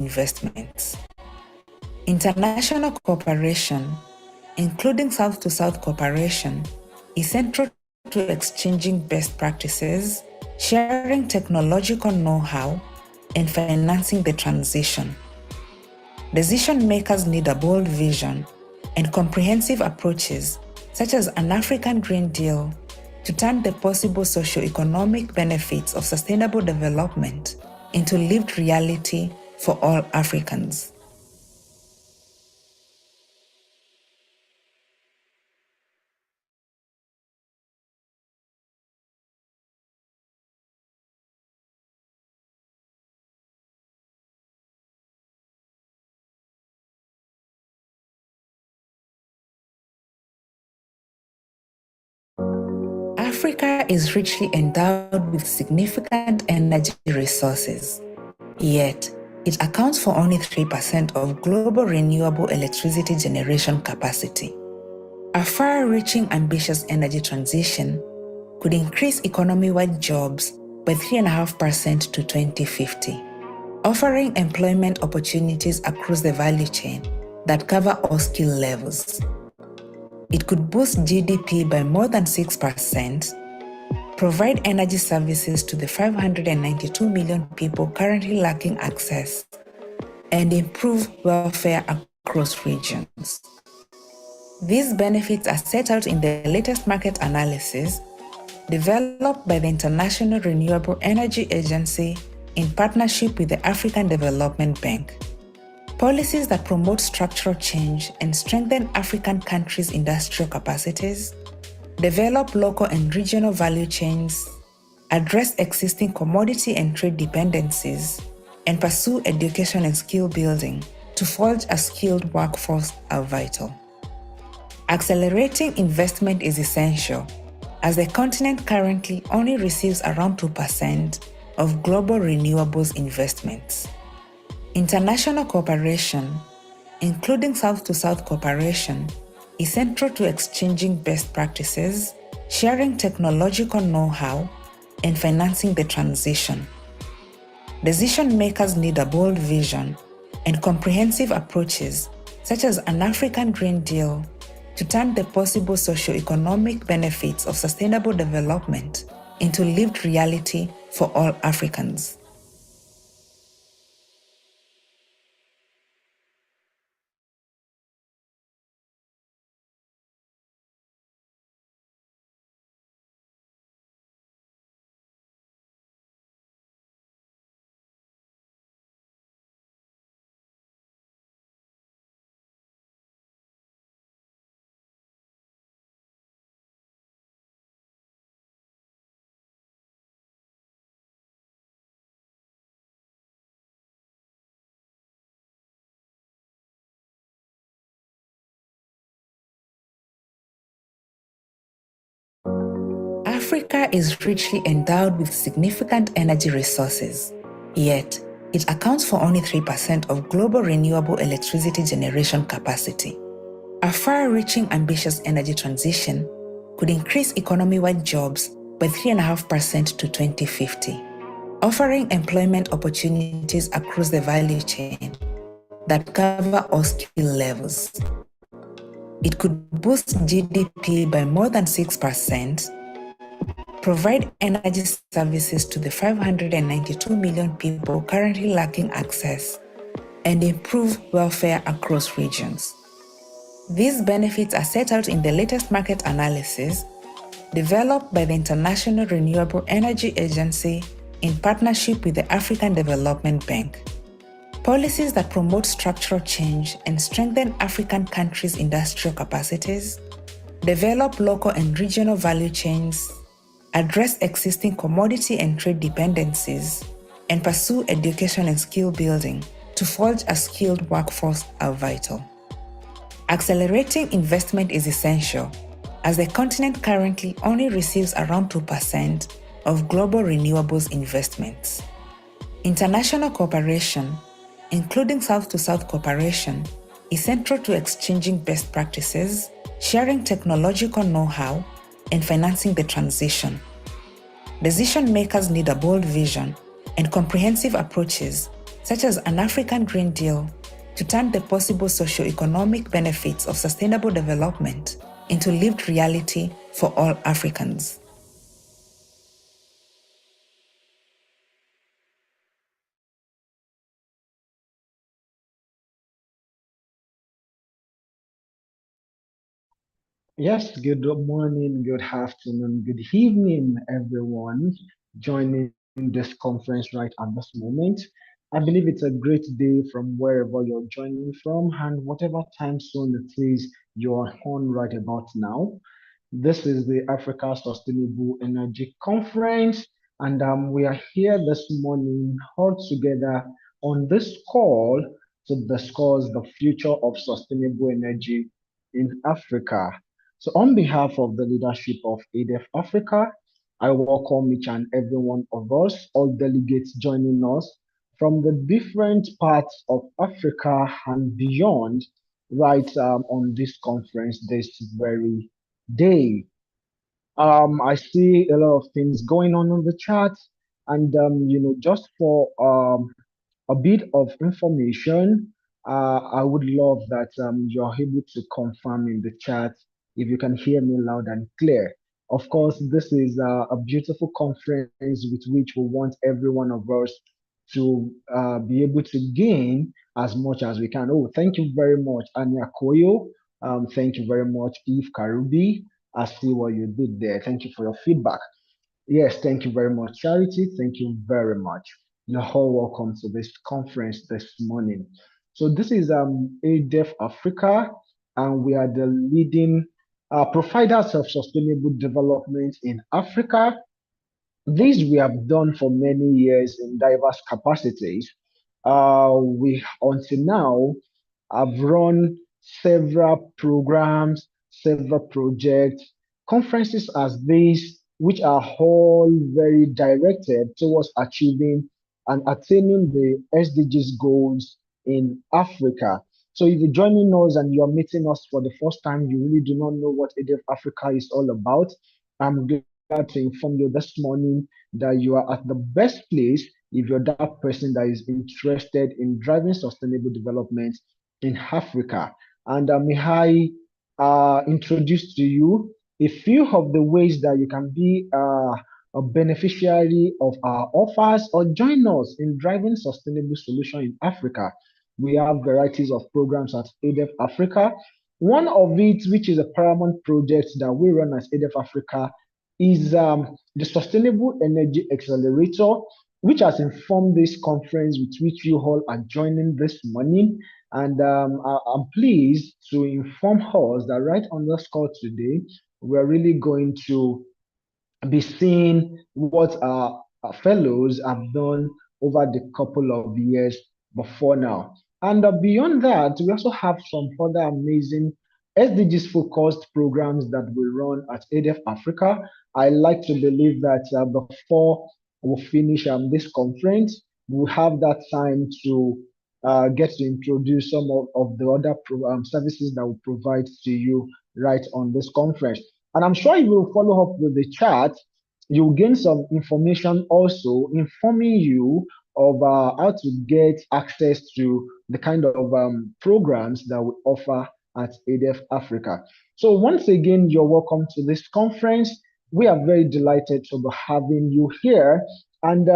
investments. International cooperation, including South-to-South cooperation, is central to exchanging best practices, sharing technological know-how, and financing the transition. Decision makers need a bold vision and comprehensive approaches, such as an African Green Deal, to turn the possible socio-economic benefits of sustainable development into lived reality for all Africans. Africa is richly endowed with significant energy resources, yet it accounts for only 3% of global renewable electricity generation capacity. A far-reaching ambitious energy transition could increase economy-wide jobs by 3.5% to 2050, offering employment opportunities across the value chain that cover all skill levels. It could boost GDP by more than 6%, provide energy services to the 592 million people currently lacking access, and improve welfare across regions. These benefits are set out in the latest market analysis developed by the International Renewable Energy Agency in partnership with the African Development Bank. Policies that promote structural change and strengthen African countries' industrial capacities, develop local and regional value chains, address existing commodity and trade dependencies, and pursue education and skill building to forge a skilled workforce are vital. Accelerating investment is essential, as the continent currently only receives around 2% of global renewables investments. International cooperation, including South-to-South cooperation, is central to exchanging best practices, sharing technological know-how, and financing the transition. Decision makers need a bold vision and comprehensive approaches, such as an African Green Deal, to turn the possible socio-economic benefits of sustainable development into lived reality for all Africans. Africa is richly endowed with significant energy resources, yet it accounts for only 3% of global renewable electricity generation capacity. A far-reaching ambitious energy transition could increase economy-wide jobs by 3.5% to 2050, offering employment opportunities across the value chain that cover all skill levels. It could boost GDP by more than 6%, provide energy services to the 592 million people currently lacking access, and improve welfare across regions. These benefits are set out in the latest market analysis developed by the International Renewable Energy Agency in partnership with the African Development Bank. Policies that promote structural change and strengthen African countries' industrial capacities, develop local and regional value chains, address existing commodity and trade dependencies, and pursue education and skill building to forge a skilled workforce are vital. Accelerating investment is essential, as the continent currently only receives around 2% of global renewables investments. International cooperation, including South-to-South cooperation, is central to exchanging best practices, sharing technological know-how, and financing the transition. Decision makers need a bold vision and comprehensive approaches, such as an African Green Deal, to turn the possible socio-economic benefits of sustainable development into lived reality for all Africans. Yes, good morning, good afternoon, good evening, everyone joining this conference right at this moment. I believe it's a great day from wherever you're joining from and whatever time zone it is you're on right about now. This is the Africa Sustainable Energy Conference, and we are here this morning all together on this call to discuss the future of sustainable energy in Africa. So, on behalf of the leadership of AIIDEV Africa, I welcome each and every one of us, all delegates joining us from the different parts of Africa and beyond, right on this conference this very day. I see a lot of things going on the chat, and just for a bit of information, I would love that you're able to confirm in the chat if you can hear me loud and clear. Of course, this is a beautiful conference with which we want every one of us to be able to gain as much as we can. Oh, thank you very much, Anya Koyo. Thank you very much, Eve Karubi. I see what you did there. Thank you for your feedback. Yes, thank you very much, Charity. Thank you very much. You're all welcome to this conference this morning. So this is AIIDEV Africa, and we are the leading providers of sustainable development in Africa. This we have done for many years in diverse capacities. We until now have run several programs, several projects, conferences as these, which are all very directed towards achieving and attaining the SDGs goals in Africa. So if you're joining us and you're meeting us for the first time, you really do not know what AIIDEV Africa is all about. I'm glad to inform you this morning that you are at the best place if you're that person that is interested in driving sustainable development in Africa. And may I introduce to you a few of the ways that you can be a beneficiary of our offers or join us in driving sustainable solution in Africa. We have varieties of programs at AIIDEV Africa. One of it, which is a paramount project that we run at AIIDEV Africa, is the Sustainable Energy Accelerator, which has informed this conference with which you all are joining this morning. And I'm pleased to inform us that right on this call today, we're really going to be seeing what our fellows have done over the couple of years before now. And beyond that, we also have some other amazing SDGs focused programs that we run at AIIDEV Africa. I like to believe that before we finish this conference, we'll have that time to get to introduce some of the other services that we provide to you right on this conference. And I'm sure you will follow up with the chat. You'll gain some information also informing you of how to get access to the kind of programs that we offer at AIIDEV Africa. So once again, you're welcome to this conference. We are very delighted to be having you here. And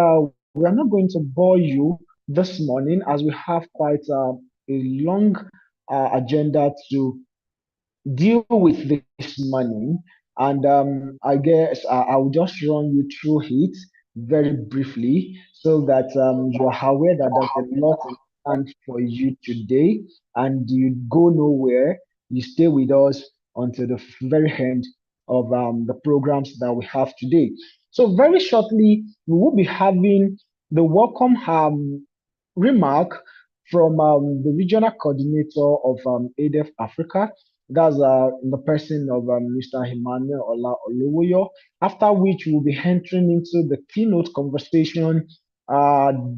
we are not going to bore you this morning as we have quite a long agenda to deal with this money. And I guess I'll just run you through it very briefly so that you're aware that there's a lot in plan for you today and you go nowhere. You stay with us until the very end of the programs that we have today. So very shortly, we will be having the welcome remark from the regional coordinator of AIIDEV Africa. That's in the person of Mr. Emmanuel Ola Oluwoyo, after which we'll be entering into the keynote conversation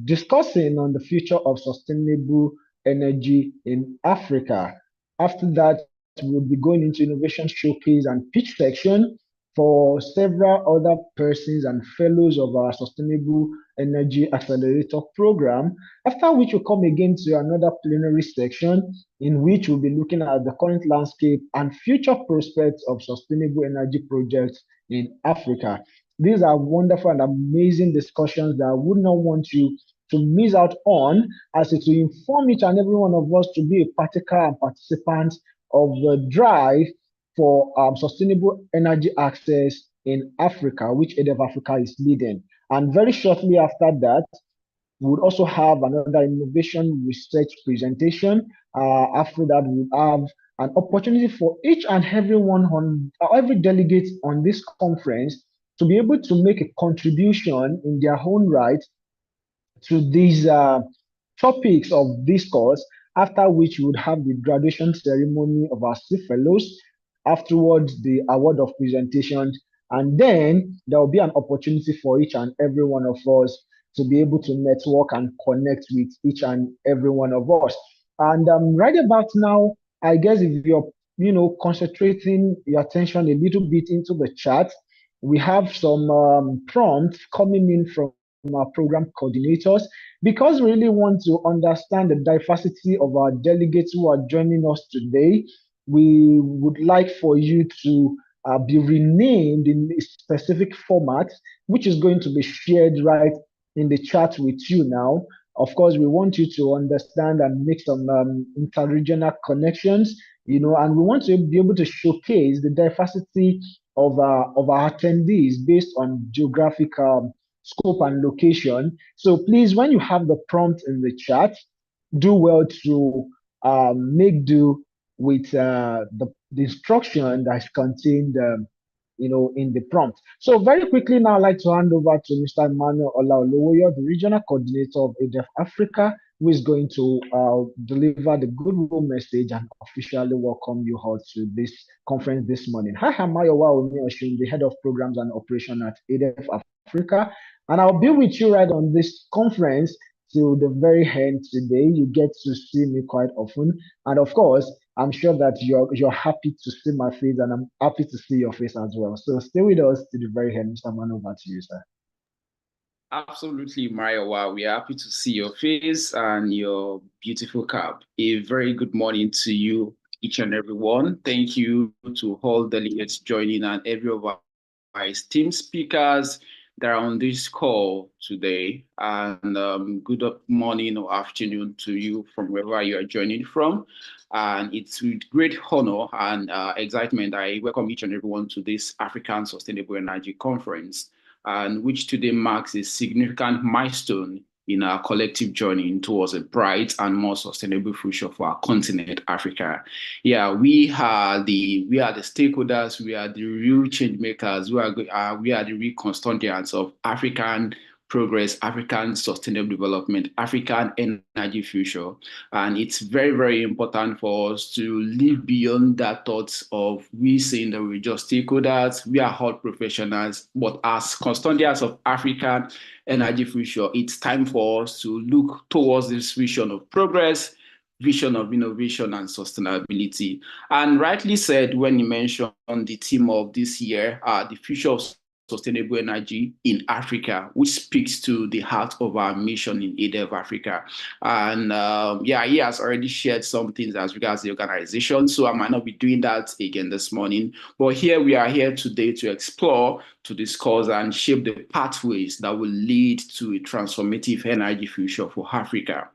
discussing on the future of sustainable energy in Africa. After that, we'll be going into innovation showcase and pitch section, for several other persons and fellows of our Sustainable Energy Accelerator program, after which we'll come again to another plenary section in which we'll be looking at the current landscape and future prospects of sustainable energy projects in Africa. These are wonderful and amazing discussions that I would not want you to miss out on, as it will inform each and every one of us to be a partaker and participant of the drive for sustainable energy access in Africa, which AIIDEV Africa is leading. And very shortly after that, we would also have another innovation research presentation. After that, we have an opportunity for each and every delegate on this conference to be able to make a contribution in their own right to these topics of discourse, after which we would have the graduation ceremony of our C fellows, afterwards the award of presentations, and then there will be an opportunity for each and every one of us to be able to network and connect with each and every one of us. And right about now, I guess if you're concentrating your attention a little bit into the chat, we have some prompts coming in from our program coordinators, because we really want to understand the diversity of our delegates who are joining us today. We would like for you to be renamed in a specific format, which is going to be shared right in the chat with you now. Of course, we want you to understand and make some interregional connections, and we want to be able to showcase the diversity of our attendees based on geographical scope and location. So please, when you have the prompt in the chat, do well to make do with the instruction that's contained in the prompt. So very quickly now, I'd like to hand over to Mr. Emmanuel Olaoluwoyo, the regional coordinator of AIIDEV Africa, who is going to deliver the goodwill message and officially welcome you all to this conference this morning. Hi, I'm Mayowa Omioshin, the head of programs and operation at AIIDEV Africa, and I'll be with you right on this conference till the very end today. You get to see me quite often, and of course, I'm sure that you're happy to see my face, and I'm happy to see your face as well. So stay with us to the very end. Mr. Man, over to you, sir. Absolutely, Mayowa. We are happy to see your face and your beautiful cap. A very good morning to you, each and every one. Thank you to all delegates joining and every of our esteemed speakers that are on this call today. And good morning or afternoon to you from wherever you are joining from. And it's with great honor and excitement I welcome each and everyone to this African Sustainable Energy Conference, and which today marks a significant milestone in our collective journey towards a bright and more sustainable future for our continent, Africa. Yeah, we are the stakeholders, we are the real change makers, we are the real custodians of African progress, African sustainable development, African energy future. And it's very, very important for us to live beyond that thoughts of we saying that we're just stakeholders, we are hot professionals, but as custodians of African energy future, it's time for us to look towards this vision of progress, vision of innovation and sustainability. And rightly said, when you mentioned the theme of this year, the future of sustainable energy in Africa, which speaks to the heart of our mission in AIIDEV Africa. And he has already shared some things as regards the organization, so I might not be doing that again this morning. But we are here today to explore, to discuss and shape the pathways that will lead to a transformative energy future for Africa.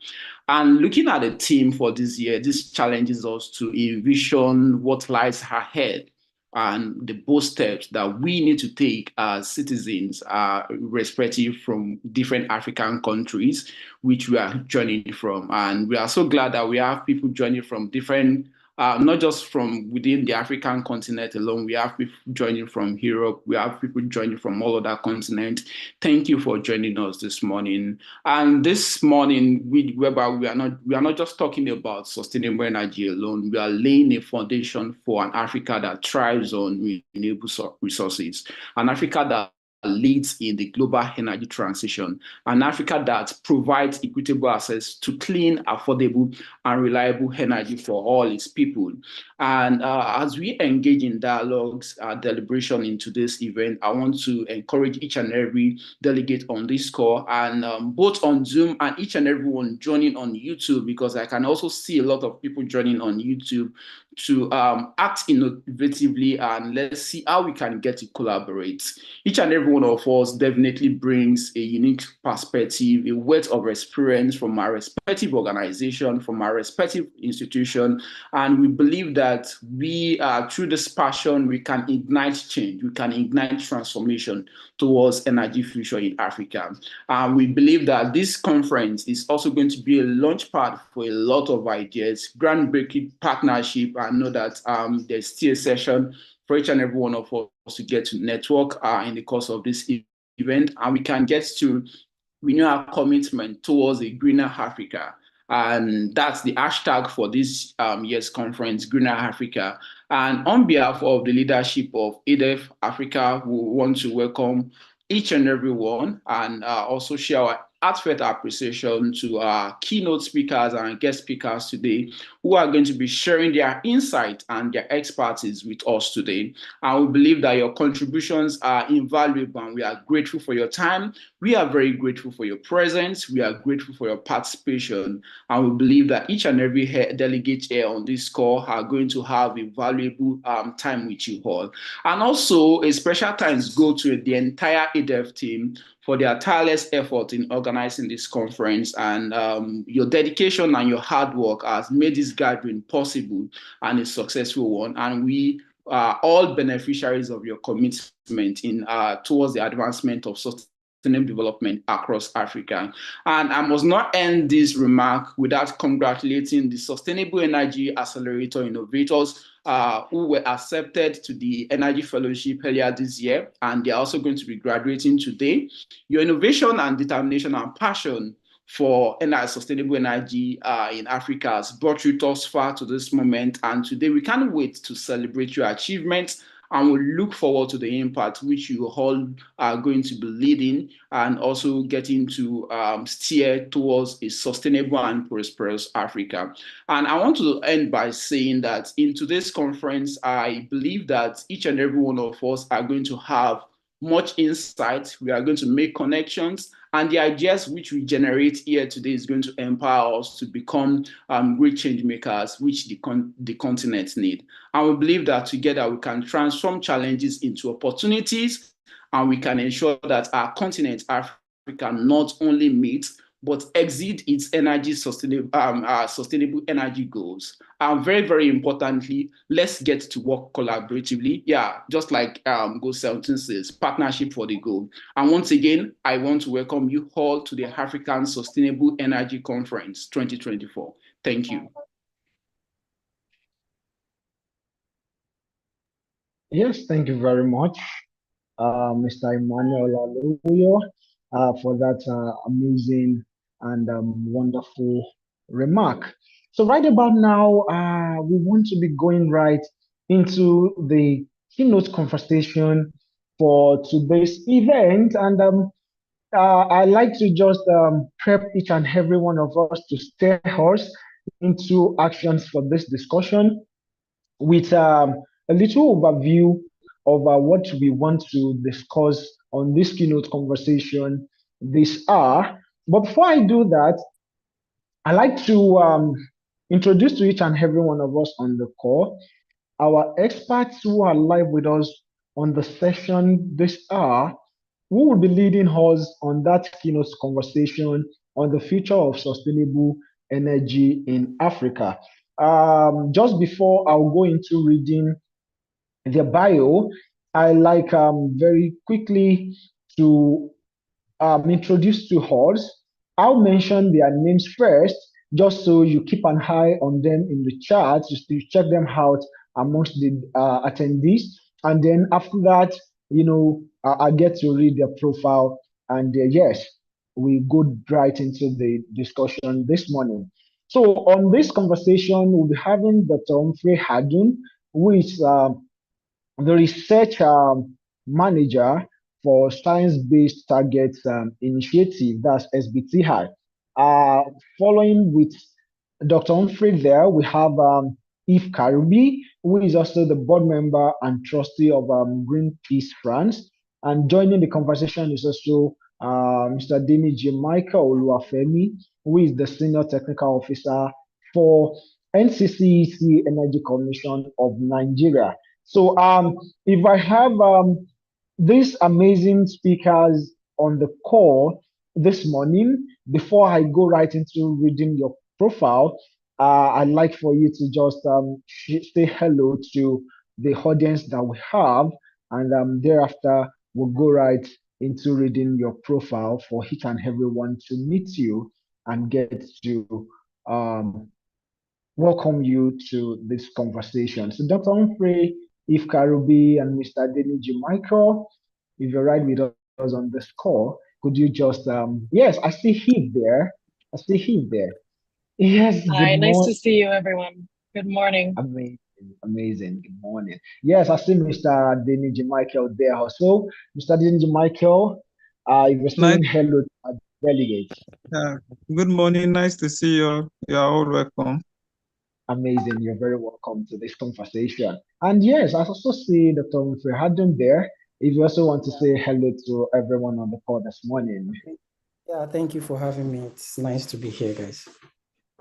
And looking at the theme for this year, this challenges us to envision what lies ahead and the bold steps that we need to take as citizens, respective from different African countries, which we are joining from. And we are so glad that we have people joining from different, not just from within the African continent alone. We have people joining from Europe. We have people joining from all other continents. Thank you for joining us this morning. And this morning, we are not just talking about sustainable energy alone. We are laying a foundation for an Africa that thrives on renewable resources, an Africa that leads in the global energy transition, an Africa that provides equitable access to clean, affordable, and reliable energy for all its people. And as we engage in dialogues, deliberation in today's event, I want to encourage each and every delegate on this call, and both on Zoom and each and everyone joining on YouTube, because I can also see a lot of people joining on YouTube, to act innovatively, and let's see how we can get to collaborate. Each and every one of us definitely brings a unique perspective, a wealth of experience from our respective organization, from our respective institution, and we believe that we, through this passion, we can ignite change, we can ignite transformation towards energy future in Africa. We believe that this conference is also going to be a launch pad for a lot of ideas, groundbreaking partnership. I know that there's still a session for each and every one of us to get to network in the course of this event, and we can get to renew our commitment towards a greener Africa. And that's the hashtag for this year's conference, Greener Africa. And on behalf of the leadership of AIIDEV Africa, we want to welcome each and every one, and also share our heartfelt appreciation to our keynote speakers and guest speakers today, who are going to be sharing their insight and their expertise with us today. And we believe that your contributions are invaluable, and we are grateful for your time. We are very grateful for your presence. We are grateful for your participation. And we believe that each and every delegate here on this call are going to have a valuable time with you all. And also, a special thanks go to the entire AIIDEV team for their tireless effort in organizing this conference, and your dedication and your hard work has made this gathering possible and a successful one. And we are all beneficiaries of your commitment in towards the advancement of sustainable development across Africa. And I must not end this remark without congratulating the Sustainable Energy Accelerator innovators who were accepted to the Energy Fellowship earlier this year, and they're also going to be graduating today. Your innovation and determination and passion for sustainable energy in Africa has brought you thus far to this moment, and today we can't wait to celebrate your achievements, and we look forward to the impact which you all are going to be leading and also getting to steer towards a sustainable and prosperous Africa. And I want to end by saying that in today's conference, I believe that each and every one of us are going to have much insight. We are going to make connections, and the ideas which we generate here today is going to empower us to become great change makers, which the continent need. And we believe that together we can transform challenges into opportunities, and we can ensure that our continent, Africa, not only meets but exceed its sustainable energy goals. And very, very importantly, let's get to work collaboratively. Yeah, just like Go Selton says, partnership for the goal. And once again, I want to welcome you all to the African Sustainable Energy Conference 2024. Thank you. Yes, thank you very much, Mr. Emmanuel Aluyo, for that amazing and wonderful remark. So right about now, we want to be going right into the keynote conversation for today's event. And I like to just prep each and every one of us to steer us into actions for this discussion with a little overview of what we want to discuss on this keynote conversation this hour. But before I do that, I'd like to introduce to each and every one of us on the call our experts who are live with us on the session this hour, who will be leading us on that keynote conversation on the future of sustainable energy in Africa. Just before I'll go into reading their bio, I like very quickly to introduce to us. I'll mention their names first, just so you keep an eye on them in the chat, just to check them out amongst the attendees. And then after that, I get to read their profile. And yes, we go right into the discussion this morning. So on this conversation, we'll be having Dr. Humphrey Hadun, who is the research manager for Science-Based Targets Initiative, that's SBTI. Following with Dr. Humphrey there, we have Yves Karoubi, who is also the board member and trustee of Greenpeace France. And joining the conversation is also Mr. Deniji Michael Oluwafemi, who is the senior technical officer for NCCEC Energy Commission of Nigeria. So if I have these amazing speakers on the call this morning, before I go right into reading your profile, I'd like for you to just say hello to the audience that we have, and thereafter we'll go right into reading your profile for each and everyone to meet you and get to welcome you to this conversation. So Dr. Humphrey, Yves Karoubi, and Mr. Deniji Michael, if you're right with us on this call, could you just, yes, I see Heath there. I see Heath there. Yes, Hi, good nice to morning. see you, everyone. Good morning. Amazing, amazing. Good morning. Yes, I see Mr. Deniji Michael there also. Mr. Deniji Michael, if you're Nice. saying hello to our delegates. Good morning. Nice to see you. You are all welcome. Amazing. You're very welcome to this conversation. And yes, I also see Dr. Humphrey Haddon there. If you also want to say hello to everyone on the call this morning. Yeah, thank you for having me. It's nice to be here, guys.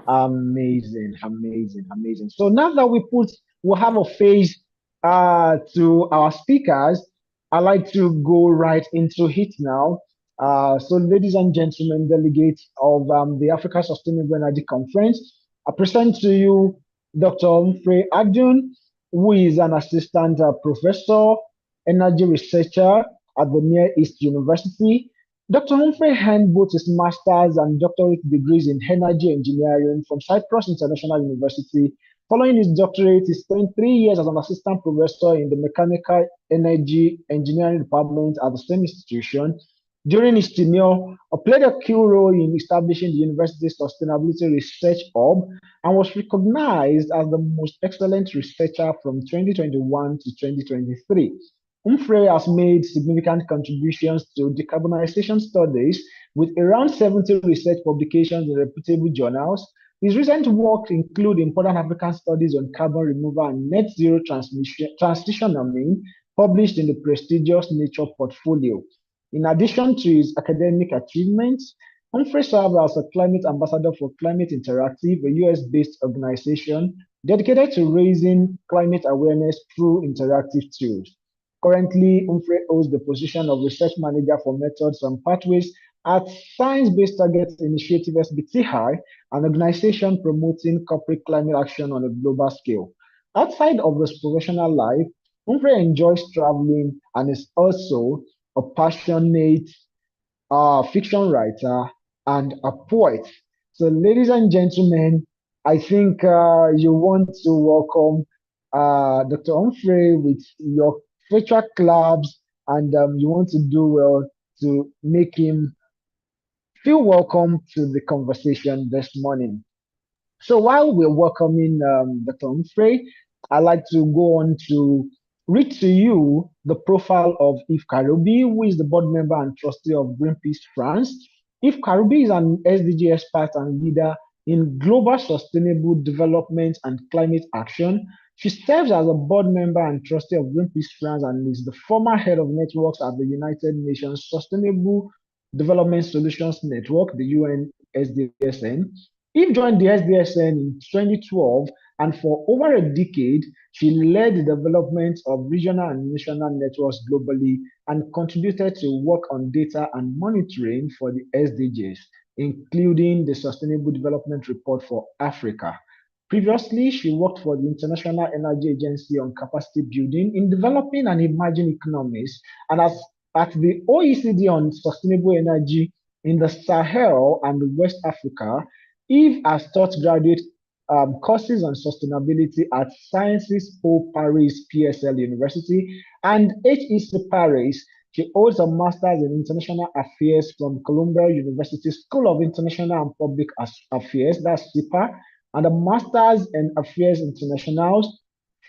Amazing, amazing, amazing. So now that we have a face to our speakers, I'd like to go right into it now. So ladies and gentlemen, delegates of the Africa Sustainable Energy Conference, I present to you Dr. Humphrey Adjun, who is an assistant professor, energy researcher at the Near East University. Dr. Humphrey earned both his master's and doctorate degrees in energy engineering from Cyprus International University. Following his doctorate, he spent 3 years as an assistant professor in the mechanical energy engineering department at the same institution. During his tenure, he played a key role in establishing the university's sustainability research hub and was recognized as the most excellent researcher from 2021 to 2023. Humphrey has made significant contributions to decarbonization studies with around 70 research publications in reputable journals. His recent work include important African studies on carbon removal and net zero transitioning, published in the prestigious Nature portfolio. In addition to his academic achievements, Humphrey served as a climate ambassador for Climate Interactive, a US-based organization dedicated to raising climate awareness through interactive tools. Currently, Humphrey holds the position of Research Manager for Methods and Pathways at Science-Based Targets Initiative SBTI, an organization promoting corporate climate action on a global scale. Outside of his professional life, Humphrey enjoys traveling and is also a passionate fiction writer and a poet. So, ladies and gentlemen, I think you want to welcome Dr. Humphrey with your virtual clubs, and you want to do well to make him feel welcome to the conversation this morning. So while we're welcoming Dr. Humphrey, I'd like to go on to read to you the profile of Yves Karoubi, who is the board member and trustee of Greenpeace France. Yves Karoubi is an SDG expert and leader in global sustainable development and climate action. She serves as a board member and trustee of Greenpeace France and is the former head of networks at the United Nations Sustainable Development Solutions Network, the UN SDSN. Eve joined the SDSN in 2012, and for over a decade, she led the development of regional and national networks globally and contributed to work on data and monitoring for the SDGs, including the Sustainable Development Report for Africa. Previously, she worked for the International Energy Agency on capacity building in developing and emerging economies, and as at the OECD on sustainable energy in the Sahel and West Africa. Eve has taught graduate courses on sustainability at Sciences Po Paris PSL University and HEC Paris. She holds a master's in international affairs from Columbia University School of International and Public Affairs, that's SIPA, and a master's in affairs internationals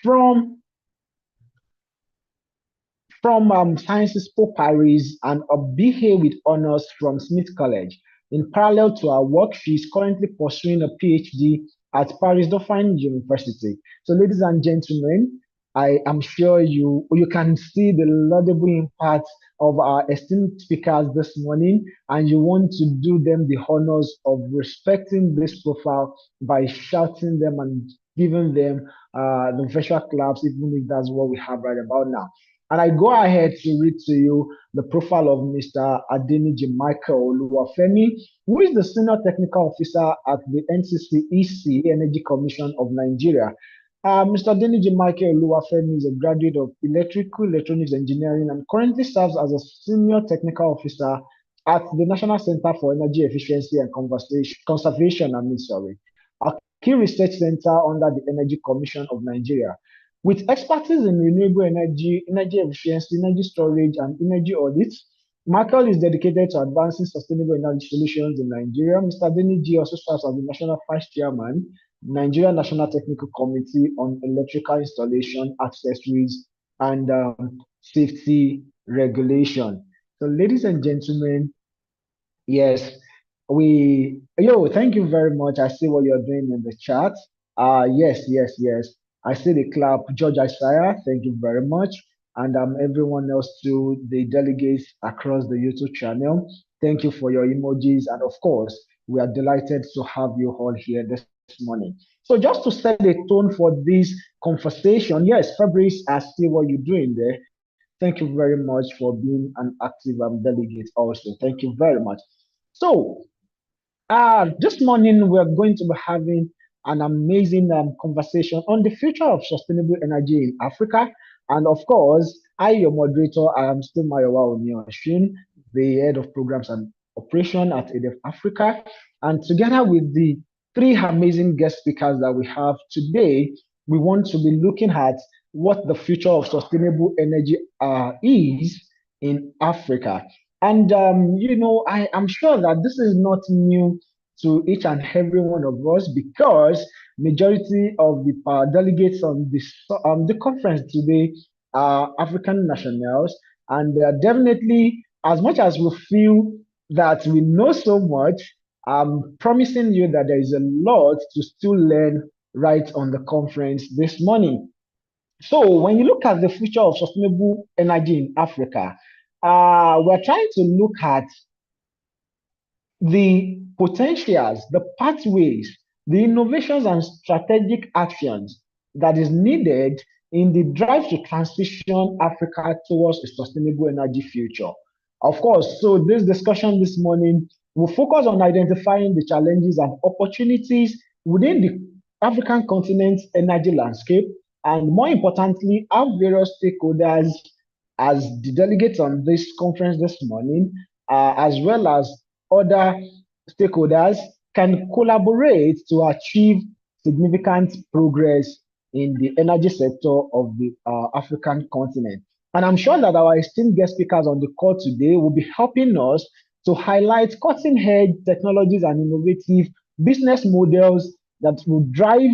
from from Sciences for Paris and a BA with honors from Smith College. In parallel to her work, she is currently pursuing a PhD at Paris Dauphine University. So, ladies and gentlemen, I am sure you can see the laudable impact of our esteemed speakers this morning, and you want to do them the honors of respecting this profile by shouting them and giving them the virtual claps, even if that's what we have right about now. And I go ahead to read to you the profile of Mr. Adeniji Michael Oluwafemi, who is the Senior Technical Officer at the NCC Energy Commission of Nigeria. Mr. Adeniji Michael Oluwafemi is a graduate of Electrical Electronics Engineering and currently serves as a Senior Technical Officer at the National Center for Energy Efficiency and Conservation, a key research center under the Energy Commission of Nigeria. With expertise in renewable energy, energy efficiency, energy storage, and energy audits, Michael is dedicated to advancing sustainable energy solutions in Nigeria. Mr. Adeniji also serves as the National Vice Chairman, Nigeria National Technical Committee on Electrical Installation, Accessories, and Safety Regulation. So, ladies and gentlemen, yes, thank you very much. I see what you're doing in the chat. Yes. I see the clap. George Isaiah, thank you very much. And everyone else too, the delegates across the YouTube channel, thank you for your emojis. And of course, we are delighted to have you all here this morning. So just to set the tone for this conversation, yes, Fabrice, I see what you're doing there. Thank you very much for being an active delegate also. Thank you very much. So this morning we're going to be having an amazing conversation on the future of sustainable energy in Africa. And of course, your moderator, I am still Mayowa Onioshin, the head of programs and operation at AIIDEV Africa. And together with the three amazing guest speakers that we have today, we want to be looking at what the future of sustainable energy is in Africa. And, I am sure that this is not new to each and every one of us because majority of the delegates on the conference today are African nationals. And definitely, as much as we feel that we know so much, I'm promising you that there is a lot to still learn right on the conference this morning. So when you look at the future of sustainable energy in Africa, we're trying to look at the potentials, the pathways, the innovations and strategic actions that is needed in the drive to transition Africa towards a sustainable energy future. Of course, so this discussion this morning will focus on identifying the challenges and opportunities within the African continent's energy landscape, and more importantly, how various stakeholders, as the delegates on this conference this morning, as well as other stakeholders, can collaborate to achieve significant progress in the energy sector of the African continent. And I'm sure that our esteemed guest speakers on the call today will be helping us to highlight cutting-edge technologies and innovative business models that will drive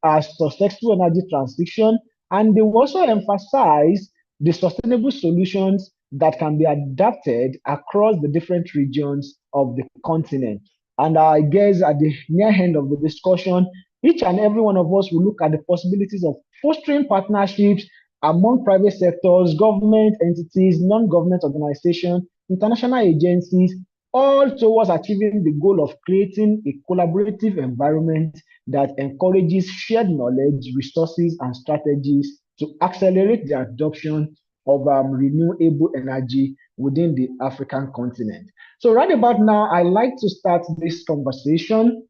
a successful energy transition. And they will also emphasize the sustainable solutions that can be adapted across the different regions of the continent. And I guess at the near end of the discussion, each and every one of us will look at the possibilities of fostering partnerships among private sectors, government entities, non-government organizations, international agencies, all towards achieving the goal of creating a collaborative environment that encourages shared knowledge, resources, and strategies to accelerate the adoption of renewable energy within the African continent. So right about now, I like to start this conversation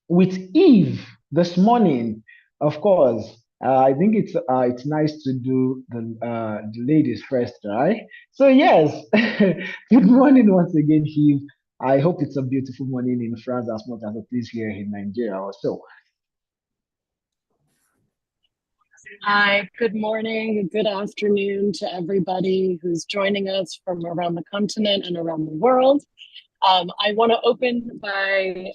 with Eve this morning. Of course, I think it's nice to do the ladies first, right? So yes, good morning once again, Eve. I hope it's a beautiful morning in France as much as it is here in Nigeria also. Hi, good morning, good afternoon to everybody who's joining us from around the continent and around the world. I want to open by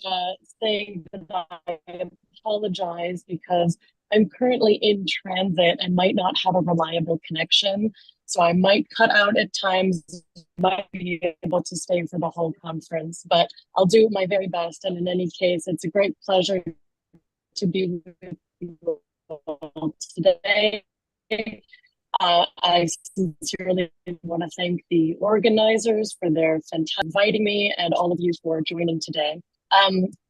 saying that I apologize because I'm currently in transit and might not have a reliable connection. So I might cut out at times, might be able to stay for the whole conference, but I'll do my very best. And in any case, it's a great pleasure to be with you all today. I sincerely want to thank the organizers for their fantastic inviting me and all of you for joining today.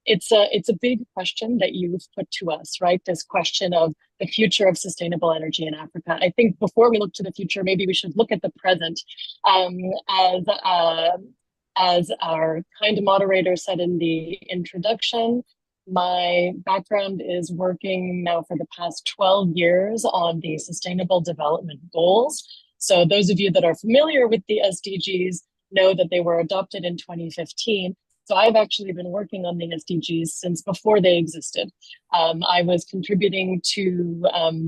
It's a big question that you've put to us, right? This question of the future of sustainable energy in Africa. I think before we look to the future, maybe we should look at the present. As our kind moderator said in the introduction, my background is working now for the past 12 years on the Sustainable Development Goals. So those of you that are familiar with the SDGs know that they were adopted in 2015. So I've actually been working on the SDGs since before they existed. I was contributing to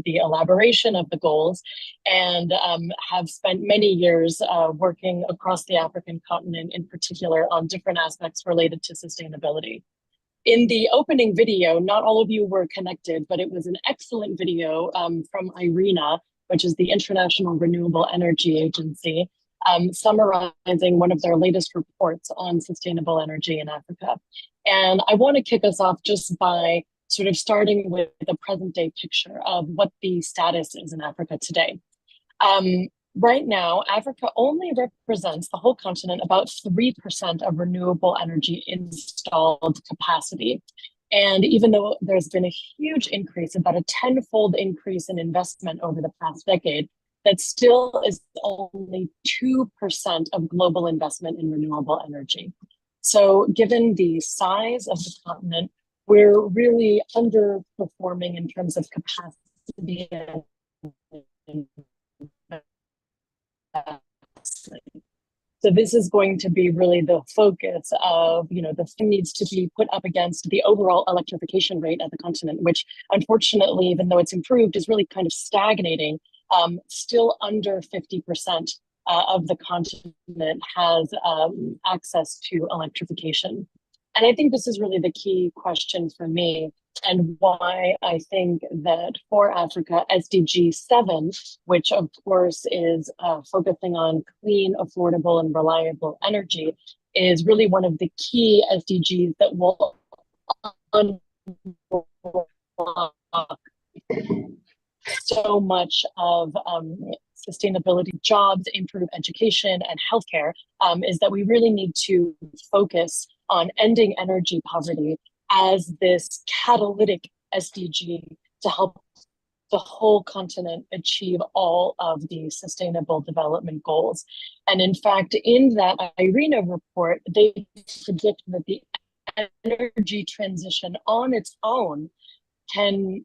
the elaboration of the goals and have spent many years working across the African continent, in particular on different aspects related to sustainability. In the opening video, not all of you were connected, but it was an excellent video from IRENA, which is the International Renewable Energy Agency, summarizing one of their latest reports on sustainable energy in Africa. And I want to kick us off just by sort of starting with the present day picture of what the status is in Africa today. Right now, Africa only represents the whole continent about 3% of renewable energy installed capacity. And even though there's been a huge increase, about a 10-fold increase in investment over the past decade, that still is only 2% of global investment in renewable energy. So given the size of the continent, we're really underperforming in terms of capacity and so this is going to be really the focus of, the thing needs to be put up against the overall electrification rate at the continent, which unfortunately, even though it's improved, is really kind of stagnating. Still under 50% of the continent has access to electrification. And I think this is really the key question for me, and why I think that for Africa, SDG 7, which of course is focusing on clean, affordable, and reliable energy, is really one of the key SDGs that will unlock so much of sustainability, jobs, improve education and healthcare, is that we really need to focus on ending energy poverty as this catalytic SDG to help the whole continent achieve all of the Sustainable Development Goals. And in fact, in that IRENA report, they predict that the energy transition on its own can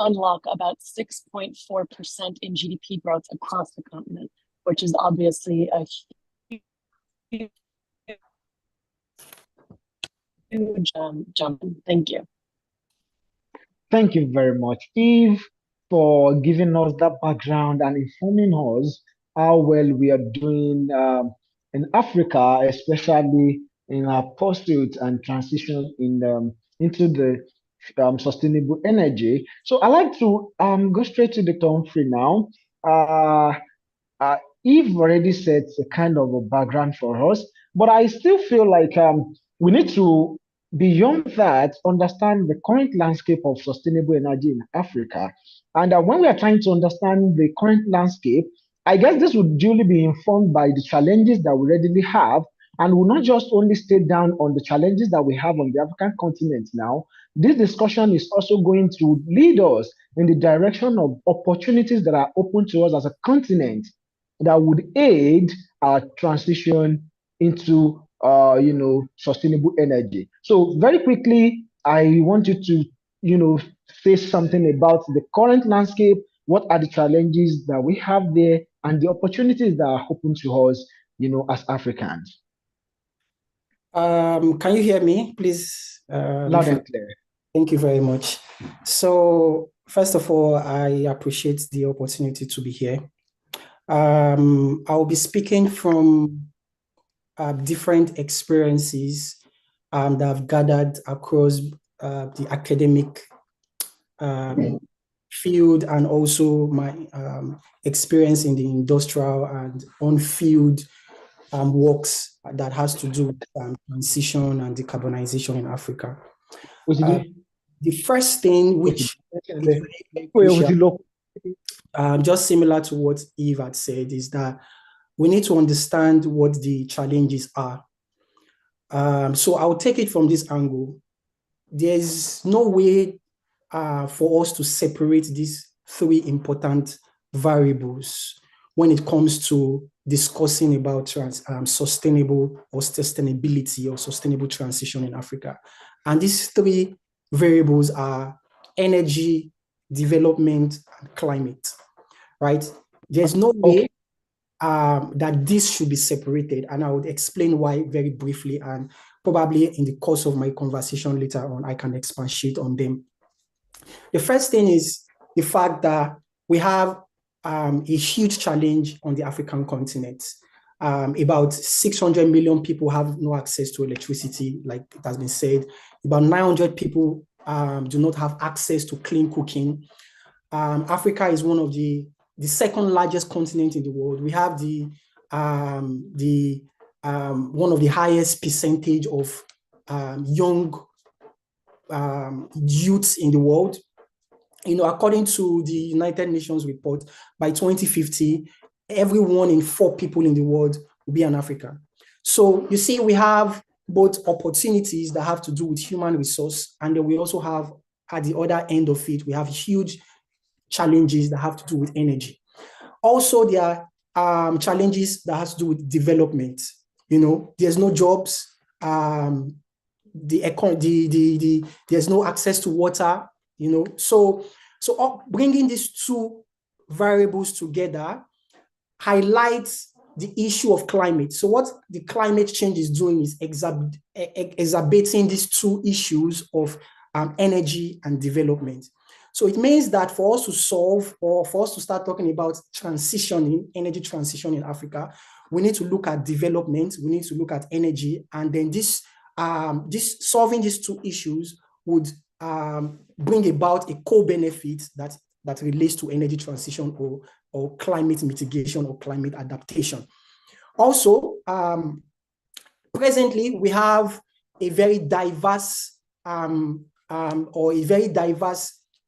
unlock about 6.4% in GDP growth across the continent, which is obviously a huge jump. Thank you. Thank you very much, Eve, for giving us that background and informing us how well we are doing in Africa, especially in our pursuit and transition into the sustainable energy. So I like to go straight to the Humphrey now. Eve already set a kind of a background for us, but I still feel like we need to, beyond that, understand the current landscape of sustainable energy in Africa. And when we are trying to understand the current landscape, I guess this would duly be informed by the challenges that we readily have, and will not just only stay down on the challenges that we have on the African continent now. This discussion is also going to lead us in the direction of opportunities that are open to us as a continent that would aid our transition into sustainable energy. So very quickly, I want you to say something about the current landscape. What are the challenges that we have there, and the opportunities that are open to us, as Africans? Can you hear me, please? Loud and clear. Thank you very much. So first of all, I appreciate the opportunity to be here. I'll be speaking from different experiences that I've gathered across the academic field and also my experience in the industrial and on-field works that has to do with transition and decarbonization in Africa. The first thing which is very crucial, just similar to what Eve had said, is that we need to understand what the challenges are. So I'll take it from this angle. There's no way for us to separate these three important variables when it comes to discussing about sustainable or sustainability or sustainable transition in Africa. And these three variables are energy, development, and climate, right? There's no way that this should be separated, and I would explain why very briefly, and probably in the course of my conversation later on, I can expatiate on them. The first thing is the fact that we have a huge challenge on the African continent. About 600 million people have no access to electricity, like it has been said. About 900 people do not have access to clean cooking. Africa is one of the second largest continent in the world. We have one of the highest percentage of young youths in the world. According to the United Nations report, by 2050, every 1 in 4 people in the world will be an African. So you see, we have both opportunities that have to do with human resource, and then we also have, at the other end of it, we have huge challenges that have to do with energy. Also, there are challenges that have to do with development. There's no jobs. There's no access to water. So bringing these two variables together highlights the issue of climate. So what the climate change is doing is exacerbating these two issues of energy and development. So it means that for us to solve, or for us to start talking about energy transition in Africa, we need to look at development, we need to look at energy, and then solving these two issues would bring about a co-benefit that relates to energy transition or climate mitigation or climate adaptation. Also, presently we have a very diverse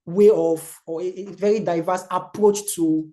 way of, or a very diverse approach to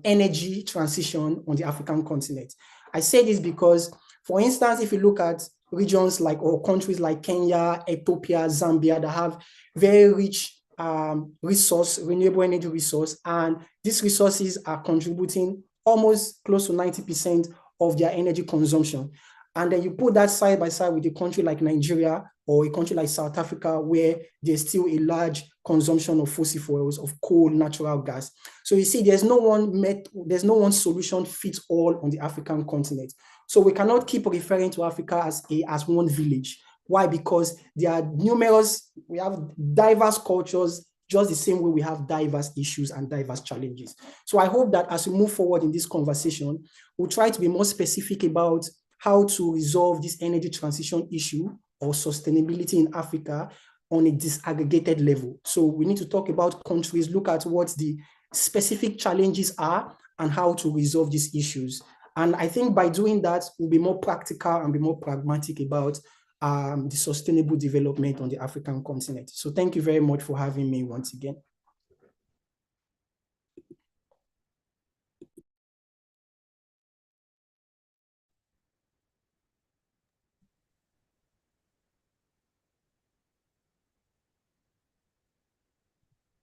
energy transition on the African continent. I say this because, for instance, if you look at regions or countries like Kenya, Ethiopia, Zambia, that have very rich renewable energy resource, and these resources are contributing almost close to 90% of their energy consumption. And then you put that side by side with a country like Nigeria or a country like South Africa, where there's still a large consumption of fossil fuels, of coal, natural gas. So you see, there's no one solution fits all on the African continent. So we cannot keep referring to Africa as one village. Why? Because there are we have diverse cultures, just the same way we have diverse issues and diverse challenges. So I hope that as we move forward in this conversation, we'll try to be more specific about how to resolve this energy transition issue or sustainability in Africa on a disaggregated level. So we need to talk about countries, look at what the specific challenges are and how to resolve these issues. And I think by doing that, we'll be more practical and be more pragmatic about the sustainable development on the African continent. So thank you very much for having me once again.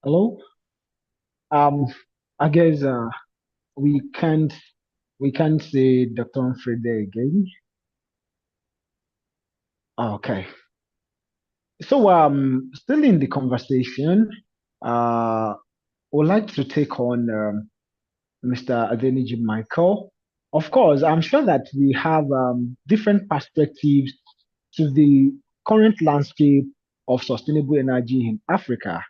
Hello. I guess we can't say Dr. Humphrey again. Okay. So still in the conversation, I would like to take on Mr. Adeniji Michael. Of course, I'm sure that we have different perspectives to the current landscape of sustainable energy in Africa.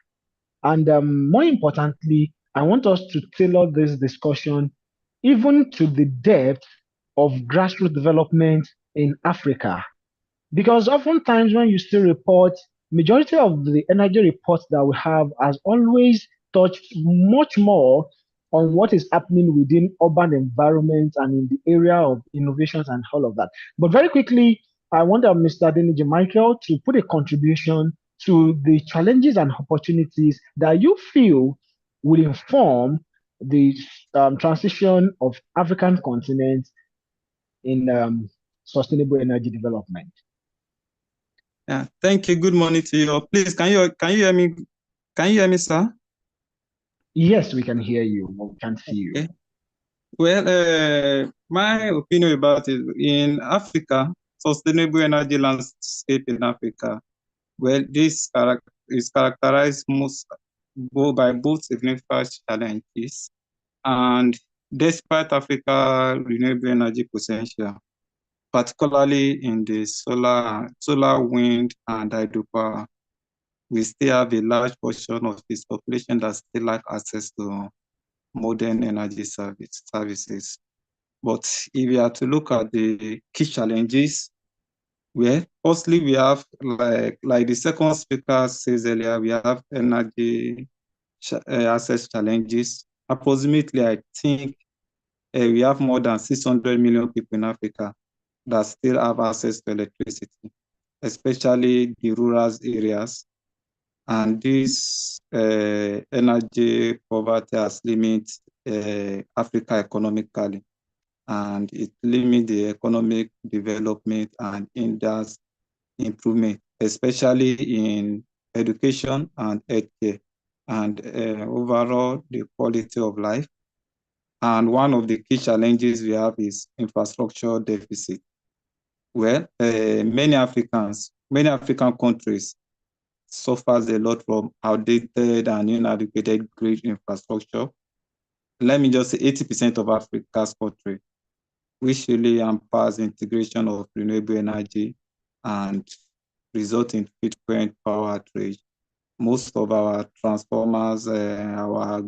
And more importantly, I want us to tailor this discussion even to the depth of grassroots development in Africa. Because oftentimes when you see reports, majority of the energy reports that we have has always touch much more on what is happening within urban environments and in the area of innovations and all of that. But very quickly, I want Mr. Deniji Michael to put a contribution to the challenges and opportunities that you feel will inform the transition of African continent in sustainable energy development. Yeah, thank you. Good morning to you all. Please, can you hear me? Can you hear me, sir? Yes, we can hear you. We can see you. Okay. Well, my opinion about it in Africa, sustainable energy landscape in Africa, well, this is characterized by both significant challenges and despite Africa's renewable energy potential, particularly in the solar, wind, and hydropower, we still have a large portion of this population that still lack access to modern energy services. But if you are to look at the key challenges, well, firstly, we have, like the second speaker says earlier, we have energy access challenges. Approximately, I think we have more than 600 million people in Africa that still have access to electricity, especially the rural areas. And this energy poverty has limited Africa economically, and it limits the economic development and hinders improvement, especially in education and healthcare, and overall the quality of life. And one of the key challenges we have is infrastructure deficit. Well, many African countries suffers a lot from outdated and inadequate grid infrastructure. Let me just say 80% of Africa's country, which really hampers integration of renewable energy and result in frequent power outage. Most of our transformers, our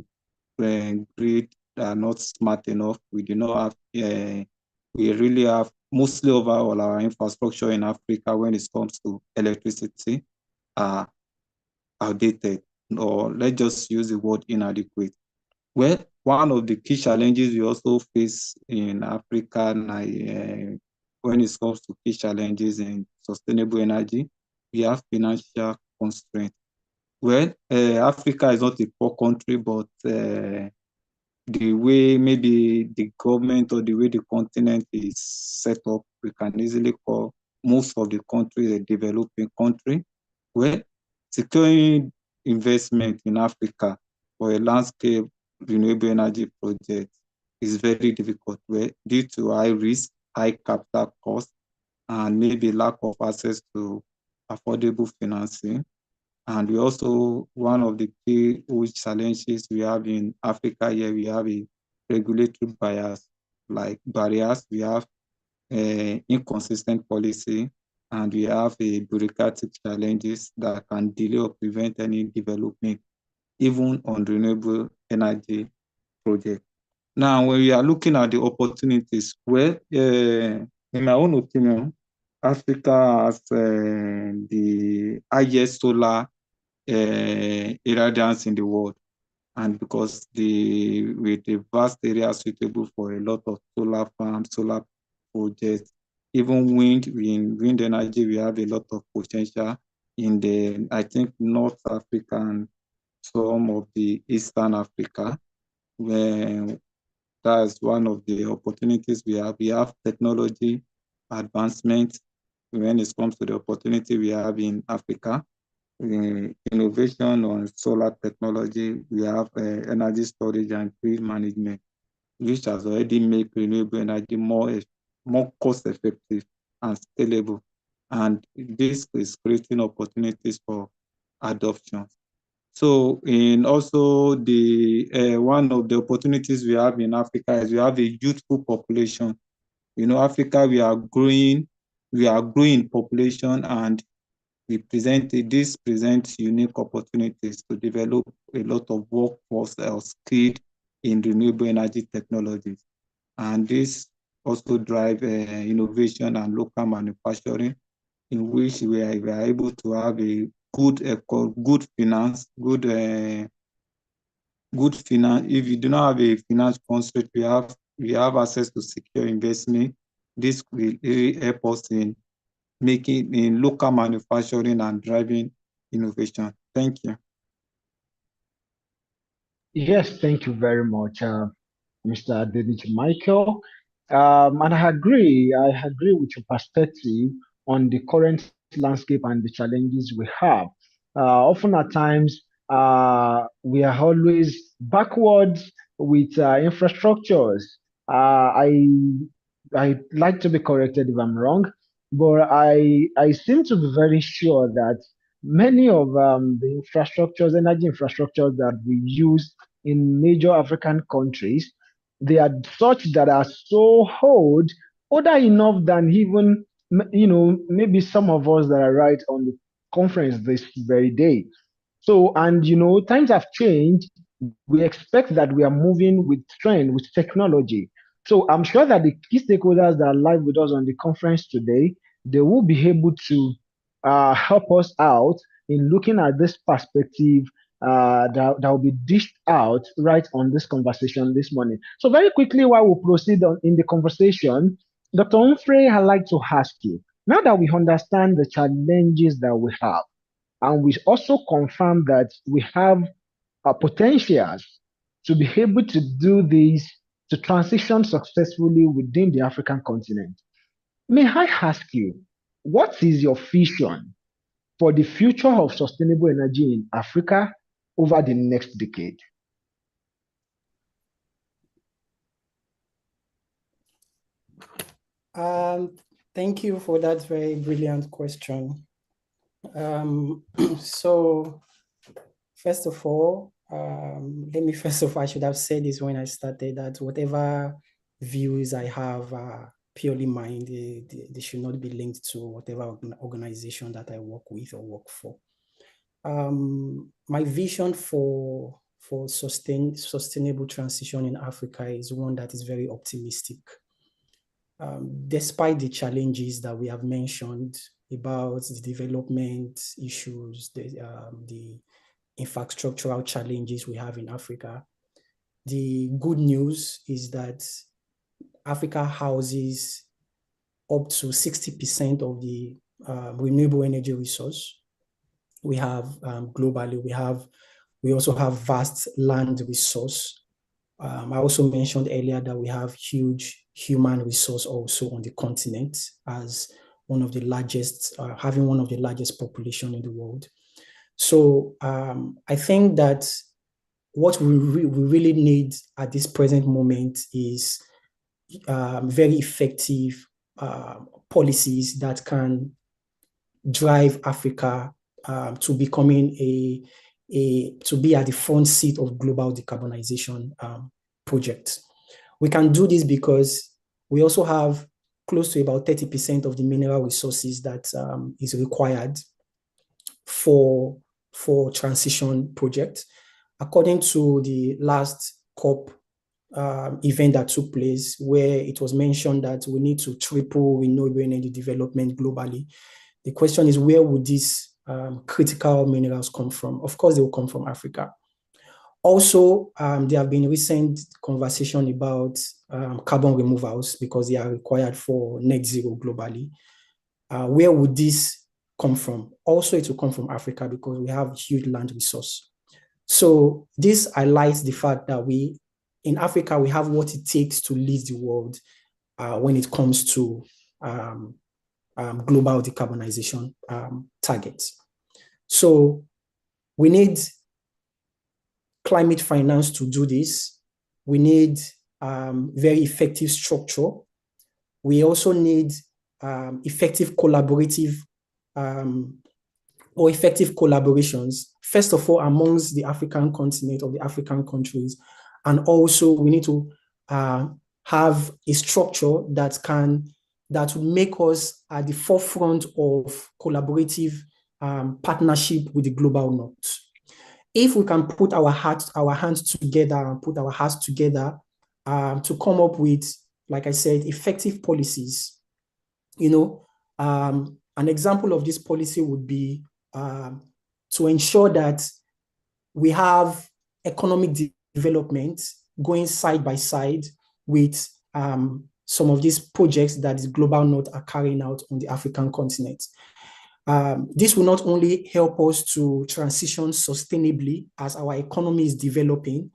grid are not smart enough. We do not have, we really have mostly overall our infrastructure in Africa when it comes to electricity are outdated, or let's just use the word inadequate. Well, one of the key challenges we also face in Africa when it comes to key challenges in sustainable energy, we have financial constraints. Well, Africa is not a poor country, but the way maybe the government or the way the continent is set up, we can easily call most of the countries a developing country. Well, securing investment in Africa for a landscape renewable energy project is very difficult due to high risk, high capital cost, and maybe lack of access to affordable financing. And we also, one of the key challenges we have in Africa here, we have a regulatory barriers. We have inconsistent policy, and we have a bureaucratic challenges that can delay or prevent any development, even on renewable energy projects. Now, when we are looking at the opportunities, well, in my own opinion, Africa has the highest solar irradiance in the world, and because with the vast area suitable for a lot of solar farms, solar projects, even wind energy, we have a lot of potential in the, I think, North Africa and some of the Eastern Africa, where that's one of the opportunities we have. We have technology advancement when it comes to the opportunity we have in Africa. Innovation on solar technology, we have energy storage and grid management, which has already made renewable energy more cost effective and scalable. And this is creating opportunities for adoption. So in also the one of the opportunities we have in Africa is we have a youthful population. You know, Africa, we are growing population, and this presents unique opportunities to develop a lot of workforce skilled in renewable energy technologies. And this also drive innovation and local manufacturing, in which we are able to have a good finance, good good finance. If you do not have a finance constraint, we have access to secure investment. This will really help us in making in local manufacturing and driving innovation. Thank you. Yes, thank you very much, Mr. David Michael. And I agree with your perspective on the current landscape and the challenges we have. Often at times, we are always backwards with infrastructures. I like to be corrected if I'm wrong, but I seem to be very sure that many of the infrastructures, energy infrastructures that we use in major African countries, they are such that are so old, older enough than even maybe some of us that are right on the conference this very day. So, and times have changed. We expect that we are moving with trend, with technology. So I'm sure that the key stakeholders that are live with us on the conference today, they will be able to help us out in looking at this perspective that will be dished out right on this conversation this morning. So very quickly, while we proceed on in the conversation, Dr. Humphrey, I'd like to ask you, now that we understand the challenges that we have, and we also confirm that we have potentials to be able to do this, to transition successfully within the African continent. May I ask you, what is your vision for the future of sustainable energy in Africa over the next decade? Thank you for that very brilliant question. So first of all, I should have said this when I started, that whatever views I have are purely mine. They should not be linked to whatever organization that I work with or work for. My vision for sustainable transition in Africa is one that is very optimistic. Despite the challenges that we have mentioned about the development issues, the infrastructural challenges we have in Africa, the good news is that Africa houses up to 60% of the renewable energy resource we have globally. We also have vast land resource. I also mentioned earlier that we have huge human resource also on the continent, as one of the largest, having one of the largest population in the world. So I think that what we really need at this present moment is very effective policies that can drive Africa to becoming to be at the front seat of global decarbonization projects. We can do this because we also have close to about 30% of the mineral resources that is required for transition projects. According to the last COP event that took place, where it was mentioned that we need to triple renewable energy development globally, the question is, where would these critical minerals come from? Of course, they will come from Africa. Also, there have been recent conversation about carbon removals because they are required for net zero globally. Where would this come from? Also, it will come from Africa because we have huge land resource. So this highlights the fact that in Africa, we have what it takes to lead the world when it comes to global decarbonization targets. So we need climate finance to do this. We need very effective structure. We also need effective collaborative or effective collaborations, first of all, amongst the African continent or the African countries. And also we need to have a structure that will make us at the forefront of collaborative partnership with the global north. If we can put our hands together and put our hearts together to come up with, like I said, effective policies, an example of this policy would be to ensure that we have economic development going side by side with some of these projects that the Global North are carrying out on the African continent. This will not only help us to transition sustainably as our economy is developing,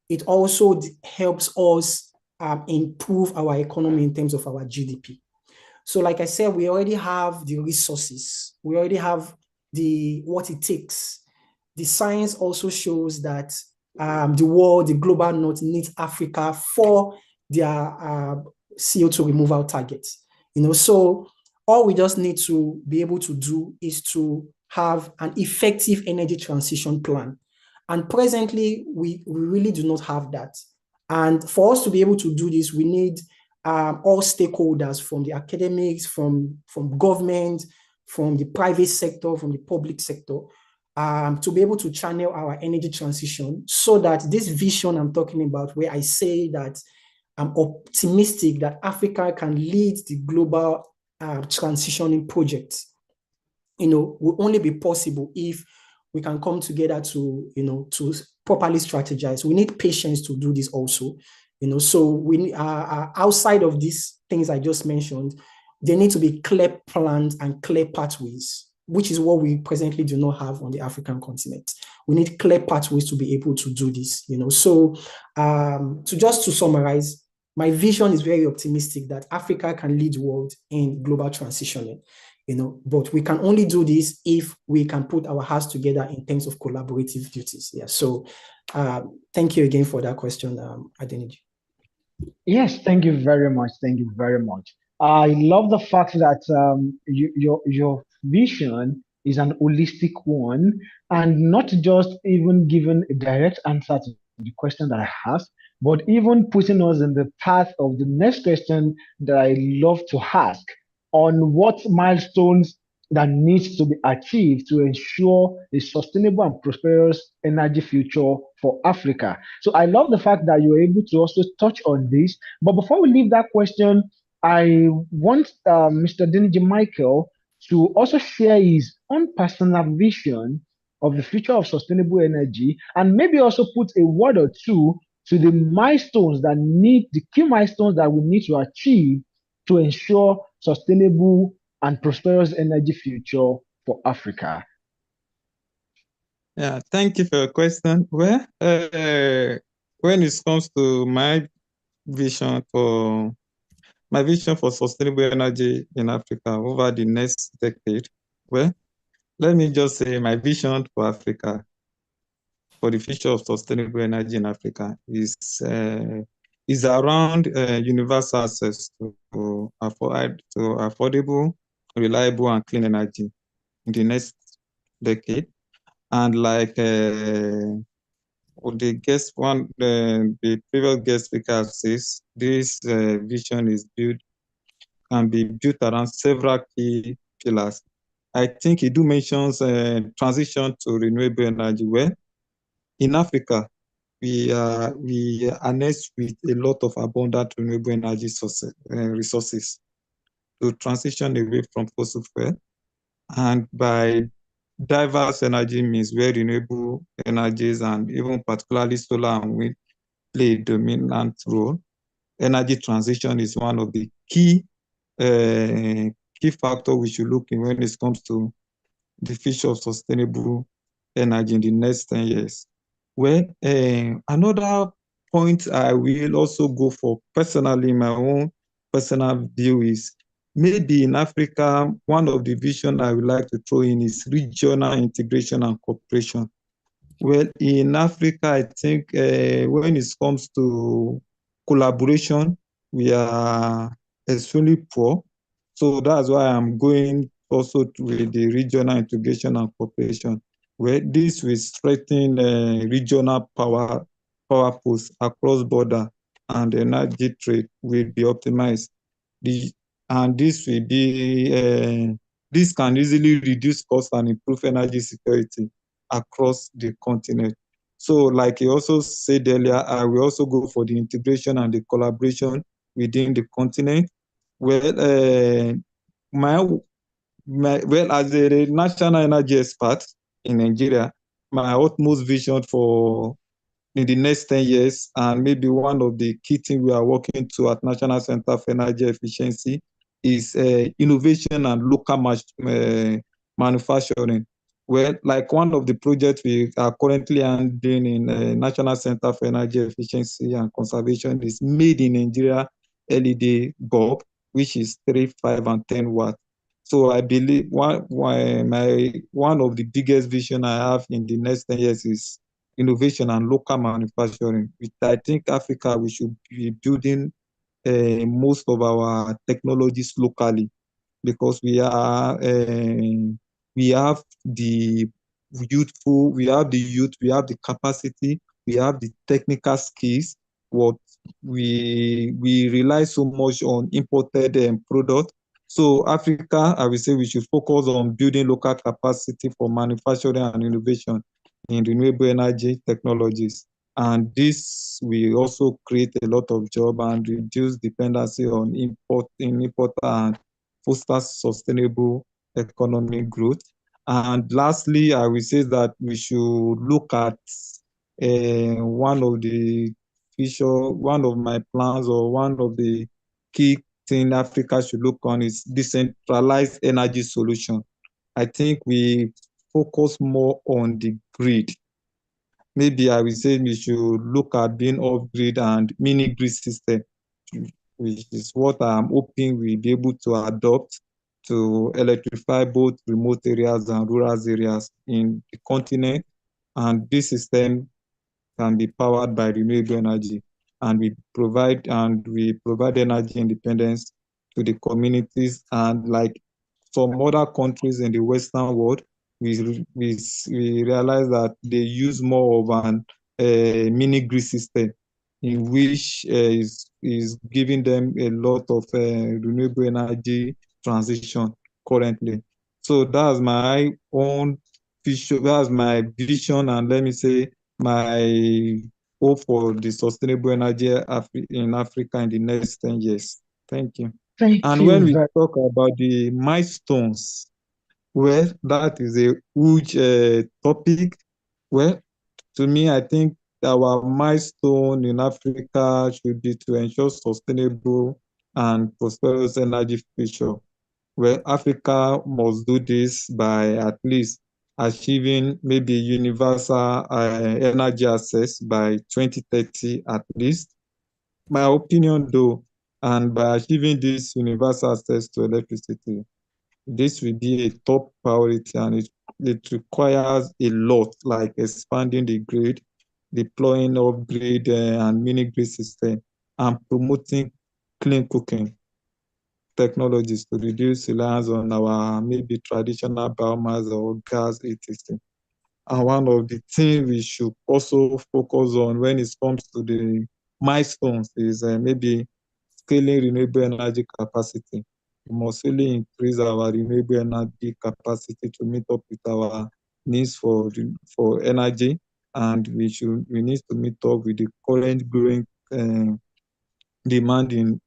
it also helps us improve our economy in terms of our GDP. So like I said, we already have the resources. We already have what it takes. The science also shows that the world, the Global North needs Africa for their CO2 removal targets. So all we just need to be able to do is to have an effective energy transition plan. And presently, we really do not have that. And for us to be able to do this, we need all stakeholders, from the academics, from government, from the private sector, from the public sector, to be able to channel our energy transition so that this vision I'm talking about, where I say that I'm optimistic that Africa can lead the global transitioning project, will only be possible if we can come together to properly strategize. We need patience to do this also. So we outside of these things I just mentioned, there need to be clear plans and clear pathways, which is what we presently do not have on the African continent. We need clear pathways to be able to do this. So to summarize, my vision is very optimistic that Africa can lead the world in global transitioning. But we can only do this if we can put our hearts together in terms of collaborative duties. Yeah. So thank you again for that question, AIIDEV. Yes, thank you very much. Thank you very much. I love the fact that your vision is an holistic one, and not just even giving a direct answer to the question that I asked, but even putting us in the path of the next question that I love to ask on what milestones that needs to be achieved to ensure a sustainable and prosperous energy future for Africa. So I love the fact that you're able to also touch on this. But before we leave that question, I want Mr. Deniji Michael to also share his own personal vision of the future of sustainable energy, and maybe also put a word or two to the key milestones that we need to achieve to ensure sustainable and prosperous energy future for Africa. Yeah, thank you for your question. Well, when it comes to my vision for sustainable energy in Africa over the next decade, well, let me just say my vision for Africa, for the future of sustainable energy in Africa, is around universal access to affordable, reliable, and clean energy in the next decade. And like the previous guest speaker says, this vision can be built around several key pillars. I think he do mentions transition to renewable energy. Well, in Africa, we are harnessed with a lot of abundant renewable energy resources to transition away from fossil fuel, and by diverse energy means where renewable energies and even particularly solar and wind play a dominant role. Energy transition is one of the key factors we should look in when it comes to the future of sustainable energy in the next 10 years. Well, another point I will also go for personally, my own personal view is maybe in Africa, one of the vision I would like to throw in is regional integration and cooperation. Well, in Africa, I think when it comes to collaboration, we are extremely poor. So that's why I'm going also with the regional integration and cooperation, where this will strengthen regional power pools across border, and energy trade will be optimized. And this will be this can easily reduce costs and improve energy security across the continent. So, like you also said earlier, I will also go for the integration and the collaboration within the continent. Well, as a national energy expert in Nigeria, my utmost vision for in the next 10 years. And maybe one of the key things we are working to at National Center for Energy Efficiency is innovation and local manufacturing. Well, like one of the projects we are currently handling in National Center for Energy Efficiency and Conservation is made in Nigeria LED bulb, which is 3, 5, and 10 watts. So I believe one of the biggest vision I have in the next 10 years is innovation and local manufacturing. I think Africa, we should be building most of our technologies locally, because we have the we have the youth, we have the capacity, we have the technical skills. What we rely so much on imported product. So Africa, I will say we should focus on building local capacity for manufacturing and innovation in renewable energy technologies. And this will also create a lot of jobs and reduce dependency on import and foster sustainable economic growth. And lastly, I will say that we should look at one of my plans, or one of the key things Africa should look on, is decentralized energy solution. I think we focus more on the grid. Maybe I will say we should look at being off-grid and mini-grid system, which is what I'm hoping we'll be able to adopt to electrify both remote areas and rural areas in the continent. And this system can be powered by renewable energy, and we provide energy independence to the communities. And like some other countries in the Western world, we realize that they use more of an mini grid system, in which is giving them a lot of renewable energy transition currently. So that's my own vision, that's my vision, and let me say my hope for the sustainable energy in Africa in the next 10 years. Thank you. Thank And you when we very talk about the milestones, well, that is a huge topic. Well, to me, I think our milestone in Africa should be to ensure sustainable and prosperous energy future. Well, Africa must do this by at least achieving maybe universal energy access by 2030 at least. My opinion though, and by achieving this universal access to electricity, this will be a top priority, and it requires a lot, like expanding the grid, deploying off-grid and mini-grid system, and promoting clean cooking technologies to reduce reliance on our maybe traditional biomass or gas, etc. And one of the things we should also focus on when it comes to the milestones is maybe scaling renewable energy capacity. We must really increase our renewable energy capacity to meet up with our needs for energy, and we need to meet up with the current growing demand in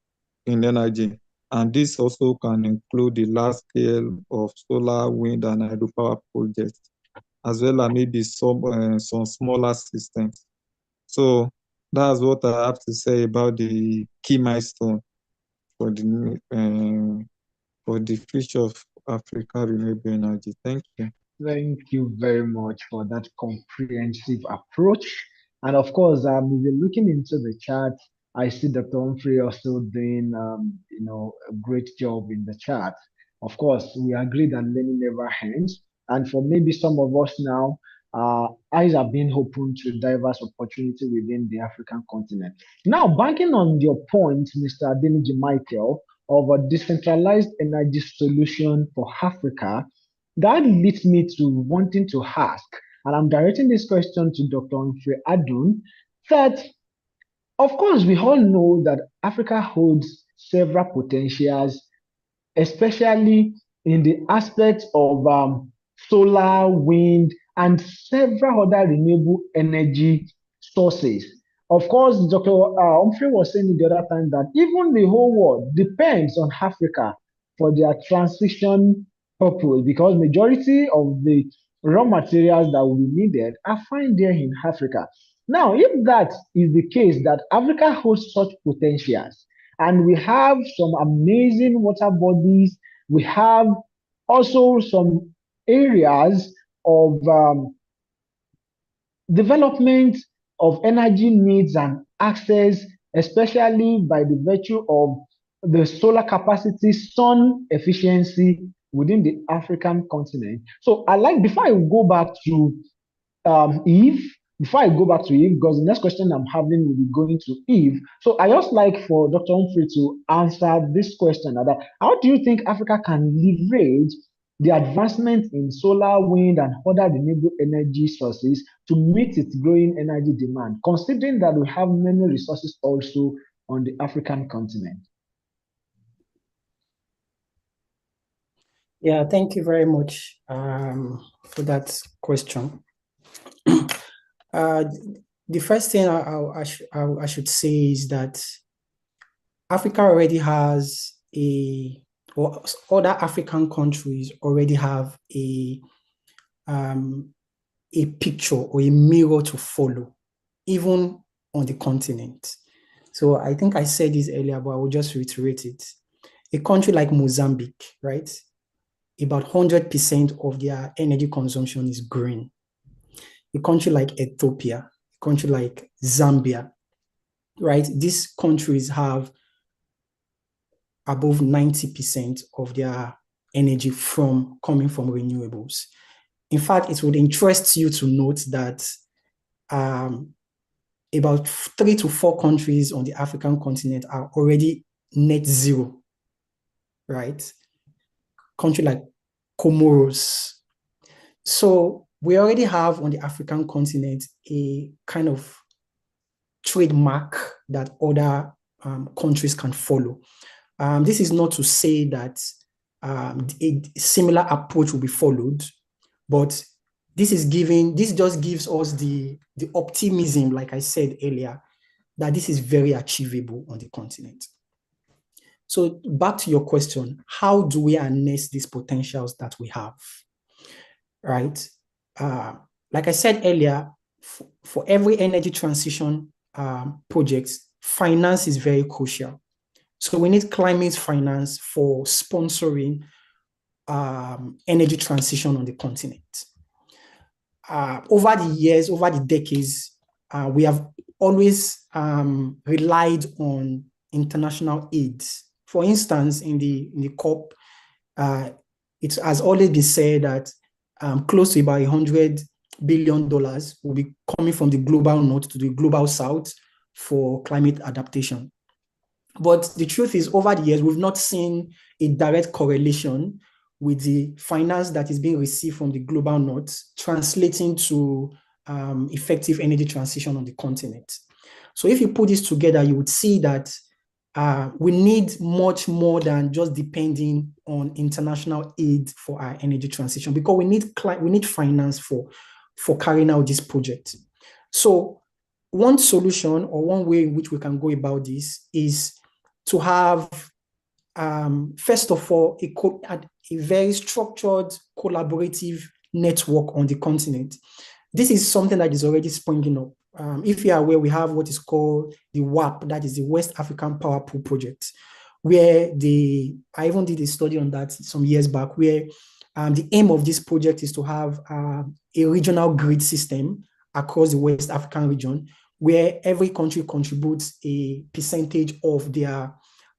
energy. And this also can include the large scale of solar, wind, and hydropower projects, as well as maybe some smaller systems. So that's what I have to say about the key milestone for the future of Africa renewable energy. Thank you. Thank you very much for that comprehensive approach. And of course, if you're looking into the chat, I see Dr. Humphrey also doing, a great job in the chat. Of course, we agree that learning never ends. And for maybe some of us now, eyes are being opened to diverse opportunity within the African continent. Now, banking on your point, Mr. Adeniji Michael, of a decentralized energy solution for Africa, that leads me to wanting to ask, and I'm directing this question to Dr. Humphrey Adun, that of course we all know that Africa holds several potentials, especially in the aspect of solar, wind, and several other renewable energy sources. Of course, Dr. Humphrey was saying the other time that even the whole world depends on Africa for their transition purpose, because majority of the raw materials that will be needed are found there in Africa. Now, if that is the case, that Africa holds such potentials, and we have some amazing water bodies, we have also some areas of development of energy needs and access, especially by the virtue of the solar capacity, sun efficiency within the African continent. So I like, before I go back to Eve, because the next question I'm having will be going to Eve. So I just like for Dr. Humphrey to answer this question, that how do you think Africa can leverage the advancement in solar, wind, and other renewable energy sources to meet its growing energy demand, considering that we have many resources also on the African continent? Yeah, thank you very much for that question. The first thing I should say is that Africa already has or other African countries already have a picture or a mirror to follow, even on the continent. So I think I said this earlier, but I will just reiterate it. A country like Mozambique, right? About 100% of their energy consumption is green. A country like Ethiopia, a country like Zambia, right? These countries have above 90% of their energy coming from renewables. In fact, it would interest you to note that about 3 to 4 countries on the African continent are already net zero, right? Country like Comoros. So we already have on the African continent a kind of trademark that other countries can follow. This is not to say that a similar approach will be followed, but this just gives us the optimism, like I said earlier, that this is very achievable on the continent. So back to your question, how do we harness these potentials that we have, right? Like I said earlier, for every energy transition project, finance is very crucial. So we need climate finance for sponsoring energy transition on the continent. Over the years, over the decades, we have always relied on international aid. For instance, in the COP, it has always been said that close to about $100 billion will be coming from the global north to the global south for climate adaptation. But the truth is, over the years, we've not seen a direct correlation with the finance that is being received from the global north translating to effective energy transition on the continent. So if you put this together, you would see that we need much more than just depending on international aid for our energy transition, because we need finance for carrying out this project. So one solution or one way in which we can go about this is to have, first of all, a very structured, collaborative network on the continent. This is something that is already springing up. If you are aware, we have what is called the WAP, that is the West African Power Pool Project, where I even did a study on that some years back, where the aim of this project is to have a regional grid system across the West African region, where every country contributes a percentage of their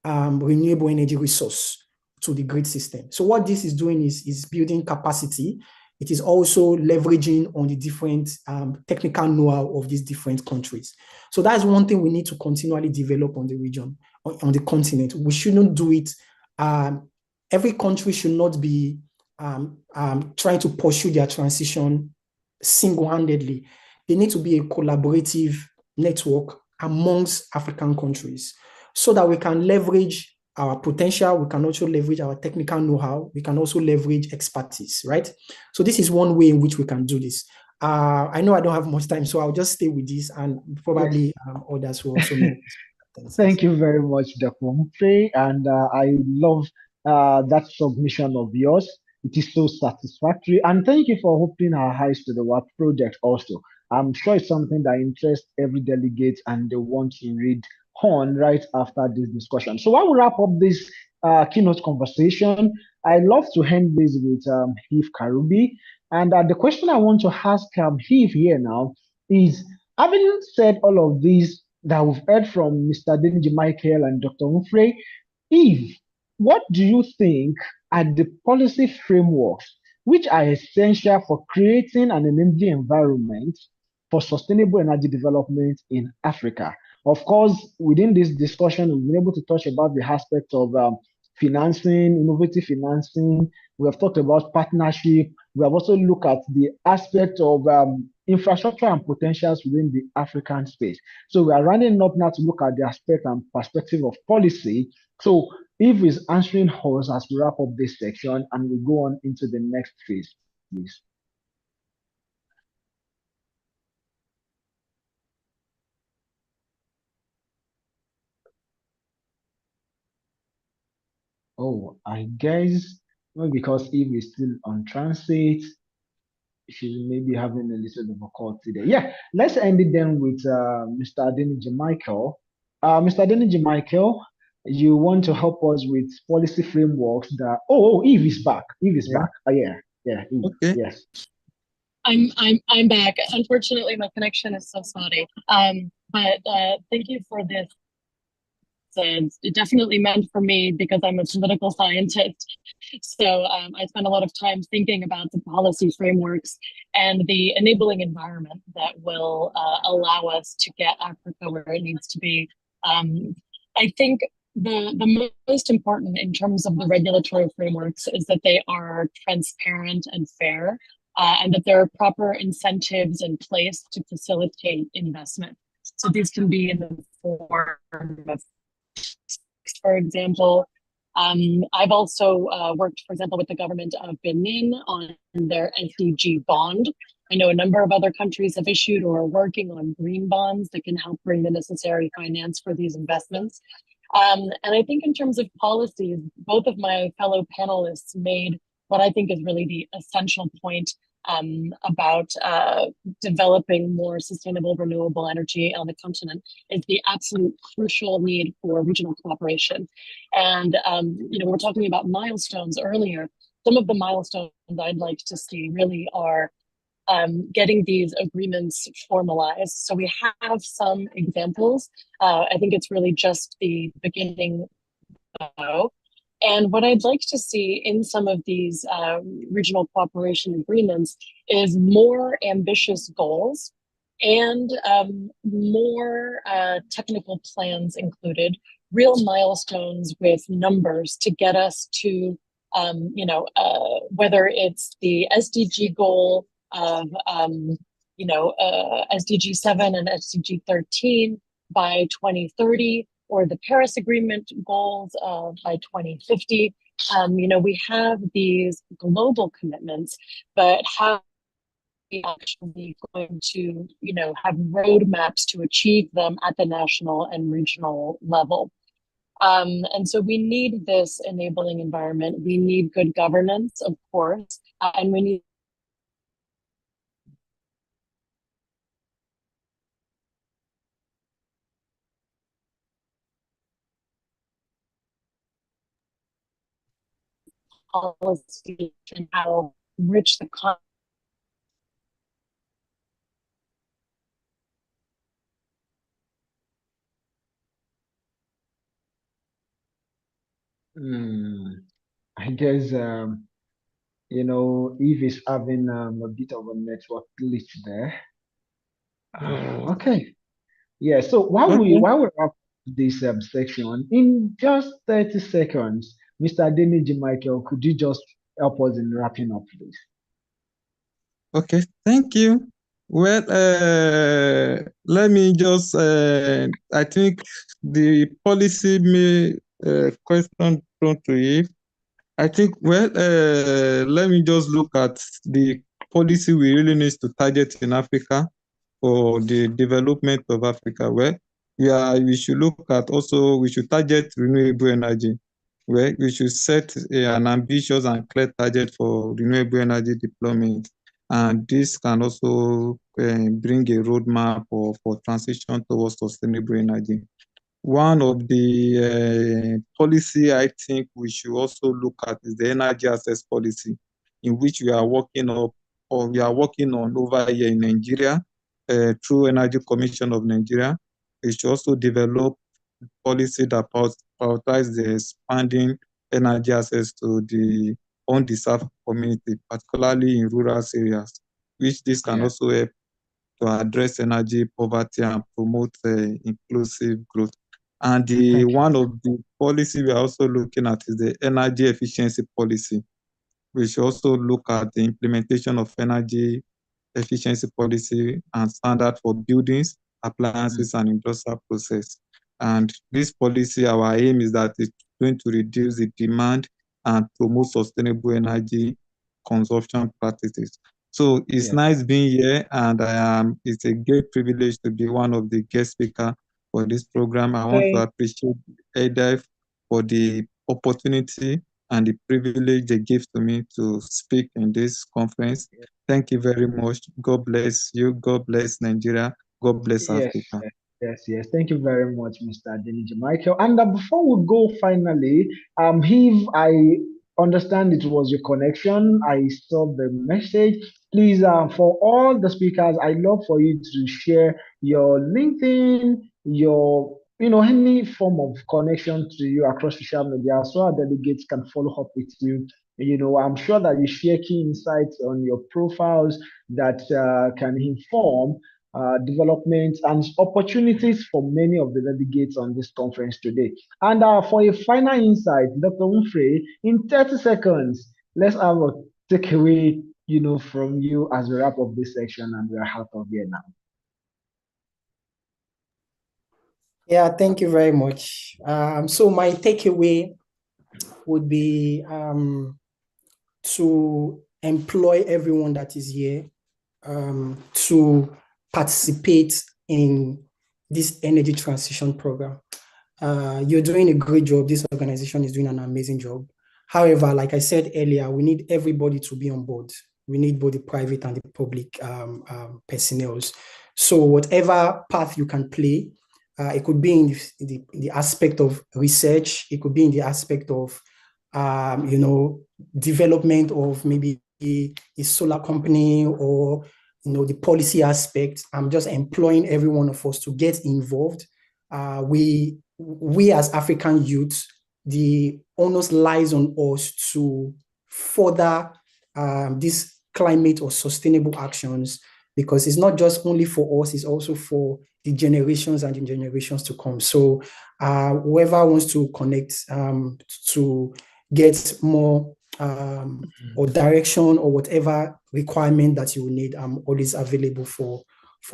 renewable energy resource to the grid system. So what this is doing is building capacity. It is also leveraging on the different technical know-how of these different countries. So that's one thing we need to continually develop on the region, on the continent. We shouldn't do it. Every country should not be trying to pursue their transition single-handedly. They need to be a collaborative network amongst African countries so that we can leverage our potential, we can also leverage our technical know-how, we can also leverage expertise, right? So this is one way in which we can do this. I know I don't have much time, so I'll just stay with this, and probably others will also know. Thank you very much, Dr. Humphrey, and I love that submission of yours. It is so satisfactory, and thank you for opening our eyes to the WAP project also. I'm sure it's something that interests every delegate and they want to read on right after this discussion. So while we wrap up this keynote conversation, I love to end this with Eve Karubi. And the question I want to ask Eve here now is, having said all of these that we've heard from Mr. Denji Michael and Dr. Mufre, Eve, what do you think are the policy frameworks which are essential for creating an enabling environment for sustainable energy development in Africa? Of course, within this discussion, we've been able to touch about the aspect of financing, innovative financing. We have talked about partnership. We have also looked at the aspect of infrastructure and potentials within the African space. So we are running up now to look at the aspect and perspective of policy. So Eve is answering us as we wrap up this section and we go on into the next phase, please. Oh, I guess maybe because Eve is still on transit, she's maybe having a little difficulty there. Yeah, let's end it then with Mr. Adeniji Michael. Mr. Adeniji Michael, you want to help us with policy frameworks that, Eve is back. Eve is back. Yeah, Eve. Okay. Yes. I'm back. Unfortunately, my connection is so spotty. But thank you for this. It's definitely meant for me because I'm a political scientist. So I spend a lot of time thinking about the policy frameworks and the enabling environment that will allow us to get Africa where it needs to be. I think the most important in terms of the regulatory frameworks is that they are transparent and fair, and that there are proper incentives in place to facilitate investment. So these can be in the form of, for example, I've also worked, for example, with the government of Benin on their SDG bond. I know a number of other countries have issued or are working on green bonds that can help bring the necessary finance for these investments. And I think in terms of policies, both of my fellow panelists made what I think is really the essential point about developing more sustainable renewable energy on the continent is the absolute crucial need for regional cooperation. And we're talking about milestones earlier. Some of the milestones I'd like to see really are getting these agreements formalized. So we have some examples. I think it's really just the beginning though. And what I'd like to see in some of these regional cooperation agreements is more ambitious goals and more technical plans included, real milestones with numbers to get us to, whether it's the SDG goal of, SDG 7 and SDG 13 by 2030, or the Paris Agreement goals by 2050. We have these global commitments, but how are we actually going to, have roadmaps to achieve them at the national and regional level? And so we need this enabling environment. We need good governance, of course, and we need policy and how rich the content. I guess Eve is having a bit of a network glitch there. Okay. Yeah. So while we wrap this section in just 30 seconds, Mr. Adeniji Michael, could you just help us in wrapping up, please? Okay, thank you. Well, let me just, I think the policy question thrown to you. I think, let me just look at the policy we really need to target in Africa for the development of Africa. Well, we should look at also, we should target renewable energy. Well, we should set an ambitious and clear target for renewable energy deployment. And this can also bring a roadmap for transition towards sustainable energy. One of the policy I think we should also look at is the energy access policy, in which we are working on over here in Nigeria through Energy Commission of Nigeria. We should also develop policy that prioritize the expanding energy access to the undeserved community, particularly in rural areas, which this can also help to address energy poverty and promote inclusive growth. And one of the policy we are also looking at is the energy efficiency policy. We should also look at the implementation of energy efficiency policy and standard for buildings, appliances, and industrial process. And this policy, our aim is that it's going to reduce the demand and promote sustainable energy consumption practices. So it's nice being here, and it's a great privilege to be one of the guest speakers for this program. I want to appreciate AIIDEV for the opportunity and the privilege they give to me to speak in this conference. Thank you very much. God bless you. God bless Nigeria. God bless Africa. Yes. Thank you very much, Mr. Adeniji Michael. And before we go, finally, if I understand it was your connection, I saw the message. Please, for all the speakers, I'd love for you to share your LinkedIn, your any form of connection to you across social media, so our delegates can follow up with you. I'm sure that you share key insights on your profiles that can inform development and opportunities for many of the delegates on this conference today. And for a final insight, Dr. Humphrey, in 30 seconds, let's have a takeaway, from you as we wrap up this section and we're out of here now. Yeah, thank you very much. So my takeaway would be to employ everyone that is here to participate in this energy transition program. You're doing a great job. This organization is doing an amazing job. However, like I said earlier, we need everybody to be on board. We need both the private and the public personnel. So whatever path you can play, it could be in the aspect of research. It could be in the aspect of, development of maybe a solar company or, the policy aspect. I'm just employing every one of us to get involved. We as African youths, the onus lies on us to further this climate or sustainable actions, because it's not just only for us, it's also for the generations and the generations to come. So whoever wants to connect to get more or direction or whatever requirement that you will need, I'm always available for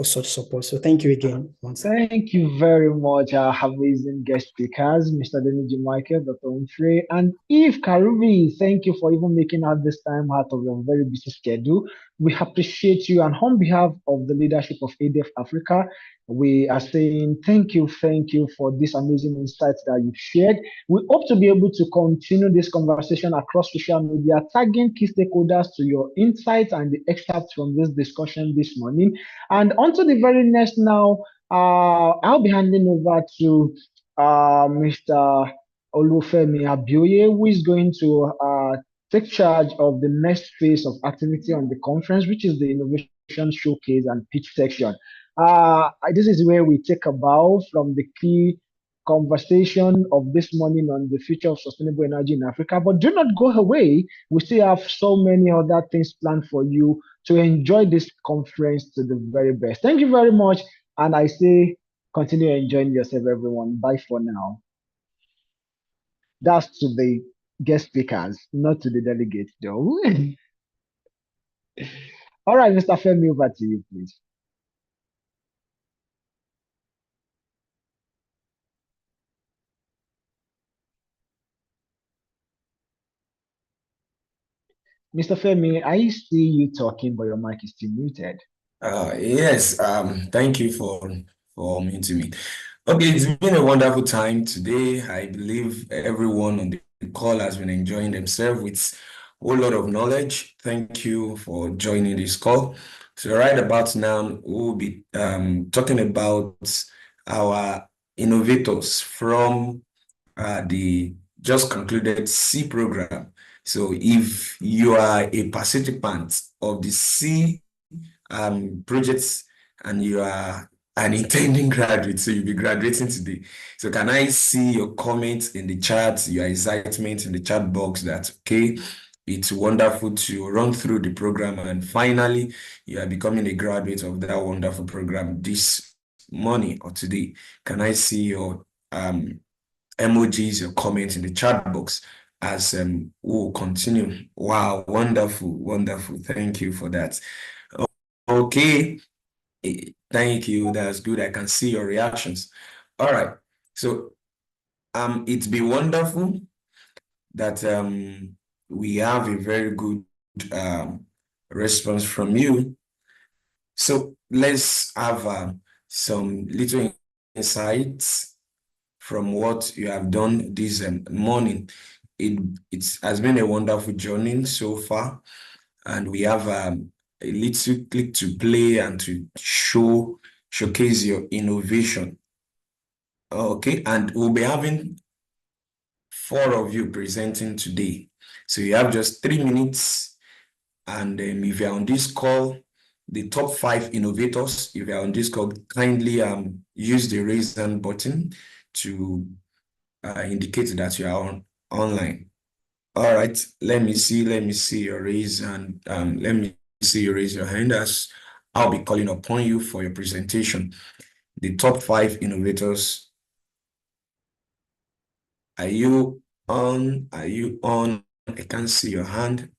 such support. So thank you again. Thank you very much, our amazing guest speakers, Mr. Adeniji Michael, Dr. Humphrey, and Eve Karubi. Thank you for even making out this time out of your very busy schedule. We appreciate you, and on behalf of the leadership of AIIDEV Africa, we are saying thank you for this amazing insights that you've shared. We hope to be able to continue this conversation across social media, tagging key stakeholders to your insights and the extracts from this discussion this morning. And on to the very next now, I'll be handing over to Mr. Olufemi Abioye, who is going to take charge of the next phase of activity on the conference, which is the innovation showcase and pitch section. This is where we take a bow from the key conversation of this morning on the future of sustainable energy in Africa. But do not go away. We still have so many other things planned for you to enjoy this conference to the very best. Thank you very much. And I say, continue enjoying yourself, everyone. Bye for now. That's to the guest speakers, not to the delegates, though. All right, Mr. Femi, over to you, please. Mr. Femi, I see you talking, but your mic is still muted. Yes, thank you for muting me. Okay, it's been a wonderful time today. I believe everyone on the call has been enjoying themselves with whole lot of knowledge. Thank you for joining this call. So right about now, we'll be talking about our innovators from the just concluded C program. So if you are a participant of the C projects and you are an intending graduate, so you'll be graduating today. So can I see your comments in the chat, your excitement in the chat box that, okay, it's wonderful to run through the program and finally you are becoming a graduate of that wonderful program this morning or today. Can I see your emojis, your comments in the chat box as we'll continue. Wow, wonderful, wonderful. Thank you for that. Okay, thank you. That's good. I can see your reactions. All right. So it's been wonderful that we have a very good response from you. So let's have some little insights from what you have done this morning. It has been a wonderful journey so far, and we have a little clip to play and to showcase your innovation. Okay, and we'll be having 4 of you presenting today. So you have just 3 minutes, and if you're on this call, the top 5 innovators, if you're on this call, kindly use the raise hand button to indicate that you are online. All right, let me see your raise and let me see you raise your hand as I'll be calling upon you for your presentation. The top 5 innovators. Are you on? Are you on? I can't see your hand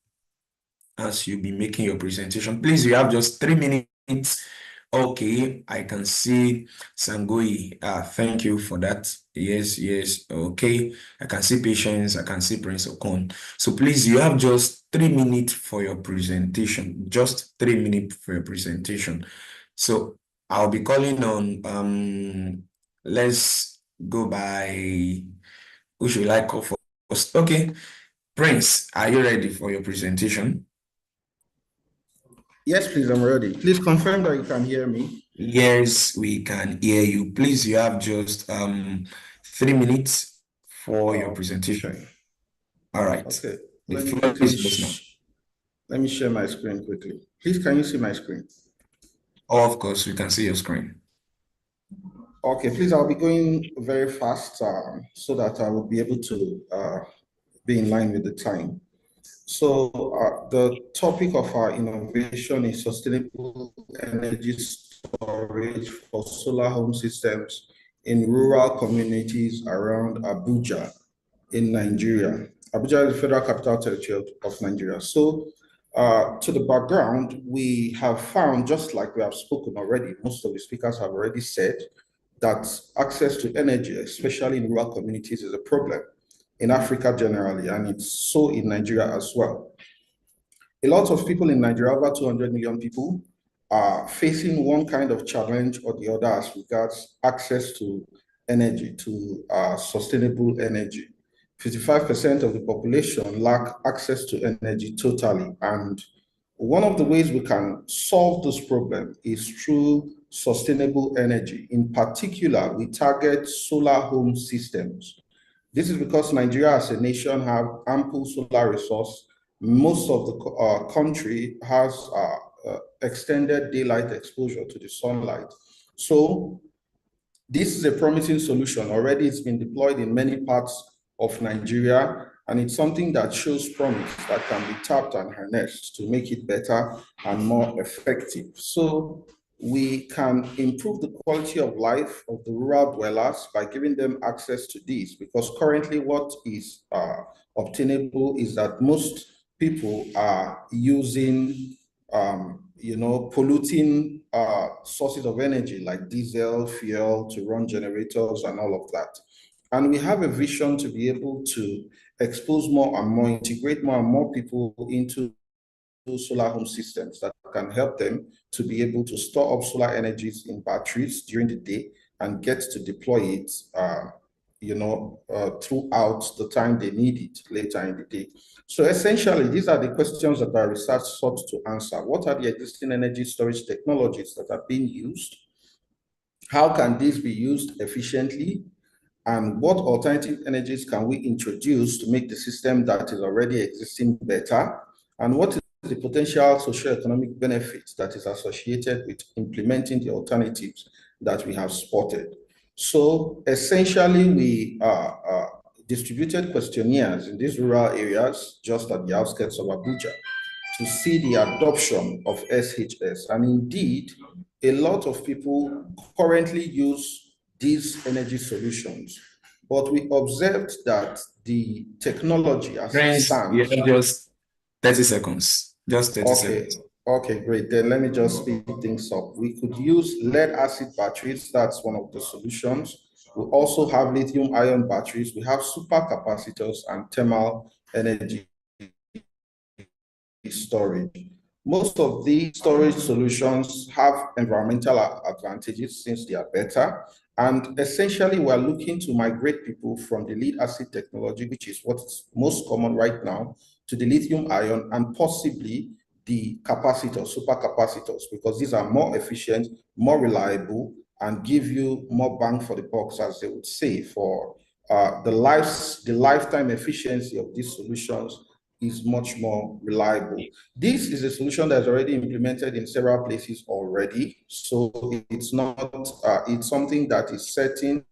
as you'll be making your presentation. Please, you have just 3 minutes. Okay, I can see Sangui. Thank you for that. Yes. Okay, I can see Patience. I can see Prince Okon. So please, you have just 3 minutes for your presentation. Just 3 minutes for your presentation. So I'll be calling on. Let's go by. Who should I call first? Okay, Prince, are you ready for your presentation? Yes, please, I'm ready. Please confirm that you can hear me. Yes, we can hear you. Please, you have just 3 minutes for your presentation. Okay. All right. Okay. The floor is yours now. Let me share my screen quickly. Please, can you see my screen? Oh, of course, we can see your screen. Okay, please, I'll be going very fast so that I will be able to be in line with the time. So the topic of our innovation is sustainable energy storage for solar home systems in rural communities around Abuja in Nigeria. Abuja is the federal capital territory of Nigeria. So to the background, we have found, just like we have spoken already, most of the speakers have already said, that access to energy, especially in rural communities, is a problem in Africa generally, and it's so in Nigeria as well. A lot of people in Nigeria, over 200 million people, are facing one kind of challenge or the other as regards access to energy, to sustainable energy. 55% of the population lack access to energy totally. And one of the ways we can solve this problem is through sustainable energy. In particular, we target solar home systems. This is because Nigeria as a nation have ample solar resource. Most of the country has extended daylight exposure to the sunlight. So this is a promising solution. Already it's been deployed in many parts of Nigeria, and it's something that shows promise that can be tapped and harnessed to make it better and more effective. So we can improve the quality of life of the rural dwellers by giving them access to this, because currently what is obtainable is that most people are using polluting sources of energy like diesel, fuel to run generators and all of that. And we have a vision to be able to expose more and more, integrate more and more people into solar home systems that can help them to be able to store up solar energies in batteries during the day and get to deploy it throughout the time they need it later in the day. So essentially, these are the questions that our research sought to answer. What are the existing energy storage technologies that are being used? How can these be used efficiently? And what alternative energies can we introduce to make the system that is already existing better? And what is the potential socio-economic benefits that is associated with implementing the alternatives that we have spotted? So essentially, we distributed questionnaires in these rural areas, just at the outskirts of Abuja, to see the adoption of SHS. And indeed, a lot of people currently use these energy solutions. But we observed that the technology as it stands. Just 30 seconds. Just 30 seconds. Okay, great. Then let me just speed things up. We could use lead acid batteries. That's one of the solutions. We also have lithium ion batteries. We have supercapacitors and thermal energy storage. Most of these storage solutions have environmental advantages since they are better. And essentially, we're looking to migrate people from the lead acid technology, which is what's most common right now, to the lithium ion and possibly the capacitors, supercapacitors, because these are more efficient, more reliable, and give you more bang for the buck, as they would say, for the lifetime efficiency of these solutions is much more reliable. This is a solution that's already implemented in several places already. So it's not, it's something that is certain,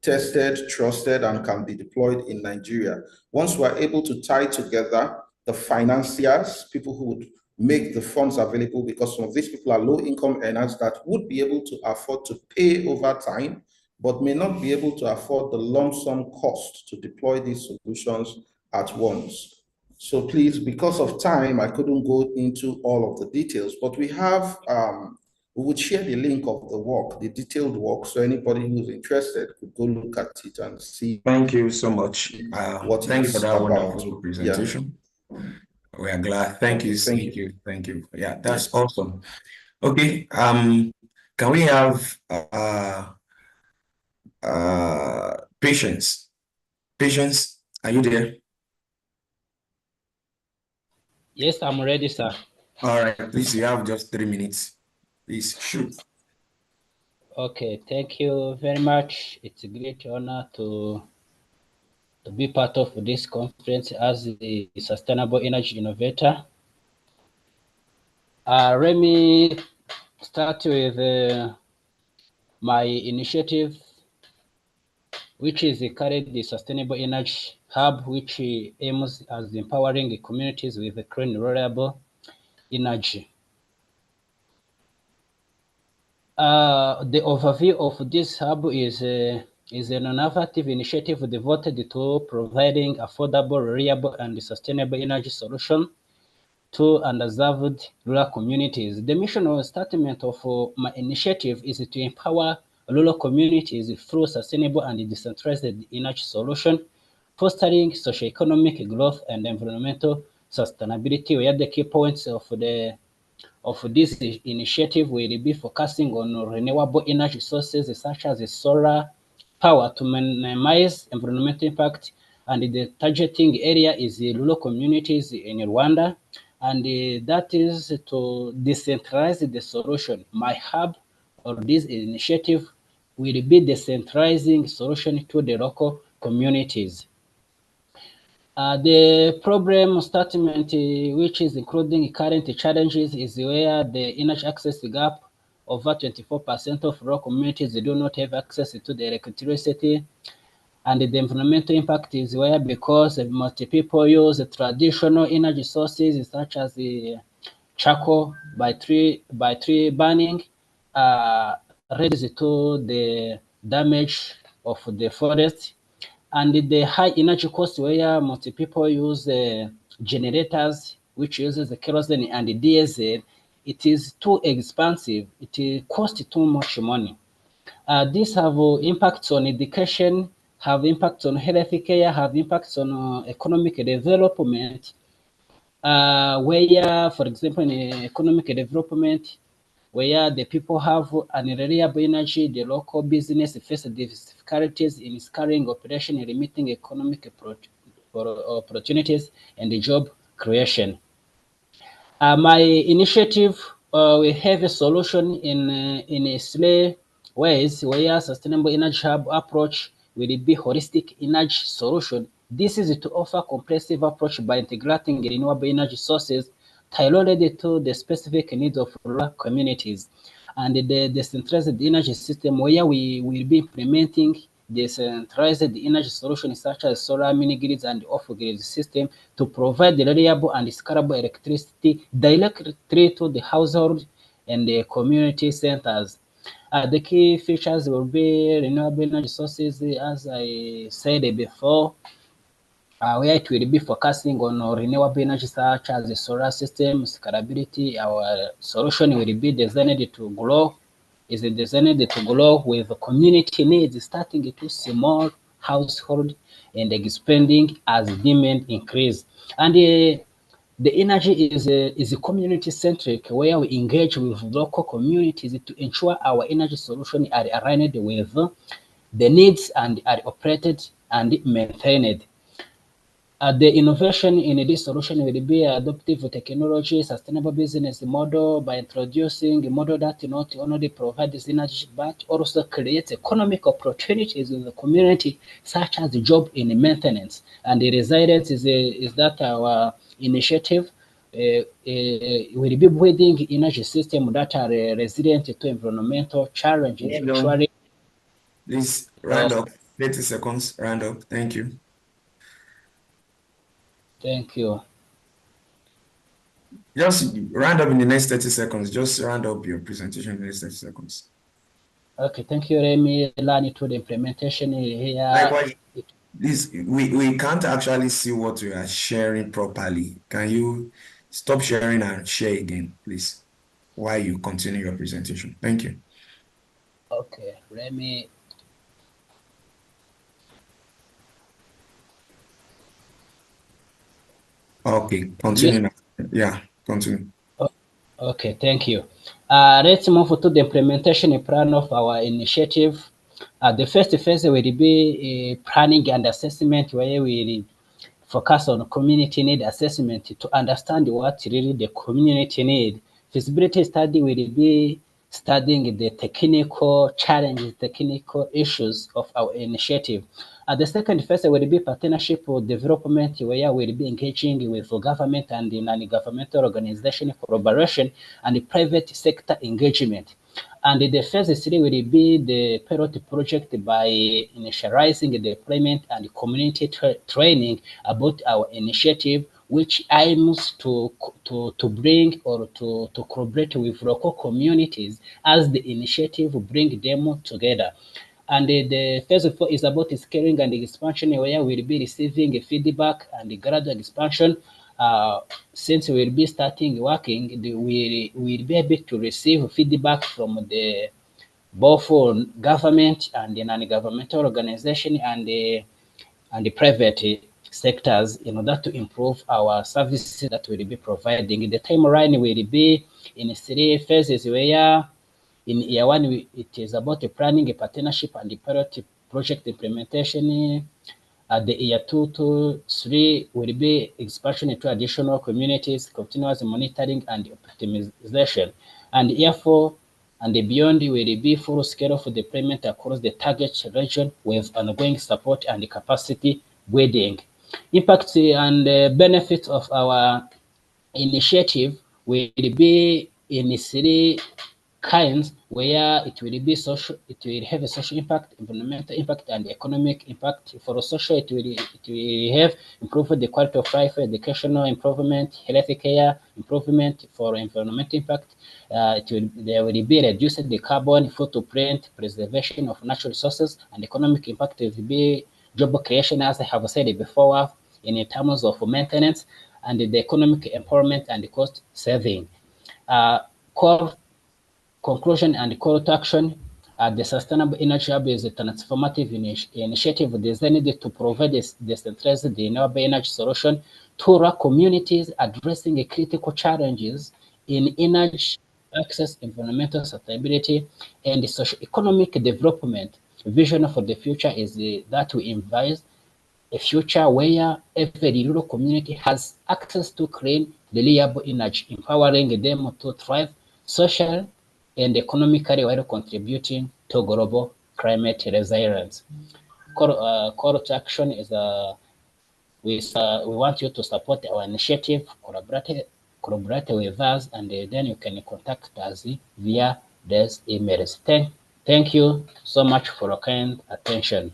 tested, trusted, and can be deployed in Nigeria. Once we're able to tie together the financiers, people who would make the funds available, because some of these people are low-income earners that would be able to afford to pay over time, but may not be able to afford the lump sum cost to deploy these solutions at once. So please, because of time, I couldn't go into all of the details, but we have, we would share the link of the work, the detailed work, so anybody who's interested could go look at it and see. Thank you so much. Thank you for that wonderful presentation. Yeah. We are glad. Thank you. Thank you. Yeah, that's awesome. Okay. Can we have Patience? Patience, are you there? Yes, I'm ready, sir. All right, please, you have just 3 minutes. Please shoot. Okay, thank you very much. It's a great honor to be part of this conference as the Sustainable Energy Innovator. Let me start with my initiative, which is currently the Sustainable Energy Hub, which aims at empowering communities with clean, reliable energy. The overview of this hub is an innovative initiative devoted to providing affordable, reliable, and sustainable energy solutions to underserved rural communities. The mission or statement of my initiative is to empower rural communities through sustainable and decentralized energy solutions, fostering socioeconomic growth and environmental sustainability, where the key points of this initiative will be focusing on renewable energy sources such as solar power to minimize environmental impact, and the targeting area is the rural communities in Rwanda, and that is to decentralize the solution. My hub or this initiative will be decentralizing solution to the local communities. The problem statement, which is including current challenges, is where the energy access gap. Over 24% of rural communities do not have access to the electricity, and the environmental impact is where, because most people use traditional energy sources such as the charcoal by tree burning, leads to the damage of the forest, and the high energy cost where most people use generators, which uses the kerosene and the diesel. It is too expensive. It costs too much money. These have impacts on education, have impacts on healthcare, have impacts on economic development. Where, for example, in economic development, where the people have unreliable energy, the local business face difficulties in scaling operation, limiting economic opportunities, and the job creation. My initiative will have a solution in 3 ways, where sustainable energy hub approach will be holistic energy solution. This is to offer comprehensive approach by integrating renewable energy sources tailored to the specific needs of rural communities, and the decentralized energy system, where we will be implementing decentralized energy solutions such as solar mini grids and off-grid system to provide reliable and scalable electricity directly to the household and the community centers. The key features will be renewable energy sources, as I said before, where it will be focusing on renewable energy such as the solar system scalability. Our solution will be designed to grow with community needs, starting to small household and expanding as demand increase. And the energy is community centric, where we engage with local communities to ensure our energy solution are aligned with the needs and are operated and maintained. The innovation in this solution will be adaptive technology, sustainable business model by introducing a model that not only provides energy but also creates economic opportunities in the community, such as job in maintenance. And the resilience is that our initiative will be building energy systems that are resilient to environmental challenges. Actually, Please round up. 30 seconds, round up. Thank you. Thank you. Just round up in the next 30 seconds. Just round up your presentation in the next 30 seconds. Okay, thank you, Remy. Learning to the implementation here. Likewise, we can't actually see what you are sharing properly. Can you stop sharing and share again, please, while you continue your presentation? Thank you. Okay, Remy. Okay, continue. Yeah, continue. Okay, thank you. Let's move to the implementation plan of our initiative. The first phase will be planning and assessment, where we focus on community need assessment to understand what really the community need. Feasibility study will be studying the technical challenges, technical issues of our initiative. The second phase will be partnership development, where we'll be engaging with government and non-governmental organization collaboration and private sector engagement. And the phase 3 will be the pilot project by initializing the deployment and community training about our initiative, which aims to bring or to collaborate with local communities as the initiative bring them together. And the phase 4 is about scaling and expansion, where we'll be receiving feedback and gradual expansion. Since we'll be starting working, we'll be able to receive feedback from both government and the non-governmental organization and the private sectors in order to improve our services that we'll be providing. The timeline will be in 3 phases, where in year 1, it is about the planning, a partnership, and the pilot project implementation. The year 2 to 3 will be expansion into additional communities, continuous monitoring, and optimization. And year 4 and beyond will be full scale of deployment across the target region with ongoing support and capacity building. Impacts and benefits of our initiative will be in 3 kinds, where it will have a social impact, environmental impact, and economic impact. For social, it will have improved the quality of life, educational improvement, healthcare improvement. For environmental impact, there will be reduced the carbon footprint, preservation of natural resources, and economic impact will be job creation, as I have said before, in terms of maintenance, and the economic empowerment and the cost saving. Core conclusion and call to action. The Sustainable Energy Hub is a transformative initiative designed to provide a decentralized renewable energy solution to rural communities, addressing critical challenges in energy access, environmental sustainability, and the socio-economic development. Vision for the future is that we invite a future where every rural community has access to clean, reliable energy, empowering them to thrive social and economically while contributing to global climate resilience. Call to action is we want you to support our initiative, collaborate with us, and then you can contact us via these emails. Thank you so much for your kind attention.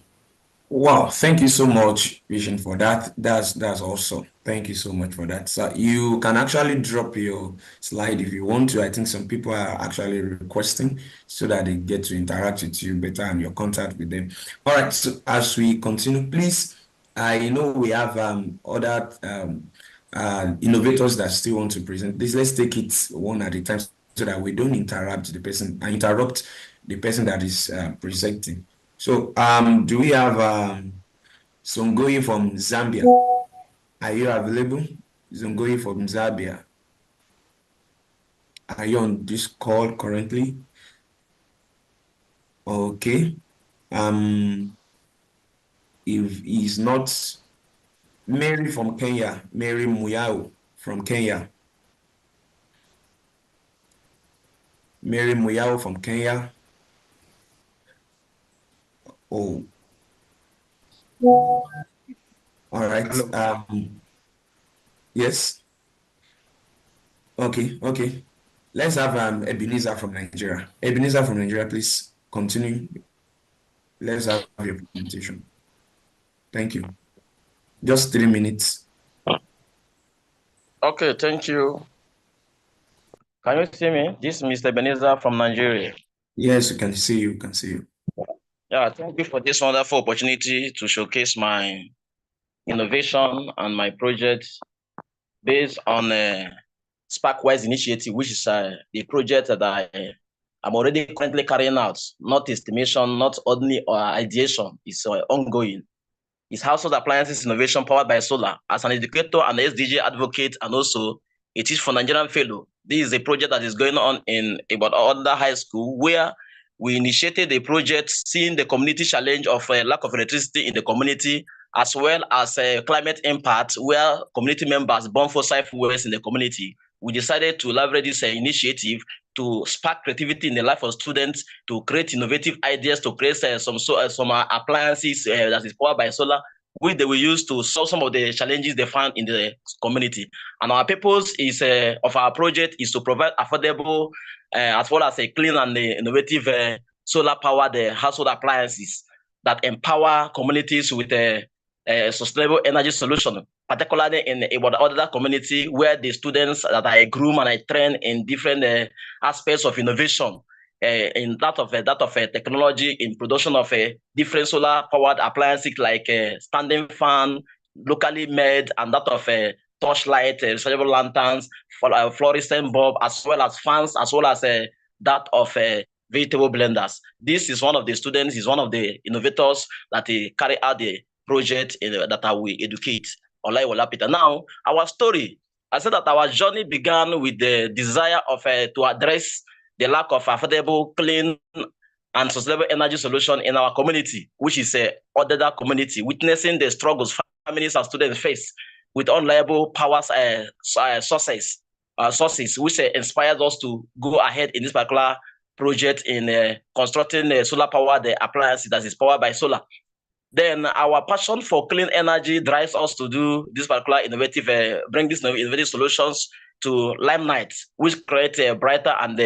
Wow, thank you so much, Vision, for that. That's awesome. Thank you so much for that. So you can actually drop your slide if you want to. I think some people are actually requesting so that they get to interact with you better and your contact with them. All right, so as we continue, please, I know we have other innovators that still want to present. Please, let's take it one at a time so that we don't interrupt the person that is presenting. So, do we have Zongoyi from Zambia? Are you available? Zongoyi from Zambia. Are you on this call currently? Okay. If he's not, Mary from Kenya, Mary Muyao from Kenya. Mary Muyao from Kenya. Oh. All right. Hello. Yes. Okay. Let's have Ebenezer from Nigeria. Ebenezer from Nigeria, please continue. Let's have your presentation. Thank you. Just 3 minutes. Okay, thank you. Can you see me? This is Mr. Ebenezer from Nigeria. Yes, we can see you. Yeah, thank you for this wonderful opportunity to showcase my innovation and my project based on a Sparkwise initiative, which is the project that I'm already currently carrying out. Not estimation, not only ideation. It's ongoing. It's household appliances innovation powered by solar. As an educator and SDG advocate, and also a Teach for Nigerian fellow. This is a project that is going on in about other high school where we initiated a project seeing the community challenge of lack of electricity in the community, as well as climate impact where community members burn fossil fuels in the community. We decided to leverage this initiative to spark creativity in the life of students, to create innovative ideas, to create some appliances that is powered by solar, which they will use to solve some of the challenges they found in the community. And our purpose is of our project is to provide affordable as well as a clean and innovative solar-powered household appliances that empower communities with a sustainable energy solution, particularly in other community where the students that I groom and I train in different aspects of innovation, in that of technology, in production of different solar-powered appliances like standing fan, locally made, and that of torchlight, rechargeable lanterns, fluorescent bulb, as well as fans, as well as that of vegetable blenders. This is one of the students, is one of the innovators that carry out the project that we educate. Now, our story, I said that our journey began with the desire of to address the lack of affordable, clean, and sustainable energy solution in our community, which is a other community, witnessing the struggles families and students face with unreliable power sources, which inspires us to go ahead in this particular project in constructing solar-powered appliances that is powered by solar. Then our passion for clean energy drives us to do this particular innovative, bring these innovative solutions to limelight, which create a brighter and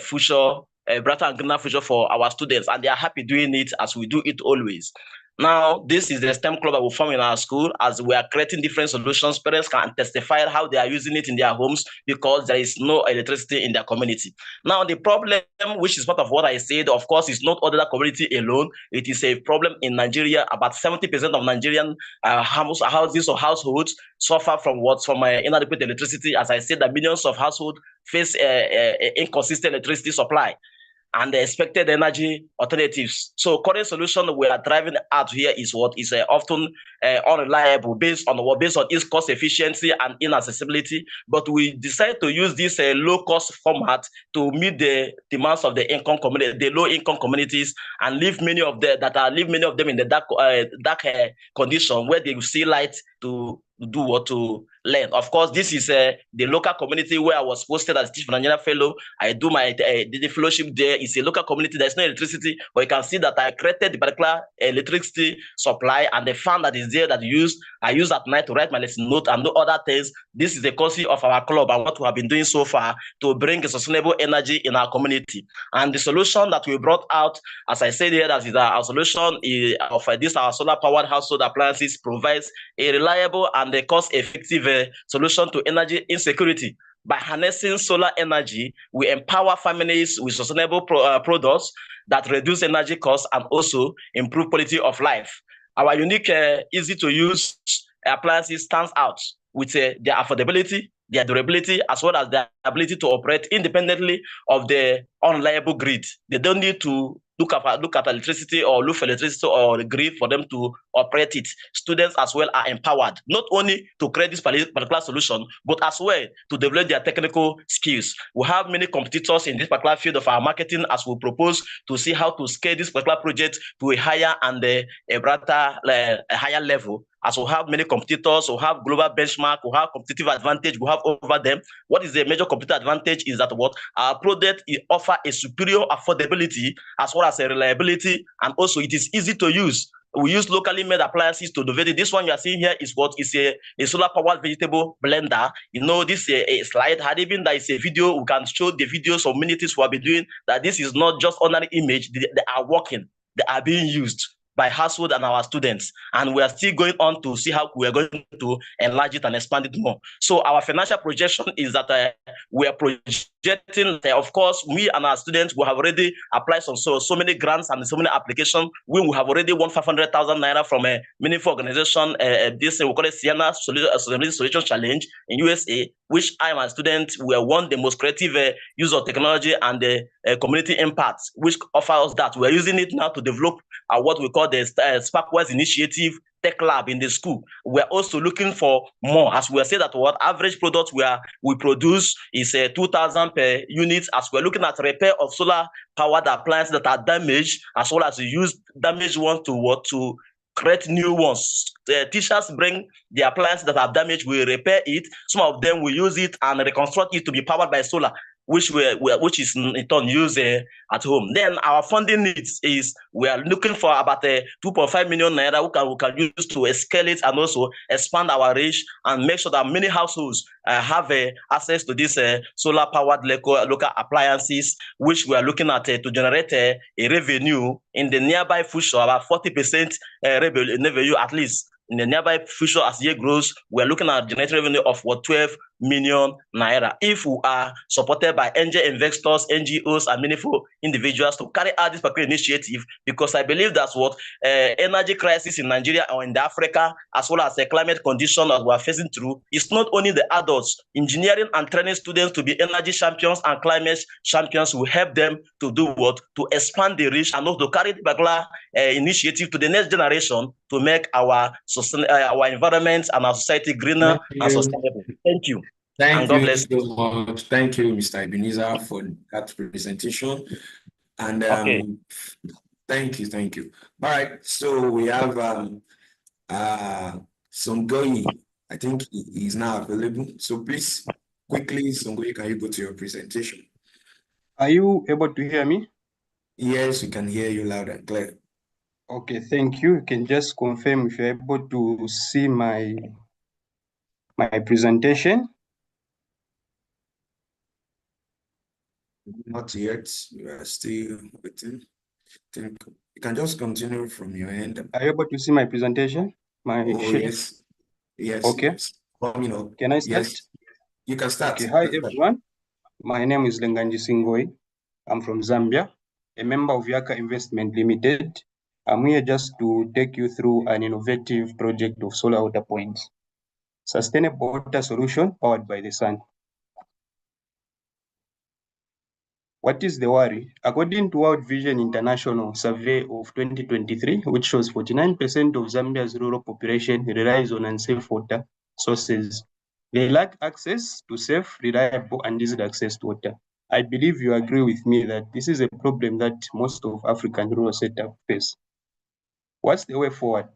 future, brighter and greener future for our students, and they are happy doing it as we do it always. Now, this is the STEM club that we form in our school as we are creating different solutions. Parents can testify how they are using it in their homes because there is no electricity in their community. Now, the problem, which is part of what I said, of course, is not other community alone. It is a problem in Nigeria. About 70% of Nigerian houses or households suffer from inadequate electricity. As I said, that millions of households face inconsistent electricity supply. and the expected energy alternatives. So current solution we are driving out here is what is often unreliable based on its cost efficiency and inaccessibility. But we decide to use this low cost format to meet the demands of the income community, the low income communities, and leave many of them in the dark condition where they will see light to do what to learn. Of course, this is the local community where I was posted as Chief Nigeria Fellow. I do my the fellowship there. It's a local community. There's no electricity, but you can see that I created the particular electricity supply, and the fan that is there that I use at night to write my lesson note and do other things. This is the courtesy of our club and what we have been doing so far to bring a sustainable energy in our community. And the solution that we brought out, as I said here, that is our solution of this our solar powered household appliances provides a reliable and a cost-effective solution to energy insecurity. By harnessing solar energy, we empower families with sustainable products that reduce energy costs and also improve quality of life. Our unique, easy-to-use appliances stands out with their affordability, their durability, as well as their ability to operate independently of the unreliable grid. They don't need to look at electricity or look for electricity or the grid for them to operate it. Students as well are empowered, not only to create this particular solution, but as well to develop their technical skills. We have many competitors in this particular field of our marketing as we propose to see how to scale this particular project to a higher and a higher level. As we have many competitors, we have global benchmark, we have competitive advantage, we have over them. What is the major competitive advantage is that what our product offer a superior affordability as well as a reliability, and also it is easy to use. We use locally made appliances to innovate. This one you are seeing here is what is a solar powered vegetable blender. You know, this is a slide. Had even there is a video, we can show the videos of many things we have been doing, that this is not just ordinary image, they are working, they are being used by household and our students. And we are still going on to see how we are going to enlarge it and expand it more. So our financial projection is that we are projecting, of course, we and our students will have already applied so many grants and so many applications. We will have already won 500,000 naira from a meaningful organization, this we call it Sienna Solution Challenge in USA, which I and my students were one the most creative use of technology and the community impact, which offers that. We are using it now to develop what we call the Sparkwise Initiative Tech Lab in the school. We're also looking for more, as we are saying that what average product we produce is 2,000 per unit, as we're looking at repair of solar powered appliances that are damaged, as well as use damaged ones to create new ones. The teachers bring the appliances that are damaged, we repair it. Some of them we use it and reconstruct it to be powered by solar, which is in turn used at home. Then our funding needs is we are looking for about 2.5 million naira we can use to scale it and also expand our reach and make sure that many households have access to this solar powered local appliances, which we are looking at to generate a revenue in the nearby future, about 40% revenue at least. In the nearby future, as the year grows, we're looking at generating revenue of 12 million naira. If we are supported by angel investors, NGOs, and meaningful individuals to carry out this particular initiative, because I believe that's what energy crisis in Nigeria or in Africa, as well as the climate condition that we're facing through, it's not only the adults. Engineering and training students to be energy champions and climate champions will help them to do what? To expand the reach and also to carry the particular initiative to the next generation to make our environment and our society greener and sustainable. Thank you. Thank you so much. Thank you, Mr. Ebenezer, for that presentation. And thank you. All right, so we have Songoyi. I think he is now available. So please, quickly, Songoyi, can you go to your presentation? Are you able to hear me? Yes, we can hear you loud and clear. Okay, thank you. You can just confirm if you're able to see my presentation. Not yet. We are still waiting. You can just continue from your end. Are you able to see my presentation? Yes. Okay. Yes. Can I start? Yes. You can start. Okay. Hi, everyone. My name is Lenganji Singoi. I'm from Zambia, a member of Yaka Investment Limited. I'm here just to take you through an innovative project of solar water points, sustainable water solution powered by the sun. What is the worry? According to World Vision International survey of 2023, which shows 49% of Zambia's rural population relies on unsafe water sources. They lack access to safe, reliable, and easy access to water. I believe you agree with me that this is a problem that most of African rural setup face. What's the way forward?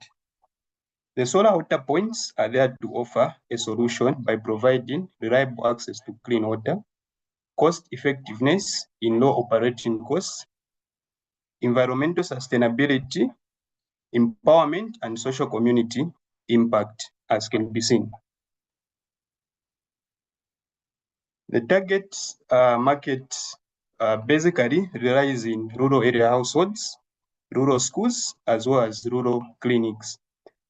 The solar water points are there to offer a solution by providing reliable access to clean water, cost effectiveness in low operating costs, environmental sustainability, empowerment, and social community impact, as can be seen. The target market basically relies in rural area households, rural schools, as well as rural clinics.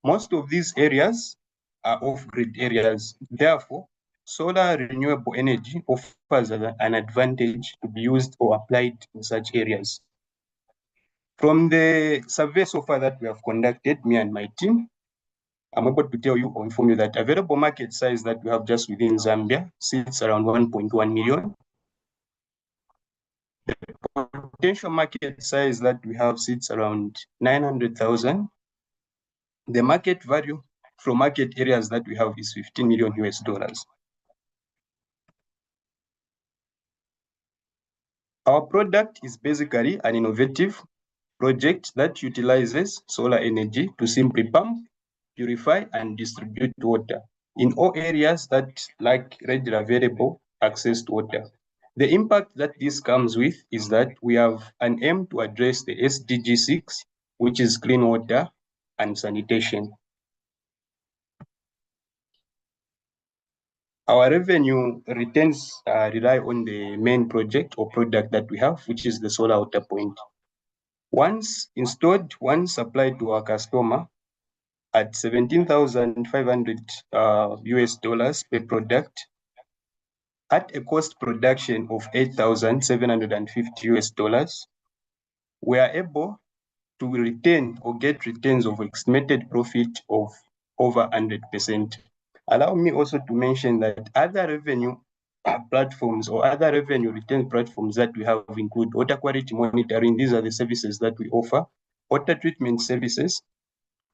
Most of these areas are off-grid areas. Therefore, solar renewable energy offers an advantage to be used or applied in such areas. From the survey so far that we have conducted, me and my team, I'm able to tell you or inform you that available market size that we have just within Zambia sits around 1.1 million. The potential market size that we have sits around 900,000. The market value from market areas that we have is 15 million US dollars. Our product is basically an innovative project that utilizes solar energy to simply pump, purify, and distribute water in all areas that lack readily available access to water. The impact that this comes with is that we have an aim to address the SDG 6, which is clean water and sanitation. Our revenue returns rely on the main project or product that we have, which is the solar water point. Once installed, once supplied to our customer at 17,500 US dollars per product, at a cost production of 8,750 US dollars, we are able to retain or get returns of estimated profit of over 100%. Allow me also to mention that other revenue platforms or other revenue return platforms that we have include water quality monitoring. These are the services that we offer, water treatment services,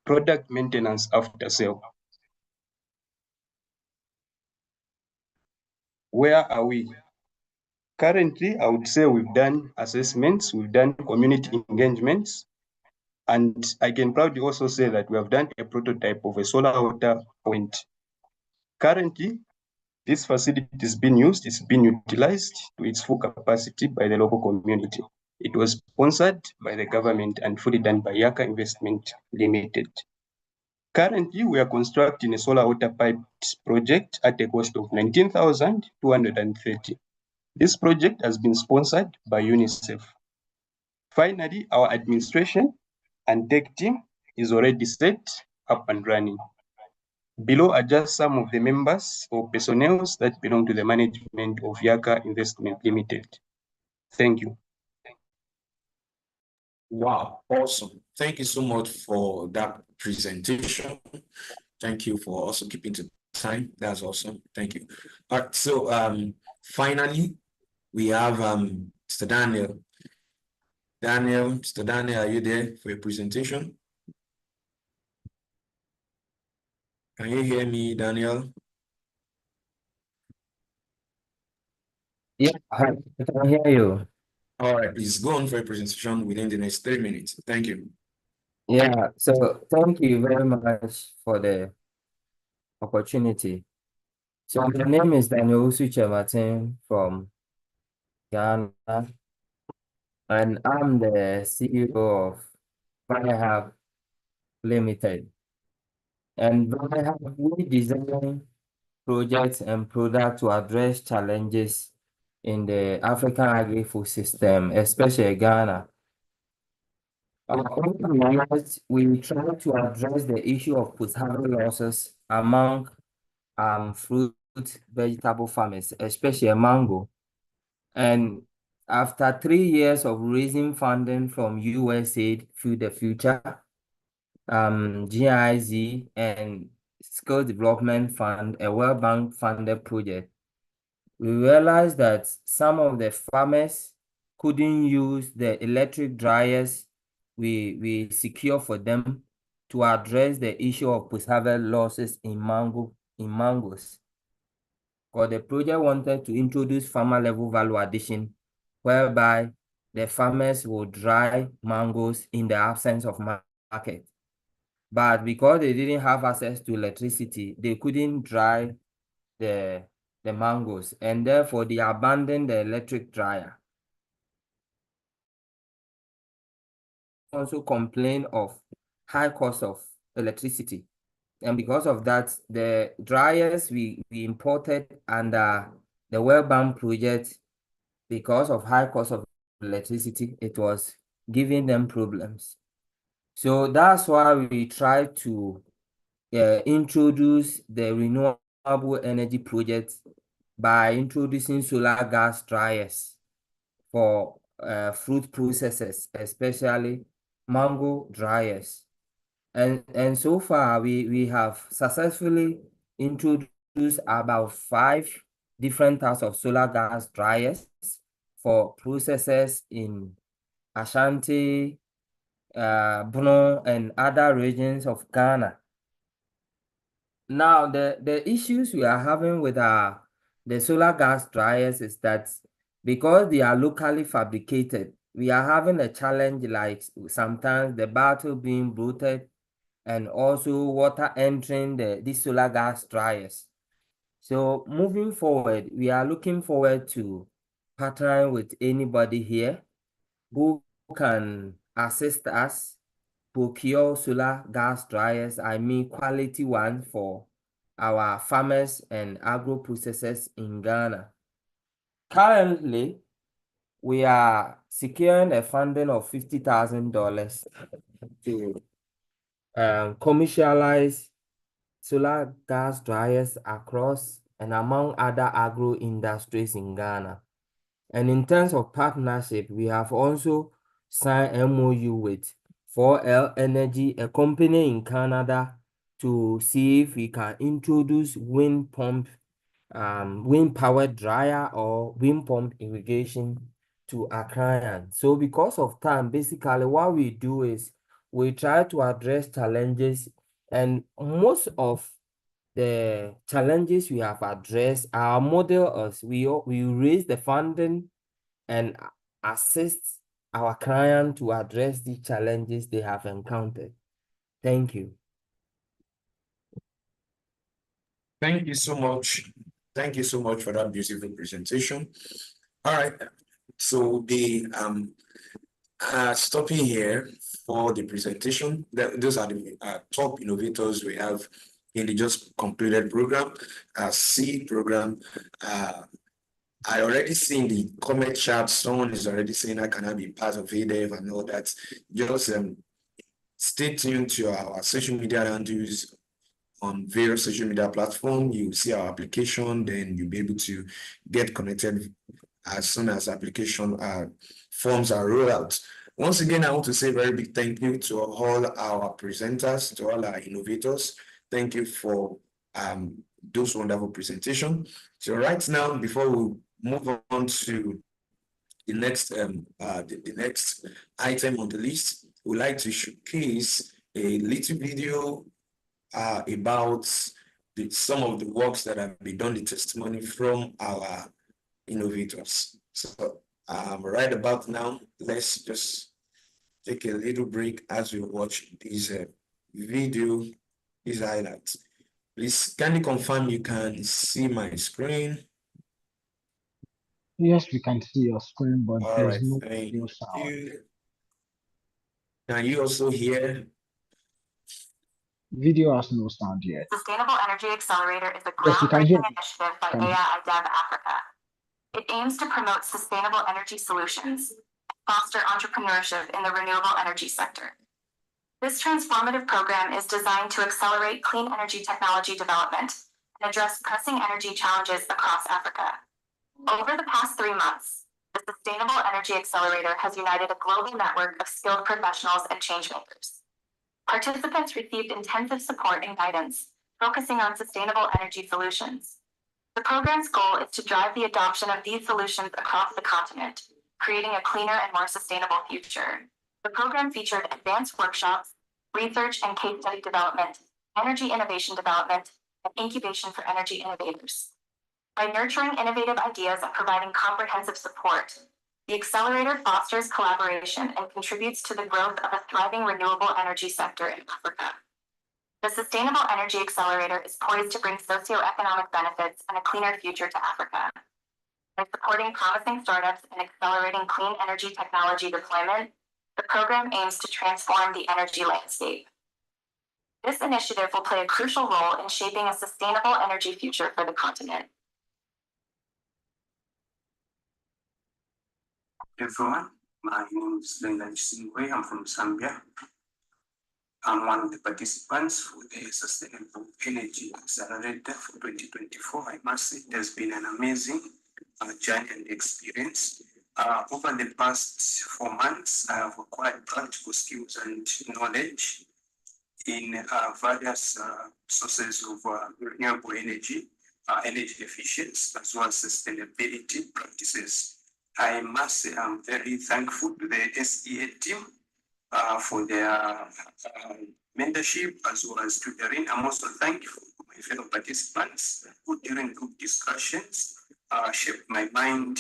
product maintenance after sale. Where are we? Currently, I would say we've done assessments, we've done community engagements, and I can proudly also say that we have done a prototype of a solar water point. Currently, this facility is being used, it's being utilized to its full capacity by the local community. It was sponsored by the government and fully done by Yaka Investment Limited. Currently, we are constructing a solar water pipe project at a cost of 19,230. This project has been sponsored by UNICEF. Finally, our administration and tech team is already set up and running. Below are just some of the members or personnel that belong to the management of Yaka Investment Limited. Thank you. Wow, awesome. Thank you so much for that presentation. Thank you for also keeping to time. That's awesome. Thank you. All right, so finally, we have Mr. Daniel. Mr. Daniel, are you there for your presentation? Can you hear me, Daniel? Yeah, I can hear you. All right, please go on for your presentation within the next 3 minutes. Thank you. Yeah, so thank you very much for the opportunity. So my name is Daniel Usuche Martin from Ghana, and I'm the CEO of AIIDEV Limited. And AIIDEV, we design projects and products to address challenges in the African agri-food system, especially Ghana. We try to address the issue of post-harvest losses among fruit, vegetable farmers, especially mango. And after 3 years of raising funding from USAID, Feed the Future, GIZ, and Skill Development Fund, a World Bank funded project, we realized that some of the farmers couldn't use the electric dryers we secure for them to address the issue of post-harvest losses in mangoes. Because the project wanted to introduce farmer level value addition, whereby the farmers will dry mangoes in the absence of market. But because they didn't have access to electricity, they couldn't dry the mangoes, and therefore they abandoned the electric dryer. Also complain of high cost of electricity. And because of that, the dryers we imported under the World Bank project, because of high cost of electricity, it was giving them problems. So that's why we try to introduce the renewable energy project by introducing solar gas dryers for fruit processors, especially mango dryers. And so far, we have successfully introduced about 5 different types of solar gas dryers for processors in Ashanti, Bono, and other regions of Ghana. Now, the issues we are having with the solar gas dryers is that because they are locally fabricated, we are having a challenge, like sometimes the battle being bloated and also water entering these solar gas dryers. So moving forward, we are looking forward to partnering with anybody here who can assist us procure solar gas dryers, I mean quality ones for our farmers and agro processors in Ghana. Currently, we are securing a funding of $50,000 to commercialize solar gas dryers across and among other agro industries in Ghana. And in terms of partnership, we have also signed MOU with 4L Energy, a company in Canada, to see if we can introduce wind powered dryer or wind pump irrigation to Accra. So because of time, basically what we do is we try to address challenges, and most of the challenges we have addressed, our model is we raise the funding and assist our client to address the challenges they have encountered. Thank you. Thank you so much. Thank you so much for that beautiful presentation. All right, so the stopping here for the presentation. Those are the top innovators we have in the just concluded program, C program. I already seen the comment chat. Someone is already saying I cannot be part of AIIDEV and all that. Just stay tuned to our social media handles on various social media platforms. You see our application, then you'll be able to get connected as soon as application forms are rolled out. Once again, I want to say a very big thank you to all our presenters, to all our innovators. Thank you for those wonderful presentations. So right now, before we move on to the next the next item on the list, we'd like to showcase a little video about some of the works that have been done, the testimony from our innovators. So right about now, let's just take a little break as we watch this video, these highlights. Please kindly confirm you can see my screen. Yes, we can see your screen, but All there's right, no thank video sound. you. Can you also hear? Video has no sound yet. Sustainable Energy Accelerator is a Yes, we can hear. groundbreaking initiative by AIIDEV Africa. It aims to promote sustainable energy solutions and foster entrepreneurship in the renewable energy sector. This transformative program is designed to accelerate clean energy technology development and address pressing energy challenges across Africa. Over the past 3 months, the Sustainable Energy Accelerator has united a global network of skilled professionals and changemakers. Participants received intensive support and guidance, focusing on sustainable energy solutions. The program's goal is to drive the adoption of these solutions across the continent, creating a cleaner and more sustainable future. The program featured advanced workshops, research and case study development, energy innovation development, and incubation for energy innovators. By nurturing innovative ideas and providing comprehensive support, the accelerator fosters collaboration and contributes to the growth of a thriving renewable energy sector in Africa. The Sustainable Energy Accelerator is poised to bring socioeconomic benefits and a cleaner future to Africa. By supporting promising startups and accelerating clean energy technology deployment, the program aims to transform the energy landscape. This initiative will play a crucial role in shaping a sustainable energy future for the continent. Everyone, my name is Leonard Singwe. I'm from Zambia. I'm one of the participants for the Sustainable Energy Accelerator for 2024. I must say it has been an amazing journey and experience. Over the past 4 months, I have acquired practical skills and knowledge in various sources of renewable energy, energy efficiency, as well as sustainability practices. I must say I'm very thankful to the SEA team for their mentorship as well as tutoring. I'm also thankful to my fellow participants who during group discussions shaped my mind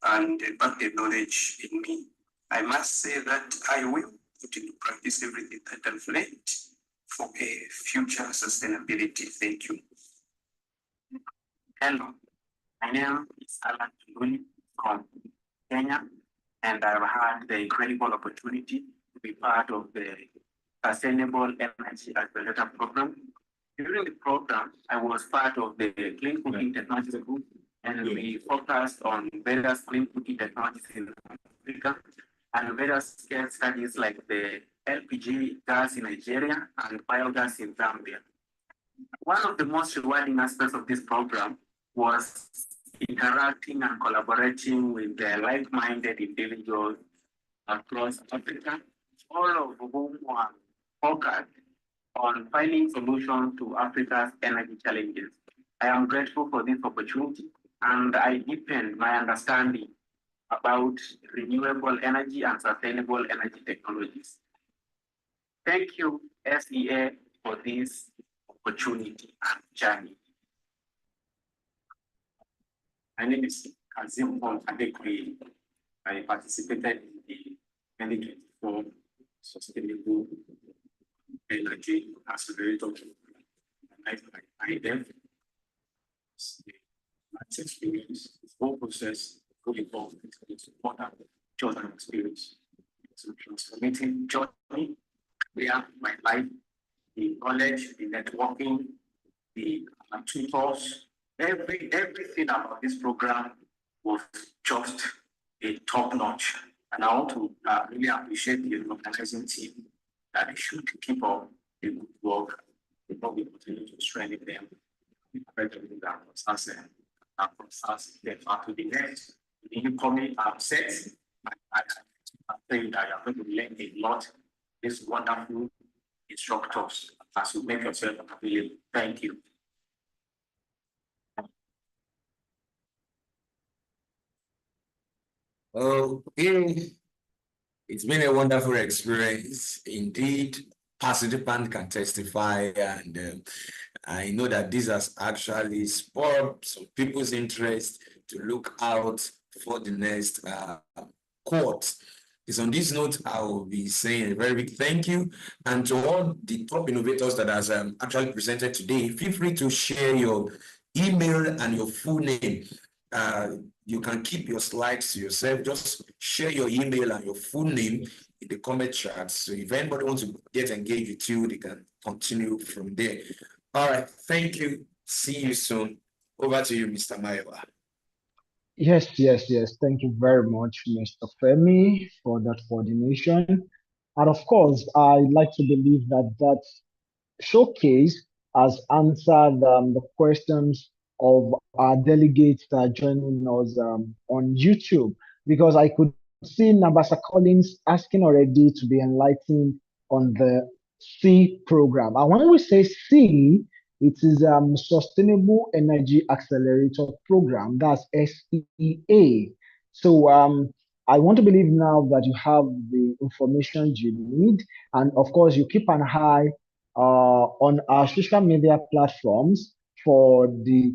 and imparted knowledge in me. I must say that I will put into practice everything that I've learned for a future sustainability. Thank you. Hello, my name is Alan Tunguni from Kenya, and I've had the incredible opportunity to be part of the Sustainable Energy Accelerator program. During the program, I was part of the Clean Cooking Technologies Group, and we focused on various clean cooking technologies in Africa and various case studies like the LPG gas in Nigeria and biogas in Zambia. One of the most rewarding aspects of this program was interacting and collaborating with the like-minded individuals across Africa, all of whom were focused on finding solutions to Africa's energy challenges. I am grateful for this opportunity, and I deepened my understanding about renewable energy and sustainable energy technologies. Thank you, SEA, for this opportunity and journey. My name is Kazim Adekwe. I participated in the 2024 Sustainable Energy Accelerator by AIIDEV. My experience, the whole process, good involvement, it's important, chosen experience. It's a transformative journey, where my life, the knowledge, the networking, the tutors, everything about this program was just a top notch. And I want to really appreciate the organizing team that they should keep up the good work before we continue to strengthen them. We pray that from us, to the next incoming set. I think that you're going to learn a lot. These wonderful instructors as you make yourself available. Thank you. Okay, it's been a wonderful experience indeed. Participant can testify, and I know that this has actually sparked some people's interest to look out for the next court. It's on this note, I will be saying a very big thank you. And to all the top innovators that has actually presented today, feel free to share your email and your full name. You can keep your slides to yourself. Just share your email and your full name in the comment chat. So if anybody wants to get engaged with you, they can continue from there. All right. Thank you. See you soon. Over to you, Mr. Mayowa. Yes. Thank you very much, Mr. Femi, for that coordination. And of course, I'd like to believe that that showcase has answered the questions of our delegates that are joining us on YouTube, because I could see Nabasa Collins asking already to be enlightened on the C program. And when we say C, it is Sustainable Energy Accelerator Program. That's SEA. So I want to believe now that you have the information you need, and of course, you keep an eye on our social media platforms for the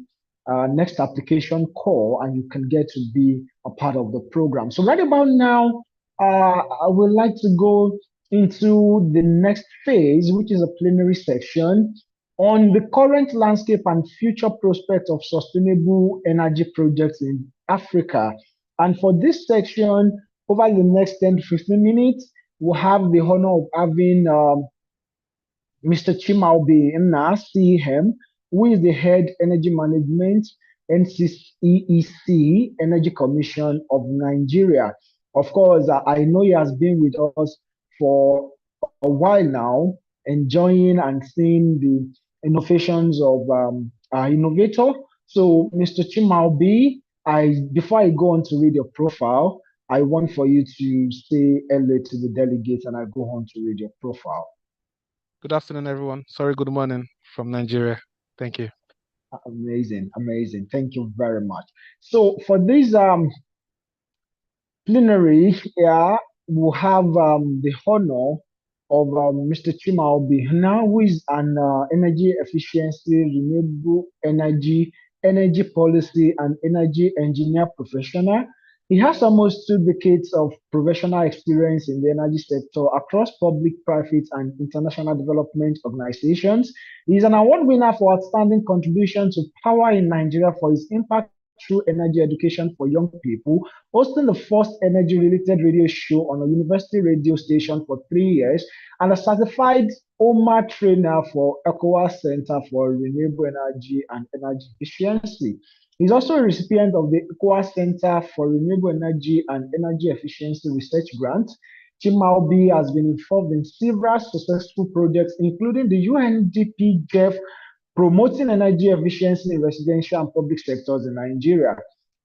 next application call, and you can get to be a part of the program. So right about now, I would like to go into the next phase, which is a plenary section on the current landscape and future prospects of sustainable energy projects in Africa. And for this section, over the next 10 to 15 minutes, we'll have the honor of having Mr. Chimaubi Nna, CEM, who is the head energy management, NCEEC, Energy Commission of Nigeria. Of course, I know he has been with us for a while now, enjoying and seeing the innovations of our innovator. So, Mr. Chimaubi, before I go on to read your profile, I want for you to say hello to the delegates, and I go on to read your profile. Good afternoon, everyone. Sorry, good morning from Nigeria. Thank you. Amazing, amazing. Thank you very much. So for this plenary here, we'll have the honor of Mr. Chimaubi Nna, who is an energy efficiency, renewable energy, energy policy, and energy engineer professional. He has almost 2 decades of professional experience in the energy sector across public, private, and international development organizations. He is an award winner for outstanding contribution to power in Nigeria for his impact through energy education for young people, hosting the first energy-related radio show on a university radio station for 3 years, and a certified OMA trainer for ECOWAS Center for Renewable Energy and Energy Efficiency. He's also a recipient of the ECOWAS Center for Renewable Energy and Energy Efficiency Research Grant. Chimaubi has been involved in several successful projects, including the UNDP GEF promoting energy efficiency in residential and public sectors in Nigeria,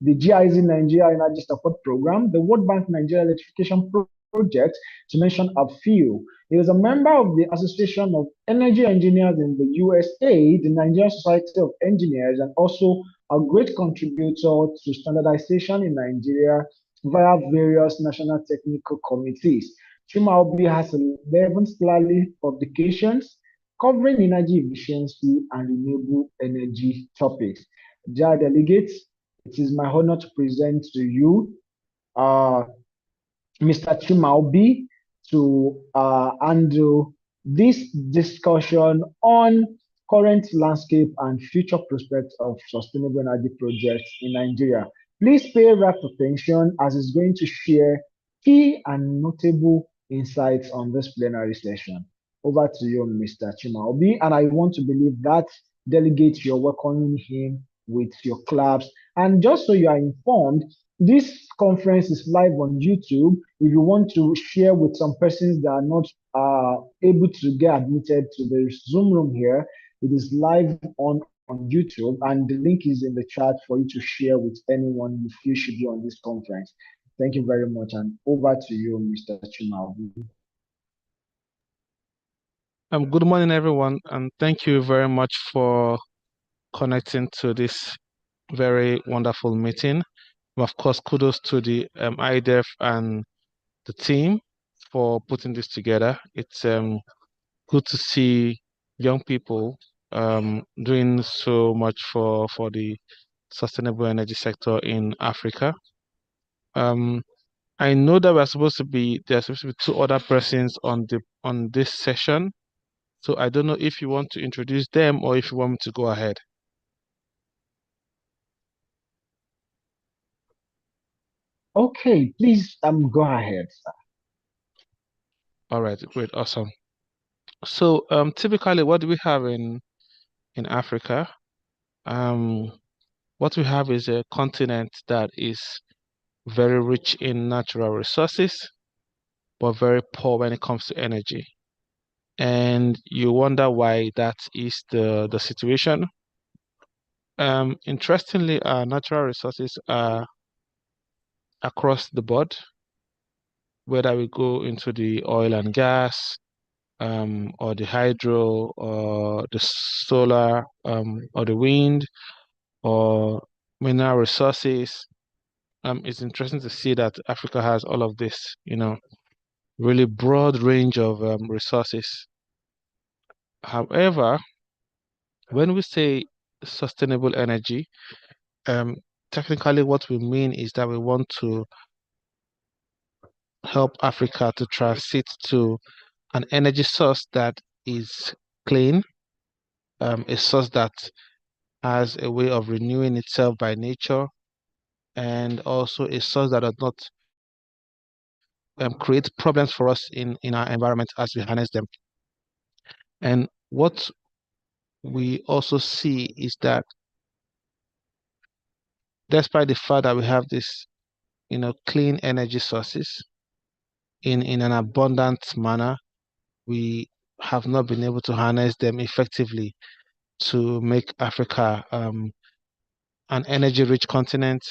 the GIZ Nigeria Energy Support Program, the World Bank Nigeria Electrification Project, to mention a few. He was a member of the Association of Energy Engineers in the USA, the Nigerian Society of Engineers, and also a great contributor to standardization in Nigeria via various national technical committees. Chimaubi has 11 scholarly publications covering energy efficiency and renewable energy topics. Dear delegates, it is my honor to present to you Mr. Chimaubi to handle this discussion on current landscape and future prospects of sustainable energy projects in Nigeria. Please pay rapt attention as it's going to share key and notable insights on this plenary session. Over to you, Mr. Chimaubi, and I want to believe that delegates, you're welcoming him with your claps. And just so you are informed, this conference is live on YouTube. If you want to share with some persons that are not able to get admitted to the Zoom room here, it is live on YouTube, and the link is in the chat for you to share with anyone you feel should be on this conference. Thank you very much, and over to you, Mr. Chimaubi. Good morning, everyone, and thank you very much for connecting to this very wonderful meeting. Of course, kudos to the AIIDEV and the team for putting this together. It's good to see young people doing so much for the sustainable energy sector in Africa. I know that there's supposed to be 2 other persons on this session. So I don't know if you want to introduce them or if you want me to go ahead. Okay, please go ahead, sir. All right, great, awesome. So typically what do we have in Africa? What we have is a continent that is very rich in natural resources, but very poor when it comes to energy. And you wonder why that is the situation. Interestingly, our natural resources are across the board, whether we go into the oil and gas, or the hydro, or the solar, or the wind, or mineral resources. it's interesting to see that Africa has all of this, really broad range of resources. However, when we say sustainable energy, um, technically what we mean is that we want to help Africa to transit to an energy source that is clean, a source that has a way of renewing itself by nature, and also a source that does not create problems for us in our environment as we harness them. And what we also see is that despite the fact that we have this, clean energy sources in an abundant manner, we have not been able to harness them effectively to make Africa an energy-rich continent,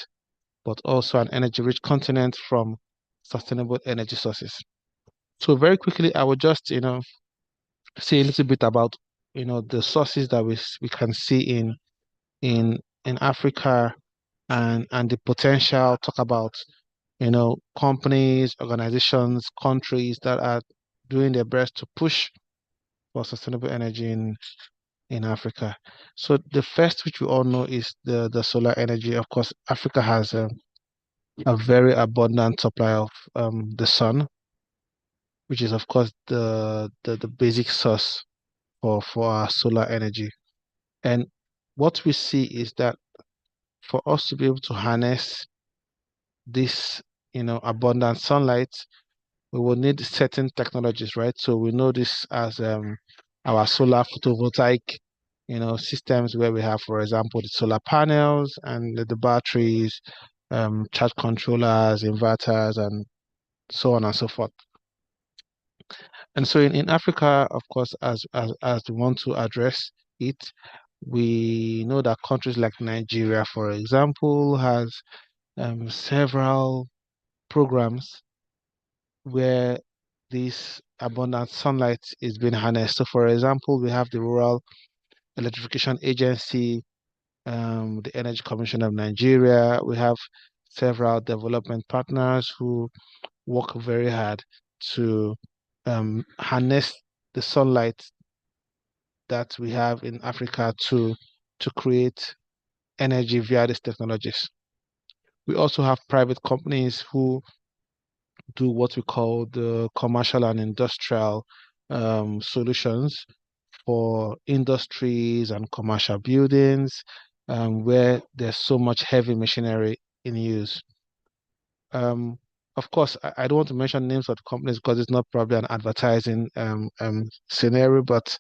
but also an energy-rich continent from sustainable energy sources. So very quickly, I will just, say a little bit about, the sources that we can see in Africa and the potential. Talk about, companies, organizations, countries that are doing their best to push for sustainable energy in Africa. So the first, which we all know, is the solar energy. Of course, Africa has a very abundant supply of the sun, which is of course the basic source for our solar energy. And what we see is that for us to be able to harness this, abundant sunlight, we will need certain technologies, right? So we know this as our solar photovoltaic, systems where we have, for example, the solar panels and the batteries, charge controllers, inverters, and so on and so forth. And so in Africa, of course, as we want to address it, we know that countries like Nigeria, for example, has several programs where this abundant sunlight is being harnessed. So, for example, we have the Rural Electrification Agency, the Energy Commission of Nigeria. We have several development partners who work very hard to harness the sunlight that we have in Africa to create energy via these technologies. We also have private companies who do what we call the commercial and industrial solutions for industries and commercial buildings where there's so much heavy machinery in use. Of course, I don't want to mention names of the companies because it's not probably an advertising scenario, but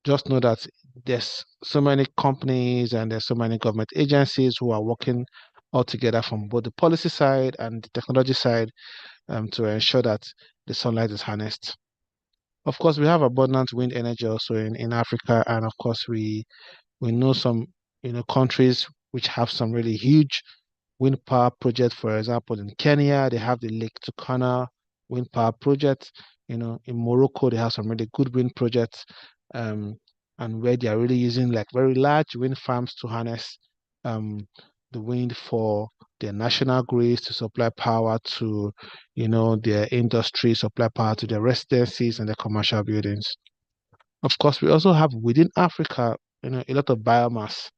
just know that there's so many companies and there's so many government agencies who are working all together from both the policy side and the technology side to ensure that the sunlight is harnessed. Of course, we have abundant wind energy also in Africa, and of course we know some countries which have some really huge wind power projects. For example, in Kenya, they have the Lake Turkana wind power project. In Morocco, they have some really good wind projects, and where they are really using like very large wind farms to harness the wind for their national grids to supply power to, their industry, supply power to their residencies and their commercial buildings. Of course, we also have within Africa, a lot of biomass.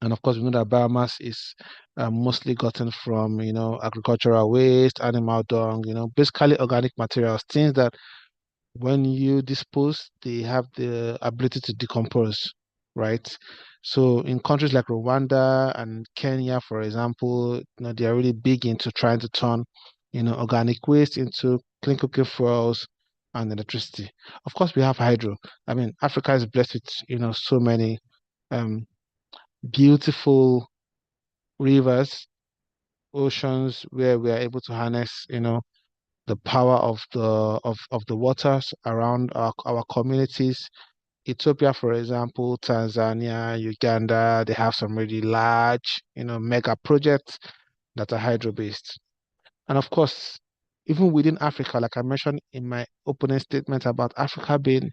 And of course, we know that biomass is mostly gotten from, agricultural waste, animal dung, basically organic materials, things that when you dispose, they have the ability to decompose, right? So in countries like Rwanda and Kenya, for example, they are really big into trying to turn, organic waste into clean cooking fuels and electricity. Of course, we have hydro. I mean, Africa is blessed with, so many beautiful rivers, oceans where we are able to harness, the power of the waters around our communities. Ethiopia, for example, Tanzania, Uganda, they have some really large, mega projects that are hydro-based. And of course, even within Africa, like I mentioned in my opening statement about Africa being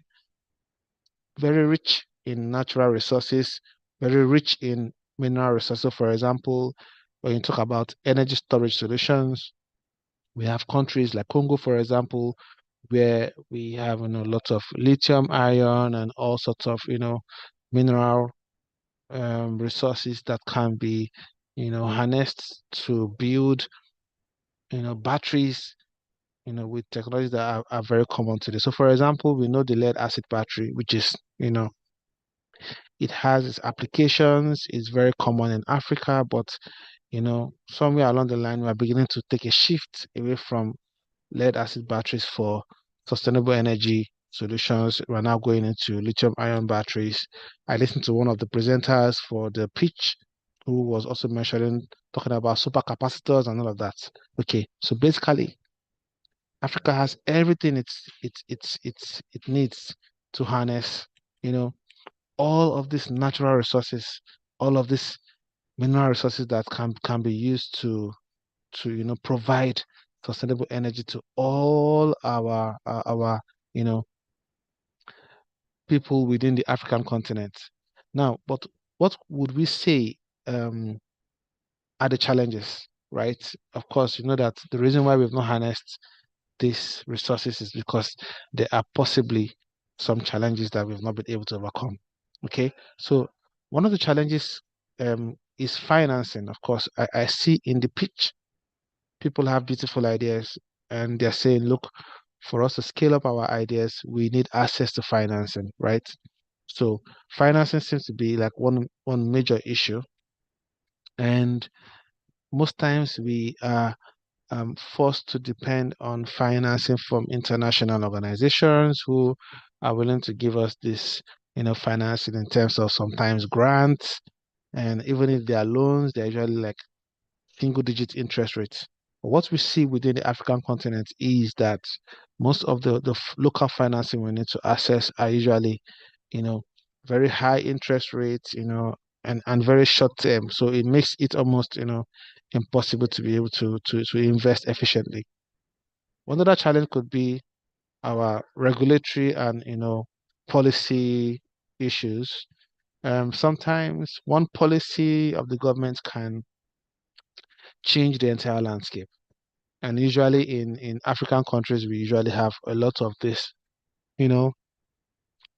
very rich in natural resources, very rich in mineral resources. For example, when you talk about energy storage solutions, we have countries like Congo, for example, where we have lots of lithium ion and all sorts of mineral resources that can be harnessed to build batteries with technologies that are very common today. So for example, we know the lead acid battery, which is it has its applications, it's very common in Africa, but somewhere along the line we are beginning to take a shift away from lead acid batteries for sustainable energy solutions. We're now going into lithium ion batteries. I listened to one of the presenters for the pitch who was also talking about supercapacitors and all of that. Okay, so basically Africa has everything it needs to harness, all of these natural resources, all of these mineral resources that can be used to provide sustainable energy to all our people within the African continent. Now, but what would we say are the challenges, right? Of course, you know that the reason why we've not harnessed these resources is because there are possibly some challenges that we've not been able to overcome. Okay, so one of the challenges is financing. Of course, I see in the pitch people have beautiful ideas and they're saying, look, for us to scale up our ideas, we need access to financing, right? So financing seems to be like one major issue, and most times we are forced to depend on financing from international organizations who are willing to give us this, financing in terms of sometimes grants, and even if they are loans, they're usually like single-digit interest rates. But what we see within the African continent is that most of the local financing we need to access are usually, very high interest rates, and very short term. So it makes it almost, impossible to be able to invest efficiently. One other challenge could be our regulatory and policy issues. Sometimes one policy of the government can change the entire landscape. And usually in African countries, we usually have a lot of this,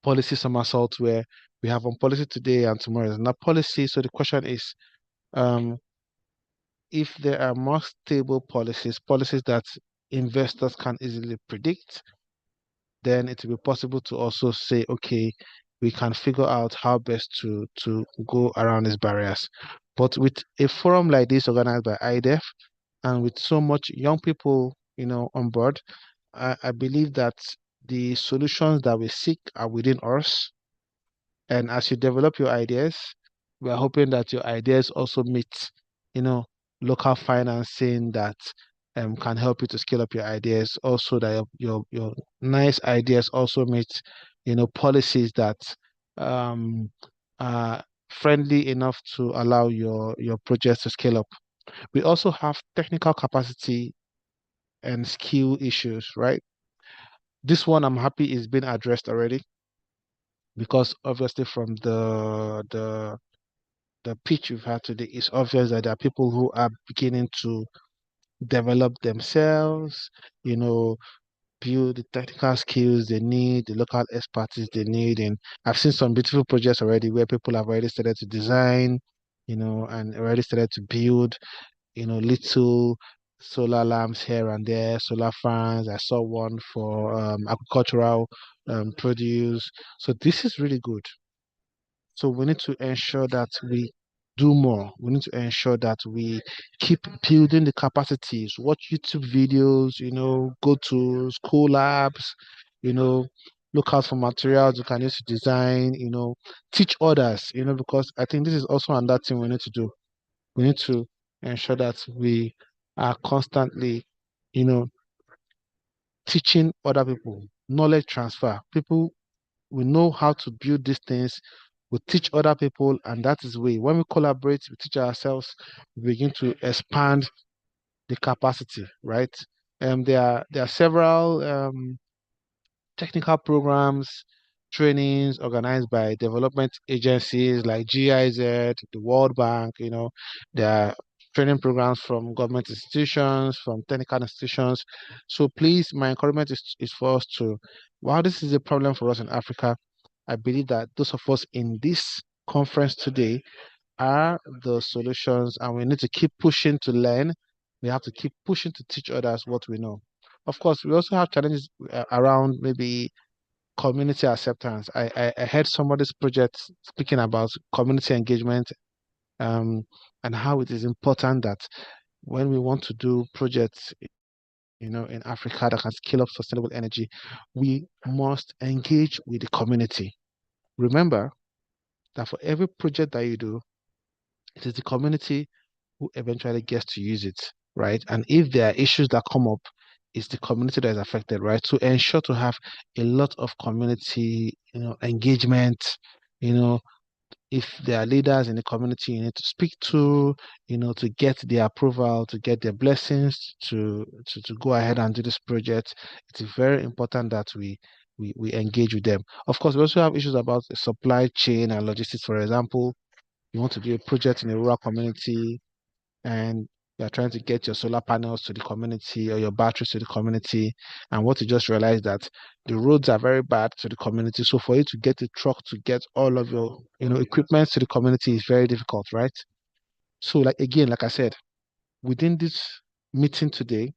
policy somersault where we have one policy today and tomorrow is another policy. So the question is, if there are more stable policies that investors can easily predict, then it will be possible to also say, okay, we can figure out how best to go around these barriers. But with a forum like this organized by AIIDEV and with so much young people, on board, I believe that the solutions that we seek are within us. And as you develop your ideas, we are hoping that your ideas also meet, local financing that can help you to scale up your ideas. Also, that your nice ideas also meet, policies that are friendly enough to allow your projects to scale up. We also have technical capacity and skill issues, right? This one I'm happy is being addressed already because obviously from the pitch we've had today, it's obvious that there are people who are beginning to develop themselves, build the technical skills they need, the local expertise they need. And I've seen some beautiful projects already where people have already started to design, and already started to build, little solar lamps here and there, solar fans. I saw one for agricultural produce. So this is really good. So we need to ensure that we do more. We need to ensure that we keep building the capacities, watch YouTube videos, go to school labs, look out for materials you can use to design, teach others, because I think this is also another thing we need to do. We need to ensure that we are constantly, teaching other people, knowledge transfer. People we know how to build these things, we teach other people, and that is the way. When we collaborate, we teach ourselves, we begin to expand the capacity, right? There are several technical programs, trainings organized by development agencies like GIZ, the World Bank. There are training programs from government institutions, from technical institutions. So please, my encouragement is for us to, while this is a problem for us in Africa, I believe that those of us in this conference today are the solutions, and we need to keep pushing to learn. We have to keep pushing to teach others what we know. Of course, we also have challenges around maybe community acceptance. I heard somebody's project speaking about community engagement, and how it is important that when we want to do projects, in Africa that can scale up sustainable energy, we must engage with the community. Remember that for every project that you do, it is the community who eventually gets to use it, right? And if there are issues that come up, it's the community that is affected, right? To ensure to have a lot of community, engagement, if there are leaders in the community you need to speak to, to get their approval, to get their blessings to go ahead and do this project, it is very important that we engage with them. Of course, we also have issues about the supply chain and logistics. For example, you want to do a project in a rural community and you're trying to get your solar panels to the community or your batteries to the community, and what you just realize that the roads are very bad to the community. So for you to get a truck to get all of your equipment to the community is very difficult, right? So like I said, within this meeting today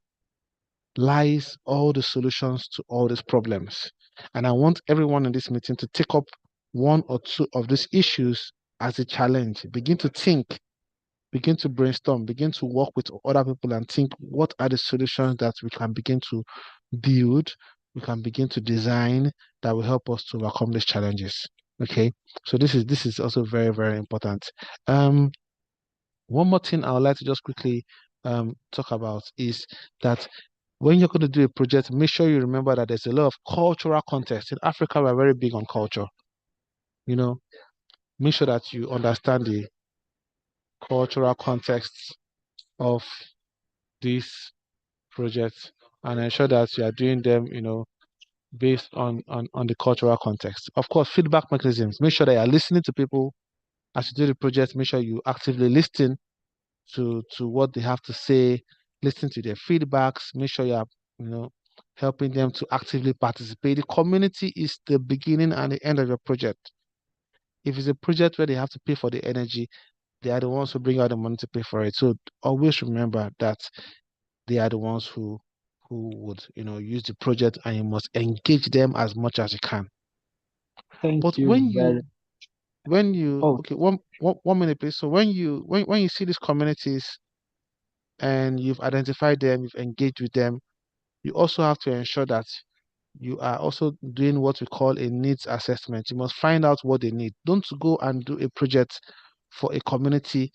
lies all the solutions to all these problems. And I want everyone in this meeting to take up one or two of these issues as a challenge. Begin to think, begin to brainstorm, begin to work with other people and think, what are the solutions that we can begin to build, we can begin to design that will help us to overcome these challenges. Okay, so this is also very, very important. One more thing I would like to just quickly talk about is that when you're going to do a project, make sure you remember that there's a lot of cultural context. In Africa, we're very big on culture. Make sure that you understand the cultural context of these projects and ensure that you are doing them, based on the cultural context. Of course, feedback mechanisms. Make sure that you are listening to people as you do the project. Make sure you actively listen to what they have to say, listen to their feedbacks. Make sure you are, helping them to actively participate. The community is the beginning and the end of your project. If it's a project where they have to pay for the energy, they are the ones who bring out the money to pay for it. So always remember that they are the ones who would use the project, and you must engage them as much as you can. But when you okay, one minute please. So when you see these communities and you've identified them, you've engaged with them, you also have to ensure that you are also doing what we call a needs assessment. You must find out what they need. Don't go and do a project for a community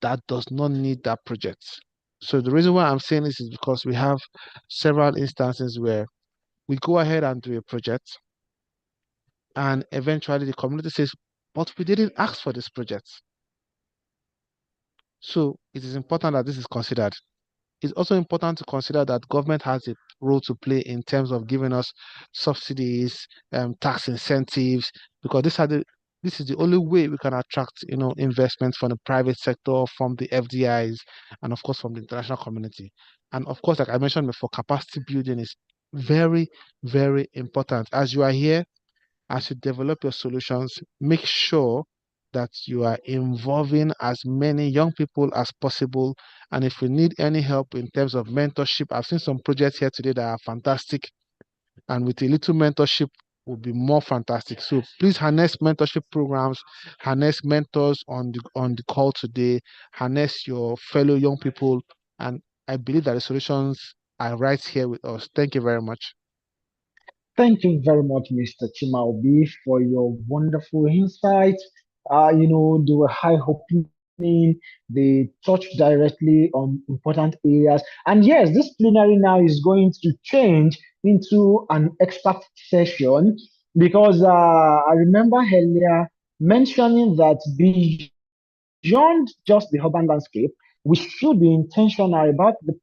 that does not need that project. So the reason why I'm saying this is because we have several instances where we go ahead and do a project, and eventually the community says, but we didn't ask for this project. So it is important that this is considered. It's also important to consider that government has a role to play in terms of giving us subsidies, tax incentives, because this is the only way we can attract, investments from the private sector, from the FDIs, and of course from the international community. And of course, like I mentioned before, capacity building is very, very important. As you are here, as you develop your solutions, make sure that you are involving as many young people as possible. And if you need any help in terms of mentorship, I've seen some projects here today that are fantastic. And with a little mentorship, will be more fantastic. So please harness mentorship programs, harness mentors on the call today, harness your fellow young people. And I believe that the solutions are right here with us. Thank you very much. Thank you very much, Mr. Chimaobi, for your wonderful insights. They were eye-opening. They touched directly on important areas. And yes, this plenary now is going to change into an expert session because I remember earlier mentioning that beyond just the urban landscape, we should be intentional about the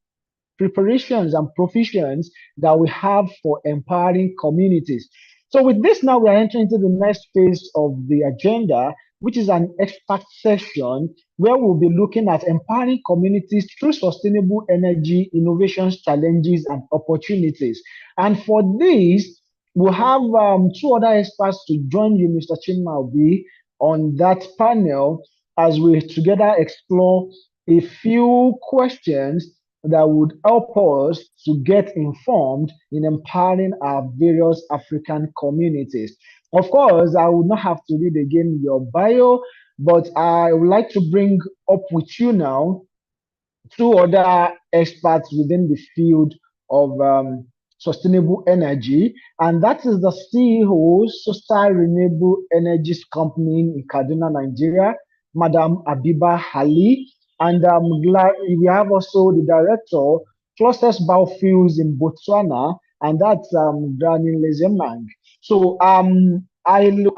preparations and provisions that we have for empowering communities. So with this now, we are entering into the next phase of the agenda, which is an expert session where we'll be looking at empowering communities through sustainable energy, innovations, challenges, and opportunities. And for this, we'll have two other experts to join you, Mr. Chimaobi, on that panel as we together explore a few questions that would help us to get informed in empowering our various African communities. Of course, I would not have to read again your bio, but I would like to bring up with you now two other experts within the field of sustainable energy, and that is the CEO, Sustainable Renewable Energies Company in Kaduna, Nigeria, Madam Abiba Ali, and we have also the director, Closest Biofuels in Botswana, and that's Granny Lezemang. So I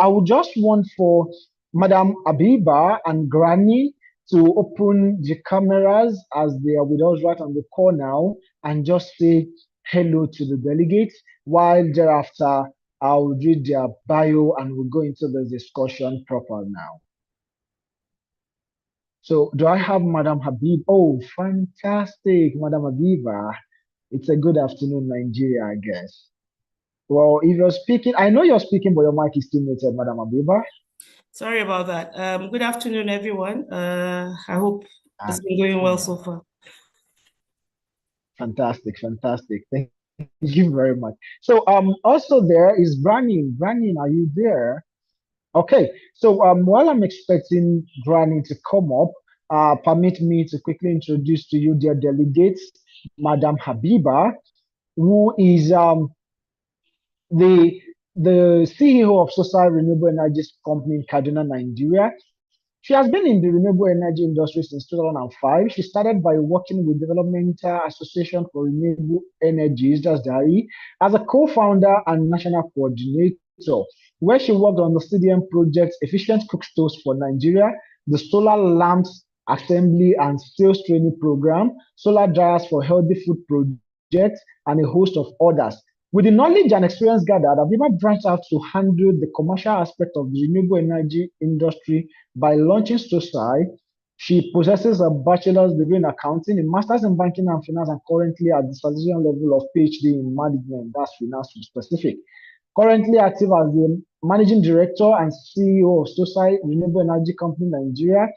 would just want for Madam Abiba and Granny to open the cameras as they are with us right on the call now and just say hello to the delegates, while thereafter I'll read their bio and we'll go into the discussion proper now. So do I have Madam Habib? Oh, fantastic, Madam Habiba. It's a good afternoon, Nigeria, I guess. Well, if you're speaking, I know you're speaking, but your mic is still muted, Madam Habiba. Sorry about that. Good afternoon, everyone. I hope it's been going well so far. Fantastic. Thank you very much. So also there is Branin. Branin, are you there? Okay. So while I'm expecting Branin to come up, permit me to quickly introduce to you their delegates, Madam Habiba, who is the CEO of Sustainable Renewable Energy Company in Kaduna, Nigeria. She has been in the renewable energy industry since 2005. She started by working with Developmental Association for Renewable Energies, that's DARI, as a co-founder and national coordinator, where she worked on the CDM project Efficient Cook Stoves for Nigeria, the Solar Lamps Assembly and Sales Training Program, Solar Dryers for Healthy Food Project, and a host of others. With the knowledge and experience gathered, Abiba branched out to handle the commercial aspect of the renewable energy industry by launching SOSAI. She possesses a bachelor's degree in accounting, a master's in banking and finance, and currently at the certification level of PhD in management, that's finance specific. Currently active as the managing director and CEO of SOSAI Renewable Energy Company Nigeria.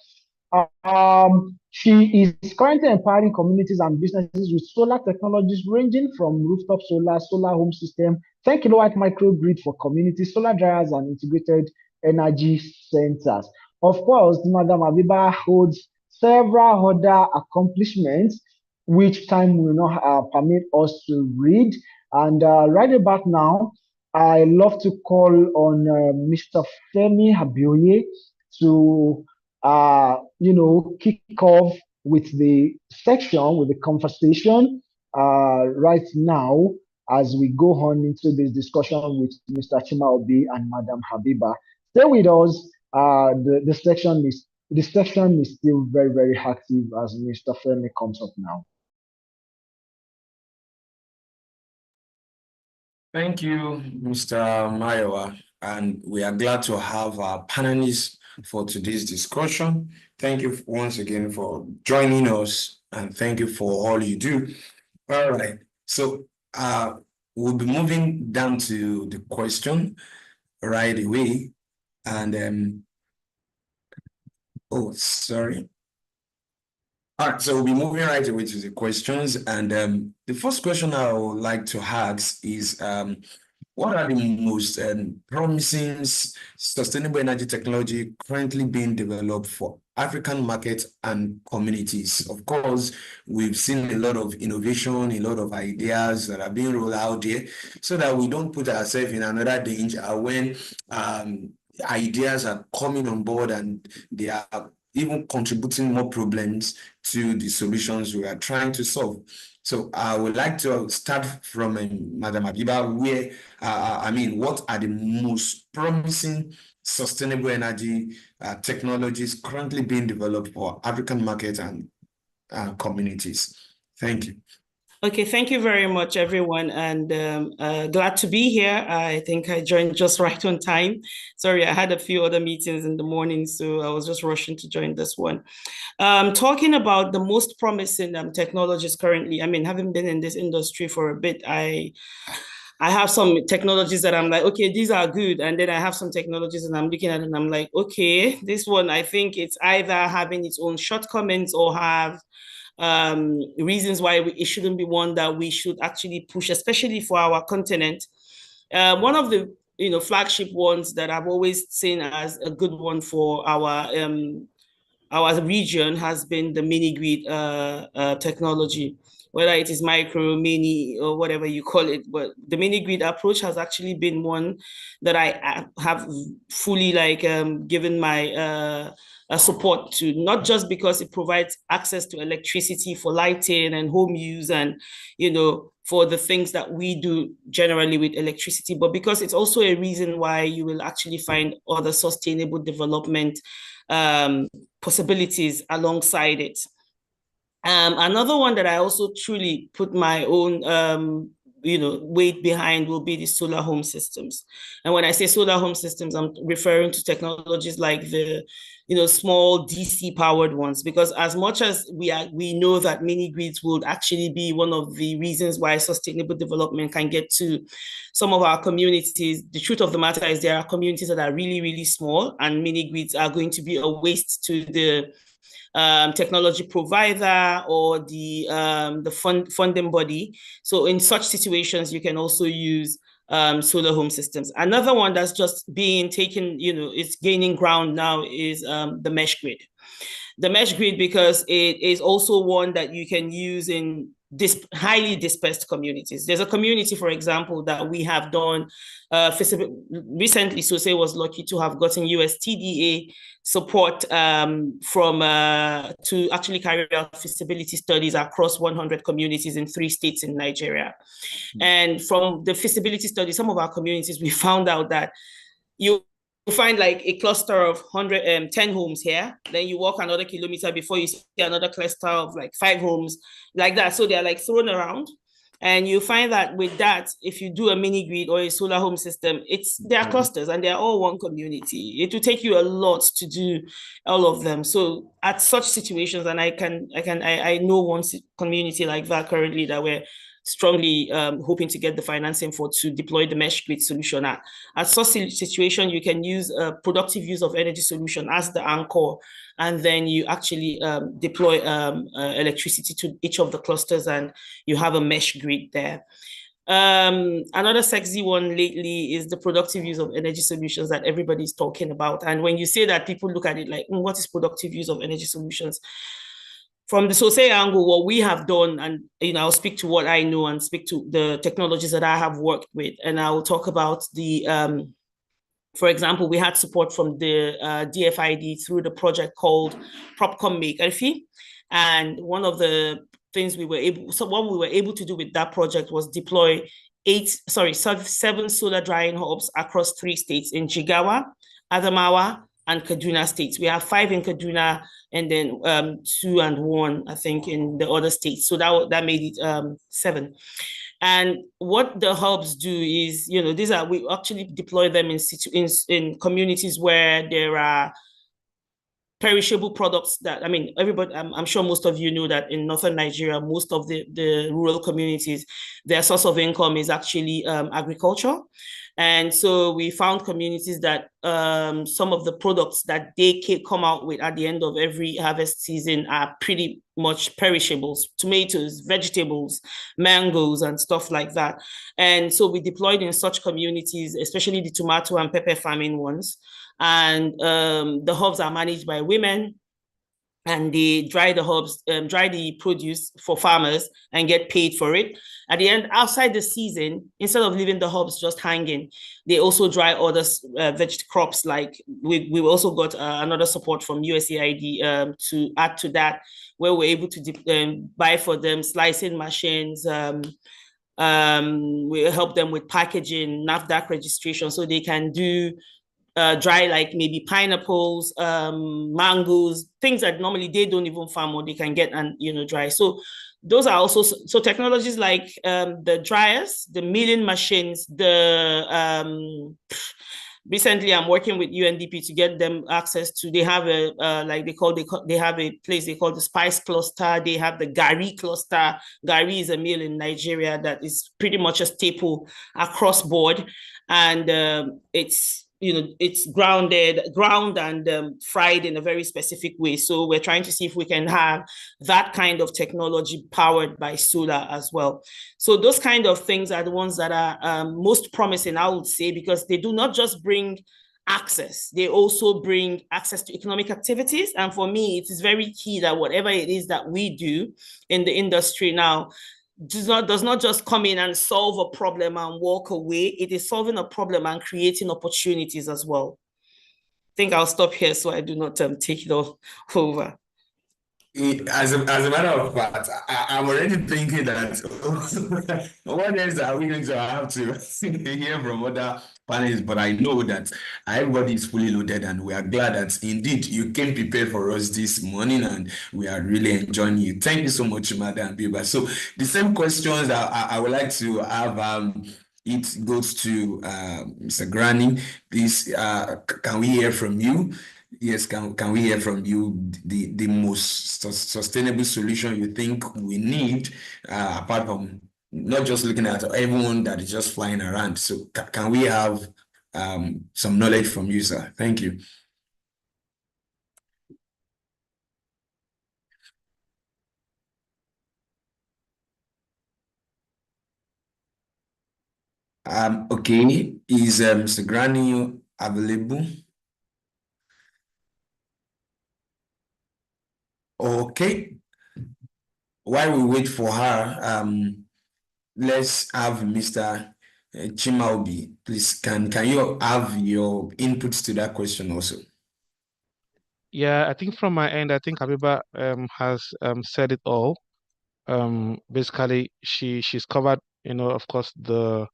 She is currently empowering communities and businesses with solar technologies ranging from rooftop solar home system, 10 kilowatt microgrid for communities, solar dryers, and integrated energy centers. Of course, Madam Abiba holds several other accomplishments, which time will not permit us to read. And right about now, I love to call on Mr. Femi Habioye to kick off with the section, with the conversation right now as we go on into this discussion with Mr. Chimaobi and Madam Habiba. Stay with us. The section is still very, very active as Mr. Femi comes up now. Thank you, Mr. Mayowa, and we are glad to have our panelists for today's discussion. Thank you once again for joining us, and thank you for all you do. All right, so we'll be moving down to the question right away, and oh, sorry. All right, so we'll be moving right away to the questions, and the first question I would like to ask is, what are the most promising sustainable energy technology currently being developed for African markets and communities? Of course, we've seen a lot of innovation, a lot of ideas that are being rolled out there, so that we don't put ourselves in another danger when ideas are coming on board and they are even contributing more problems to the solutions we are trying to solve. So I would like to start from Madam Abiba, where, what are the most promising sustainable energy technologies currently being developed for African markets and communities? Thank you. Okay, thank you very much, everyone, and glad to be here. I think I joined just right on time. Sorry, I had a few other meetings in the morning, so I was just rushing to join this one. Talking about the most promising technologies currently, I mean, having been in this industry for a bit, I have some technologies that I'm like, okay, these are good. And then I have some technologies and I'm looking at it and I'm like, okay, this one, I think it's either having its own shortcomings or have reasons why it shouldn't be one that we should actually push, especially for our continent. One of the flagship ones that I've always seen as a good one for our region has been the mini grid technology, whether it is micro, mini, or whatever you call it. But the mini grid approach has actually been one that I have fully given my support to, not just because it provides access to electricity for lighting and home use and, for the things that we do generally with electricity, but because it's also a reason why you will actually find other sustainable development possibilities alongside it. Another one that I also truly put my own weight behind will be the solar home systems. And when I say solar home systems, I'm referring to technologies like the small DC powered ones, because as much as we know that mini grids would actually be one of the reasons why sustainable development can get to some of our communities, the truth of the matter is there are communities that are really, really small, and mini grids are going to be a waste to the technology provider or the funding body. So in such situations, you can also use solar home systems. Another one that's just being taken, it's gaining ground now is the mesh grid. The mesh grid, because it is also one that you can use in highly dispersed communities. There's a community, for example, that we have done recently. Sose was lucky to have gotten USTDA support to actually carry out feasibility studies across 100 communities in 3 states in Nigeria. And from the feasibility study, some of our communities, we found out that you find like a cluster of 10 homes here, then you walk another kilometer before you see another cluster of like 5 homes, like that. So they're like thrown around. And you find that with that, if you do a mini grid or a solar home system, there are clusters and they're all one community. It will take you a lot to do all of them. So at such situations, and I know one community like that currently that we're strongly hoping to get the financing to deploy the mesh grid solution. At such situation, you can use a productive use of energy solution as the anchor, and then you actually deploy electricity to each of the clusters, and you have a mesh grid there. Another sexy one lately is the productive use of energy solutions that everybody's talking about. And when you say that, people look at it like, what is productive use of energy solutions? From the Sose angle, what we have done, and I'll speak to what I know and speak to the technologies that I have worked with, and I will talk about for example, we had support from the DFID through the project called Propcom Make Elfi, and one of the things what we were able to do with that project was deploy 7 solar drying hubs across 3 states in Jigawa, Adamawa, and Kaduna states. We have 5 in Kaduna, and then 2 and 1, I think, in the other states. So that made it 7. And what the hubs do is, we actually deploy them in communities where there are perishable products that, everybody, I'm sure most of you know that in northern Nigeria, most of the rural communities, their source of income is actually agriculture. And so we found communities that some of the products that they come out with at the end of every harvest season are pretty much perishables: tomatoes, vegetables, mangoes, and stuff like that. And so we deployed in such communities, especially the tomato and pepper farming ones. And the hubs are managed by women, and they dry the produce for farmers and get paid for it. At the end, outside the season, instead of leaving the hubs just hanging, they also dry other vegetable crops. Like we also got another support from USAID to add to that, where we're able to buy for them slicing machines. We help them with packaging, NAFDAC registration, so they can do dry, like maybe pineapples, mangoes, things that normally they don't even farm or they can get and dry. So those are also, so technologies like the dryers, the milling machines, recently I'm working with UNDP to get them access to, they have a, they have a place they call the Spice Cluster. They have the Gari Cluster. Gari is a meal in Nigeria that is pretty much a staple across board. And it's, it's ground and fried in a very specific way. So we're trying to see if we can have that kind of technology powered by solar as well. So those kind of things are the ones that are most promising, I would say, because they do not just bring access, they also bring access to economic activities. And for me, it is very key that whatever it is that we do in the industry now does not just come in and solve a problem and walk away. It is solving a problem and creating opportunities as well. I think I'll stop here so I do not take it all over. As a matter of fact, I'm already thinking that what else are we going to have to hear from other panelists? But I know that everybody is fully loaded, and we are glad that indeed you came prepared for us this morning, and we are really enjoying you. Thank you so much, Madam Biba. So the same questions that I would like to have. It goes to Mr. Granny. Please, can we hear from you? Yes, can we hear from you the most sustainable solution you think we need, apart from not just looking at everyone that is just flying around? So can we have some knowledge from you, sir? Thank you. Okay, is Mr. Granny available? Okay, while we wait for her, let's have Mr. Chimaobi. Please, can you have your inputs to that question also? Yeah, I think from my end, I think Habiba has said it all. Basically, she's covered, of course, the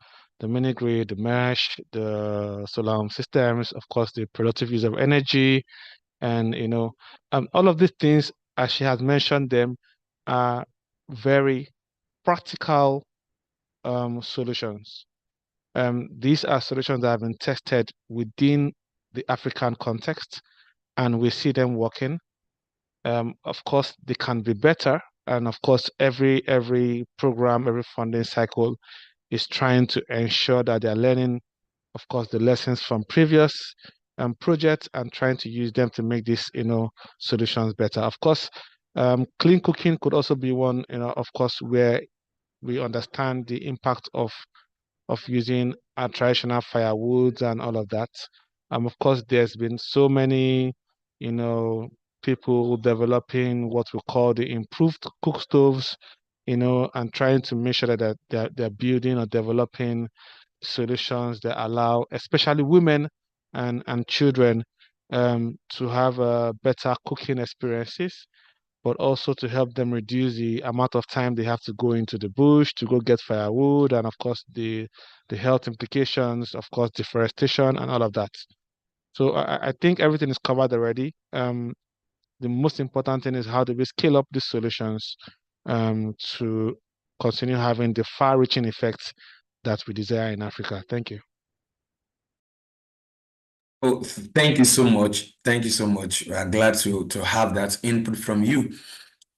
mini grid, the mesh, the solar systems, of course, the productive use of energy, and all of these things, as she has mentioned them, are very practical solutions. These are solutions that have been tested within the African context, and we see them working. Of course, they can be better, and of course, every program, every funding cycle is trying to ensure that they're learning, of course, the lessons from previous projects and trying to use them to make these, solutions better. Of course, clean cooking could also be one, of course, where we understand the impact of using traditional firewoods and all of that. Of course, there's been so many, people developing what we call the improved cook stoves, and trying to make sure that they're building or developing solutions that allow, especially women and children, to have better cooking experiences, but also to help them reduce the amount of time they have to go into the bush to go get firewood, and of course the health implications, of course, deforestation and all of that. So I think everything is covered already. The most important thing is how do we scale up these solutions to continue having the far-reaching effects that we desire in Africa. Thank you. Oh, thank you so much. Thank you so much. We are glad to have that input from you.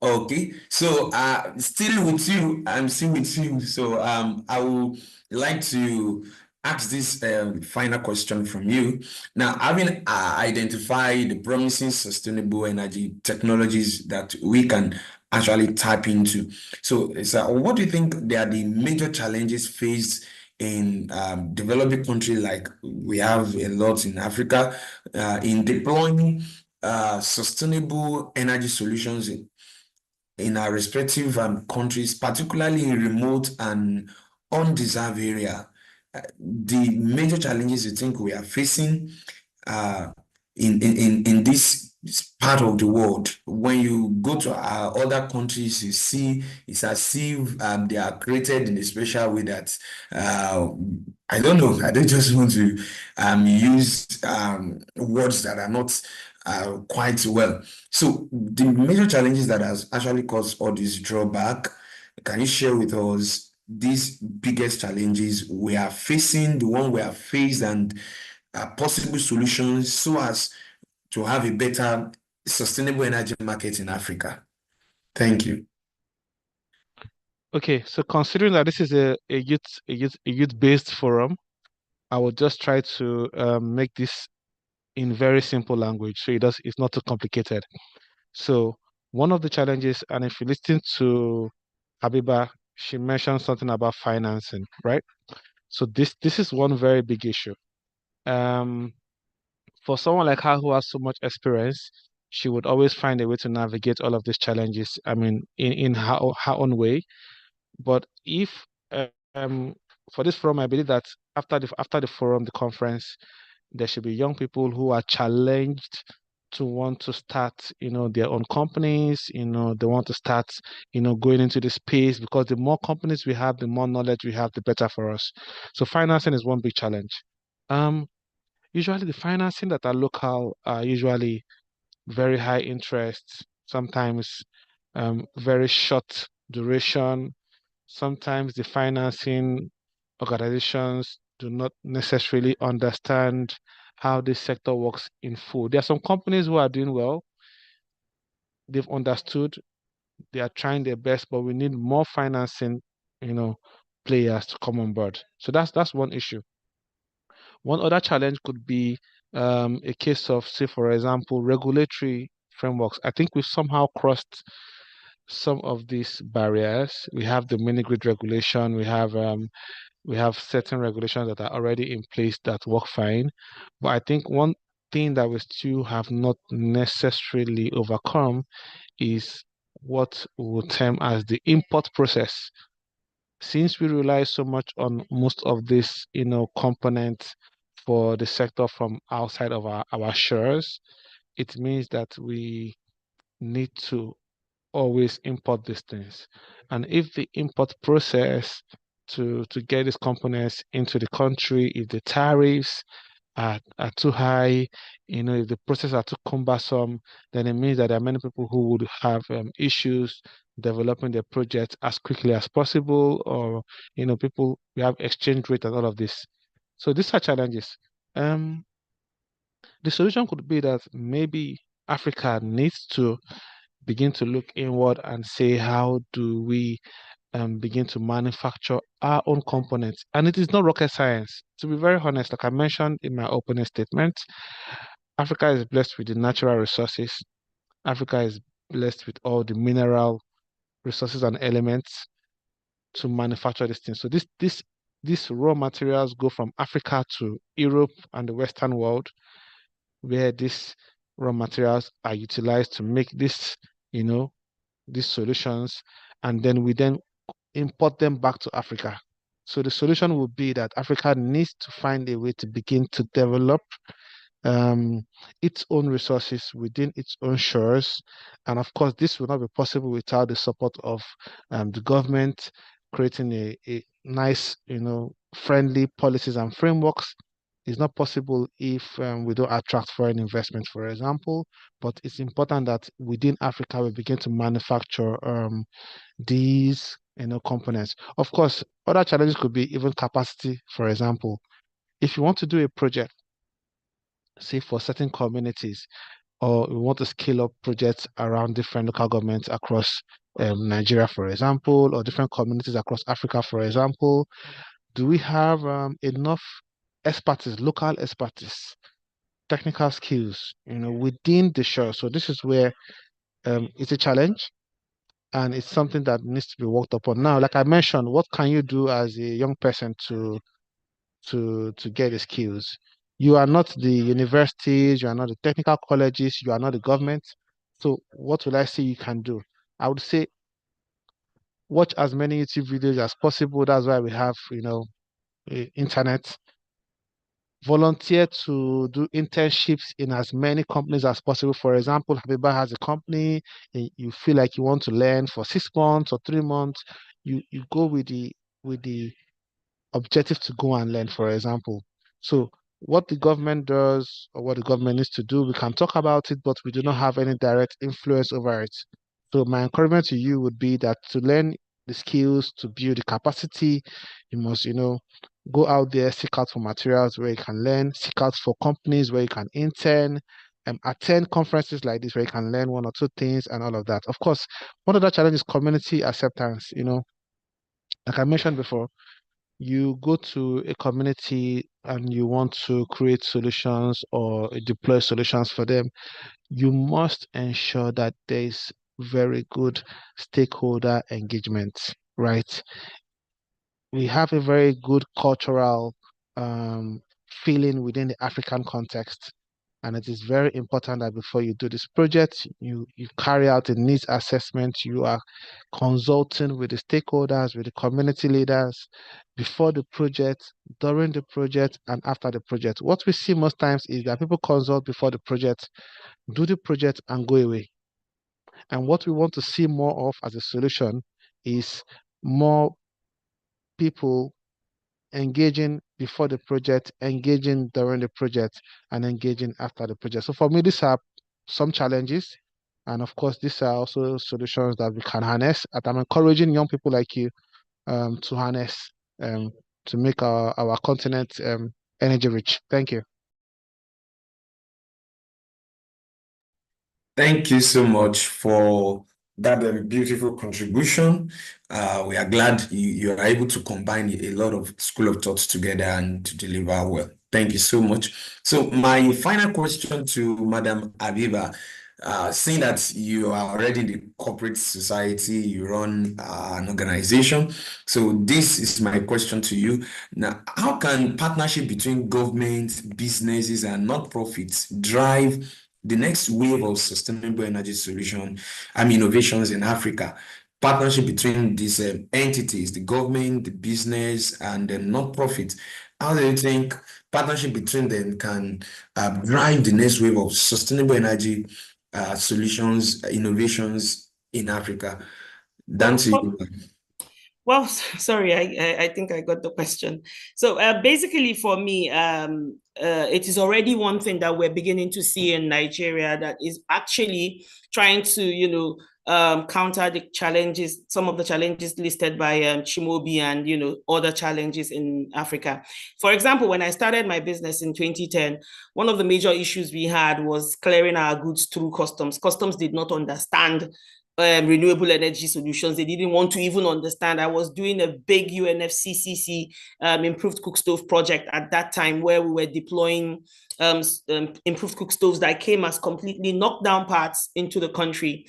Okay, so still with you, I'm still with you. So I would like to ask this final question from you. Now, having identified the promising sustainable energy technologies that we can actually tap into, so what do you think they are the major challenges faced in developing countries like we have a lot in Africa in deploying sustainable energy solutions in our respective countries, particularly in remote and undeserved area? The major challenges you think we are facing in this part of the world. When you go to other countries, you see it's as if they are created in a special way that I don't know. I don't just want to use words that are not quite well. So the major challenges that has actually caused all this drawback Can you share with us these biggest challenges we are facing, the one we have faced, and possible solutions so as to have a better sustainable energy market in Africa? Thank you. Okay, so considering that this is a youth-based forum, I will just try to make this in very simple language, so it's not too complicated. So one of the challenges, and if you listen to Habiba, she mentioned something about financing, right? So this is one very big issue. Um, for someone like her who has so much experience, she would always find a way to navigate all of these challenges. I mean, in her own way. But if um for this forum, I believe that after the forum, the conference, there should be young people who are challenged to want to start, their own companies. They want to start, going into the space, because the more companies we have, the more knowledge we have, the better for us. So financing is one big challenge. Um, Usually the financing that are local are usually very high interest, sometimes very short duration. Sometimes the financing organizations do not necessarily understand how this sector works in full. There are some companies who are doing well. They've understood, they are trying their best, but we need more financing, players to come on board. So that's one issue. One other challenge could be a case of, say, for example, regulatory frameworks. I think we've somehow crossed some of these barriers. We have the mini grid regulation. We have certain regulations that are already in place that work fine. But I think one thing that we still have not necessarily overcome is what we would term as the import process. Since we rely so much on most of these, components for the sector from outside of our shores, it means that we need to always import these things. And if the import process to get these components into the country, if the tariffs are too high, if the process are too cumbersome, then it means that there are many people who would have issues developing their projects as quickly as possible, or people, we have exchange rate and all of this. So these are challenges. Um, the solution could be that maybe Africa needs to begin to look inward and say, how do we begin to manufacture our own components? And it is not rocket science. To be very honest, like I mentioned in my opening statement, Africa is blessed with the natural resources. Africa is blessed with all the mineral resources and elements to manufacture these things. So these raw materials go from Africa to Europe and the Western world, where these raw materials are utilized to make these solutions, and then we import them back to Africa. So the solution would be that Africa needs to find a way to begin to develop its own resources within its own shores. And of course, this will not be possible without the support of the government creating a nice, friendly policies and frameworks. It's not possible if we don't attract foreign investment, for example, but it's important that within Africa we begin to manufacture these components. Of course, other challenges could be even capacity. For example, if you want to do a project, say for certain communities, or we want to scale up projects around different local governments across Nigeria, for example, or different communities across Africa, for example, do we have enough expertise, local expertise, technical skills, within the shore? So this is where it's a challenge, and it's something that needs to be worked upon. Now, like I mentioned, what can you do as a young person to get the skills? You are not the universities, you are not the technical colleges, you are not the government. So what will I say you can do? I would say watch as many YouTube videos as possible. That's why we have, internet. Volunteer to do internships in as many companies as possible. For example, Habiba has a company, and you feel like you want to learn for 6 months or 3 months, you go with the objective to go and learn, for example. So what the government does, or what the government needs to do, we can talk about it, but we do not have any direct influence over it. So my encouragement to you would be that to learn the skills to build the capacity. You must, go out there, seek out for materials where you can learn, seek out for companies where you can intern, attend conferences like this where you can learn one or two things and all of that. Of course, one of the challenges is community acceptance. Like I mentioned before, you go to a community and you want to create solutions or deploy solutions for them, you must ensure that there is very good stakeholder engagement, right? We have a very good cultural feeling within the African context. And it is very important that before you do this project, you carry out a needs assessment. You are consulting with the stakeholders, with the community leaders before the project, during the project, and after the project. What we see most times is that people consult before the project, do the project, and go away. And what we want to see more of as a solution is more people engaging before the project, engaging during the project, and engaging after the project. So for me, these are some challenges. And of course, these are also solutions that we can harness. And I'm encouraging young people like you to harness to make our continent energy rich. Thank you. Thank you so much for that beautiful contribution. We are glad you are able to combine a lot of school of thoughts together and to deliver well. Thank you so much. So my final question to Madam Aviva, seeing that you are already in the corporate society, you run an organization. So this is my question to you. Now, how can partnership between government, businesses, and not-profits drive the next wave of sustainable energy innovations in Africa? Partnership between these entities, the government, the business, and the non-profit. How do you think partnership between them can drive the next wave of sustainable energy solutions, innovations in Africa? Dan to you. Well, sorry, I think I got the question. So basically for me, it is already one thing that we're beginning to see in Nigeria that is actually trying to, counter the challenges, some of the challenges listed by Chimobi and, other challenges in Africa. For example, when I started my business in 2010, one of the major issues we had was clearing our goods through customs. Customs did not understand renewable energy solutions. They didn't want to even understand. I was doing a big UNFCCC improved cook stove project at that time where we were deploying improved cook stoves that came as completely knocked down parts into the country.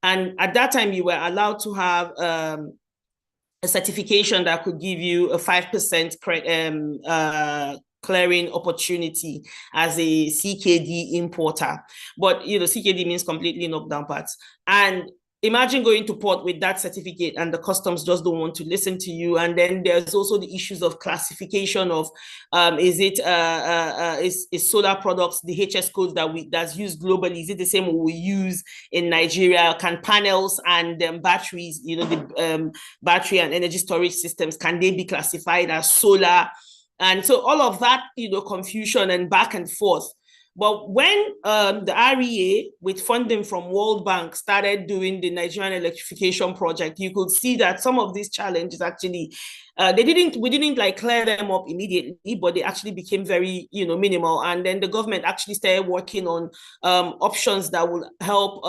And at that time, you were allowed to have a certification that could give you a 5% clearing opportunity as a CKD importer. But, CKD means completely knocked down parts. And imagine going to port with that certificate and the customs just don't want to listen to you. And then there's also the issues of classification of, is solar products, the HS codes that's used globally, is it the same we use in Nigeria? Can panels and batteries, the battery and energy storage systems, can they be classified as solar? And so all of that, confusion and back and forth. But when the REA, with funding from World Bank, started doing the Nigerian electrification project, you could see that some of these challenges actually, we didn't like clear them up immediately, but they actually became very, minimal. And then the government actually started working on options that will help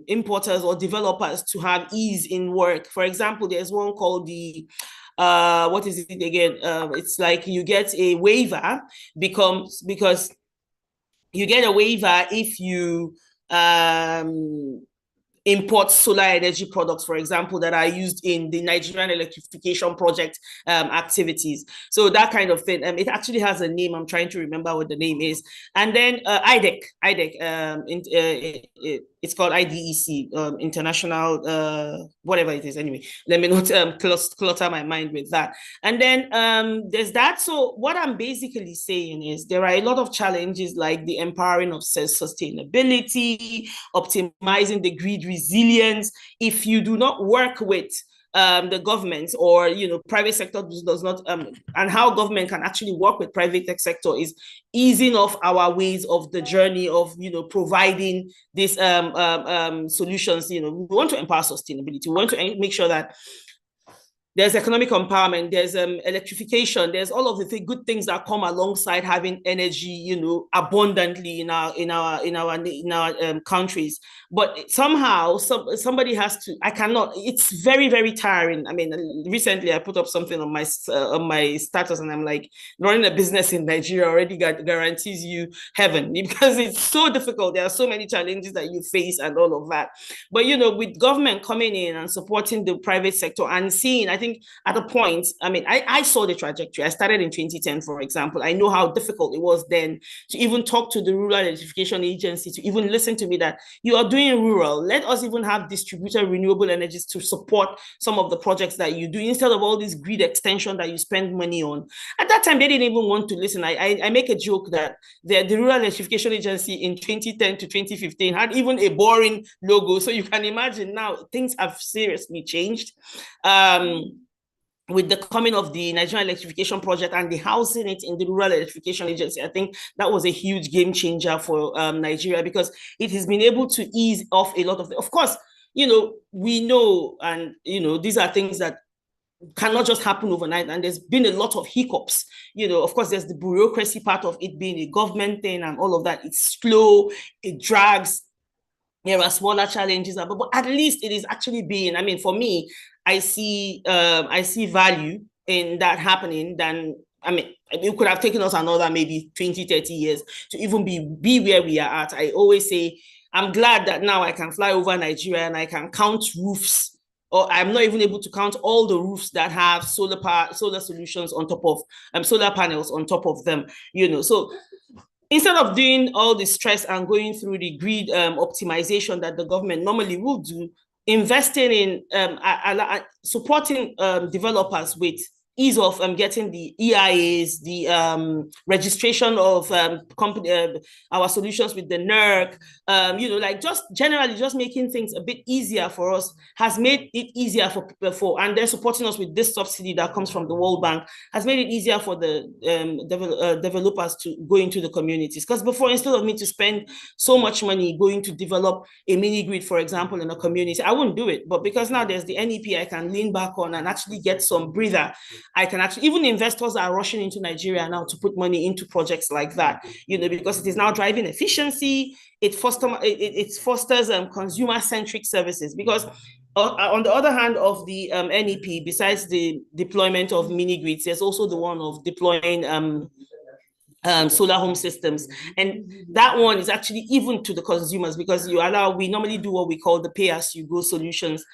importers or developers to have ease in work. For example, there's one called the what is it again? It's like you get a waiver because you get a waiver if you import solar energy products, for example, that are used in the Nigerian electrification project activities. So that kind of thing. It actually has a name. I'm trying to remember what the name is. And then AIIDEV, it's called IDEC, International, whatever it is. Anyway, let me not clutter my mind with that. And then there's that. So what I'm basically saying is there are a lot of challenges like the empowering of sustainability, optimizing the grid resilience. If you do not work with the government or private sector does not and how government can actually work with private sector is easing off our ways of the journey of providing these solutions. We want to empower sustainability. We want to make sure that there's economic empowerment, there's electrification, there's all of the good things that come alongside having energy, abundantly in our countries. But somehow somebody has to. I cannot. It's very, very tiring. I mean, recently I put up something on my status, and I'm like, running a business in Nigeria already guarantees you heaven, because it's so difficult. There are so many challenges that you face and all of that. But with government coming in and supporting the private sector and seeing, I think at a point, I mean, I saw the trajectory. I started in 2010, for example. I know how difficult it was then to even talk to the Rural Electrification Agency, to even listen to me that you are doing rural. Let us even have distributed renewable energies to support some of the projects that you do, instead of all this grid extension that you spend money on. At that time, they didn't even want to listen. I make a joke that the Rural Electrification Agency in 2010 to 2015 had even a boring logo. So you can imagine now things have seriously changed. With the coming of the Nigerian Electrification Project and the housing it in the Rural Electrification Agency, I think that was a huge game changer for Nigeria, because it has been able to ease off a lot of of course, we know, and these are things that cannot just happen overnight, and there's been a lot of hiccups. Of course, there's the bureaucracy part of it being a government thing and all of that. It's slow, it drags. There are smaller challenges, but at least it is actually being. I mean, for me, I see value in that happening. Than, I mean, it could have taken us another maybe 20, 30 years to even be where we are at. I always say, I'm glad that now I can fly over Nigeria and I can count roofs, or I'm not even able to count all the roofs that have solar solutions on top of solar panels on top of them. So instead of doing all the stress and going through the grid optimization that the government normally will do, investing in supporting developers with ease of getting the EIAs, the registration of our solutions with the NERC, like just generally just making things a bit easier for us has made it easier for and they're supporting us with this subsidy that comes from the World Bank, has made it easier for the developers to go into the communities. Because before, instead of me to spend so much money going to develop a mini grid, for example, in a community, I wouldn't do it. But because now there's the NEP I can lean back on and actually get some breather, I can actually, even investors are rushing into Nigeria now to put money into projects like that, because it is now driving efficiency. It fosters consumer-centric services. Because on the other hand of the NEP, besides the deployment of mini grids, there's also the one of deploying solar home systems, and that one is actually even to the consumers, because we normally do what we call the pay-as-you-go solutions,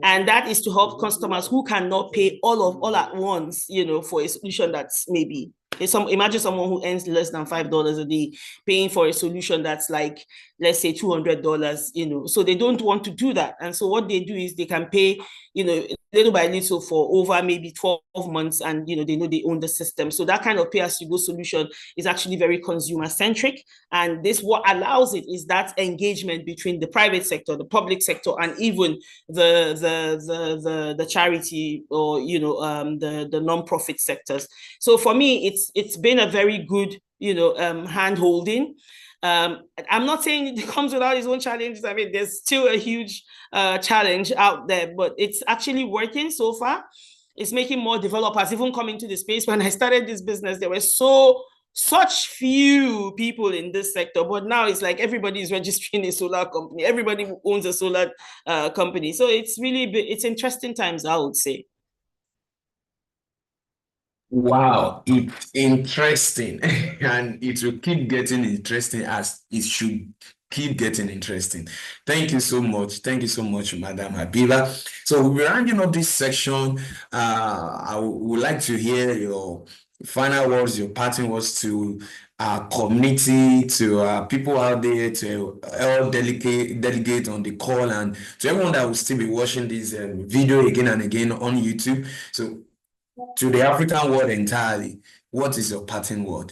and that is to help customers who cannot pay all at once, for a solution that's maybe imagine someone who earns less than $5 a day paying for a solution that's like, let's say $200, so they don't want to do that. And so what they do is they can pay, little by little for over maybe 12 months, and they know they own the system. So that kind of pay-as-you-go solution is actually very consumer-centric, and this, what allows it is that engagement between the private sector, the public sector, and even the charity or the non-profit sectors. So for me, it's been a very good hand-holding. I'm not saying it comes without its own challenges. I mean, there's still a huge challenge out there, but it's actually working so far. It's making more developers even come into the space. When I started this business, there were such few people in this sector, but now it's like everybody is registering a solar company. Everybody owns a solar company. So it's interesting times, I would say. Wow, it's interesting, and it will keep getting interesting as it should keep getting interesting. Thank you so much. Thank you so much, Madam Habiba. So we're rounding up this section. I would like to hear your final words, your parting words to our community, to people out there, to all delegate on the call, and to everyone that will still be watching this video again and again on YouTube. So to the African world entirely, what is your parting word?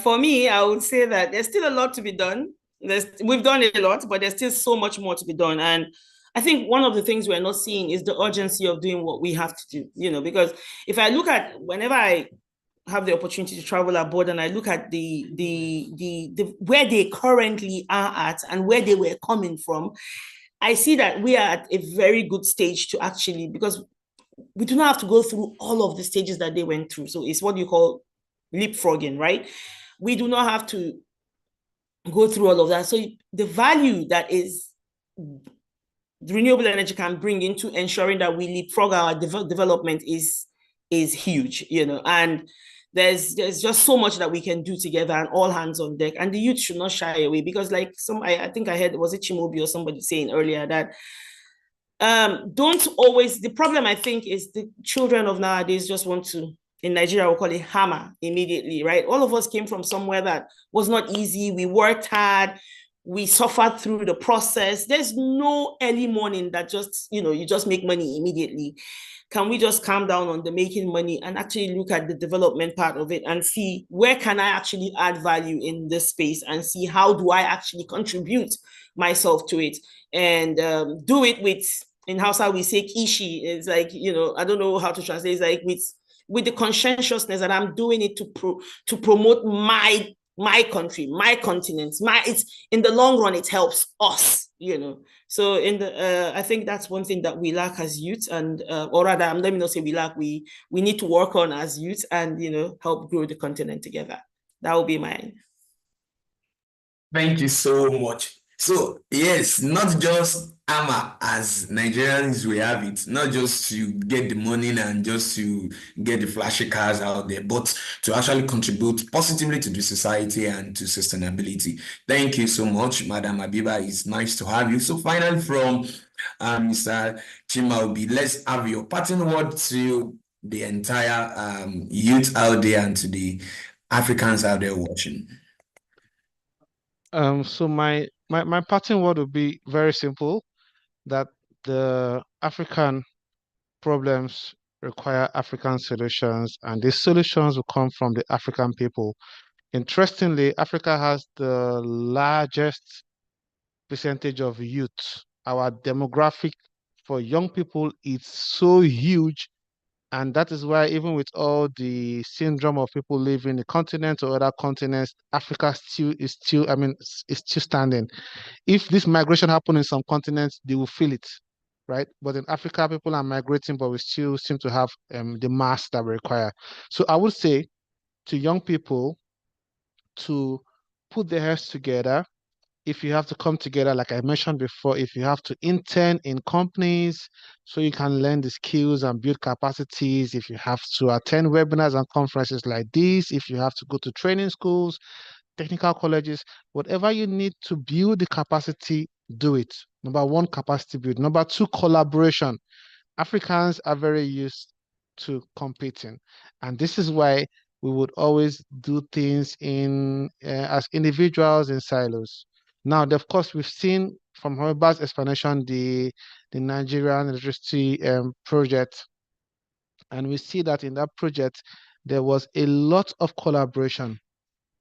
For me, I would say that there's still a lot to be done. We've done a lot, but there's still so much more to be done. And I think one of the things we're not seeing is the urgency of doing what we have to do, because if I look at, whenever I have the opportunity to travel abroad and I look at the where they currently are at and where they were coming from, I see that we are at a very good stage to actually, because we do not have to go through all of the stages that they went through. So it's what you call leapfrogging, right? We do not have to go through all of that. So the value that is renewable energy can bring into ensuring that we leapfrog our development is huge, you know, and there's just so much that we can do together, and all hands on deck. And the youth should not shy away, because like I think I heard, was it Chimobi or somebody saying earlier that don't always, the problem I think is the children of nowadays just want to, in Nigeria we'll call it hammer immediately, right? All of us came from somewhere that was not easy. We worked hard, we suffered through the process. There's no early morning that just, you know, you just make money immediately. Can we just calm down on the making money and actually look at the development part of it and see where can I actually add value in this space, and see how do I actually contribute myself to it, and do it with, in Hausa we say kishi. It's like, you know, I don't know how to translate. It's like with the conscientiousness that I'm doing it to promote my country, my continent, it's in the long run, it helps us, you know. So in the I think that's one thing that we lack as youth, and or rather, let me not say we lack, we need to work on as youth, and, you know, help grow the continent together. That will be mine. Thank you so much. So yes, not just AMA as Nigerians we have it, not just to get the money and just to get the flashy cars out there, but to actually contribute positively to the society and to sustainability. Thank you so much, Madam Abiba. It's nice to have you. So finally from Mr. Chimaobi, let's have your parting word to the entire youth out there and to the Africans out there watching. So my parting word would be very simple, that the African problems require African solutions, and these solutions will come from the African people. Interestingly, Africa has the largest percentage of youth. Our demographic for young people is so huge, and that is why even with all the syndrome of people leaving the continent or other continents, Africa is still standing. If this migration happen in some continents, they will feel it, right? But in Africa, people are migrating, but we still seem to have the mass that we require. So I would say to young people to put their heads together. If you have to come together, like I mentioned before, if you have to intern in companies so you can learn the skills and build capacities, if you have to attend webinars and conferences like this, if you have to go to training schools, technical colleges, whatever you need to build the capacity, do it. Number one, capacity build. Number two, collaboration. Africans are very used to competing, and this is why we would always do things as individuals in silos. Now, of course, we've seen from Hoiberg's explanation the Nigerian electricity project, and we see that in that project there was a lot of collaboration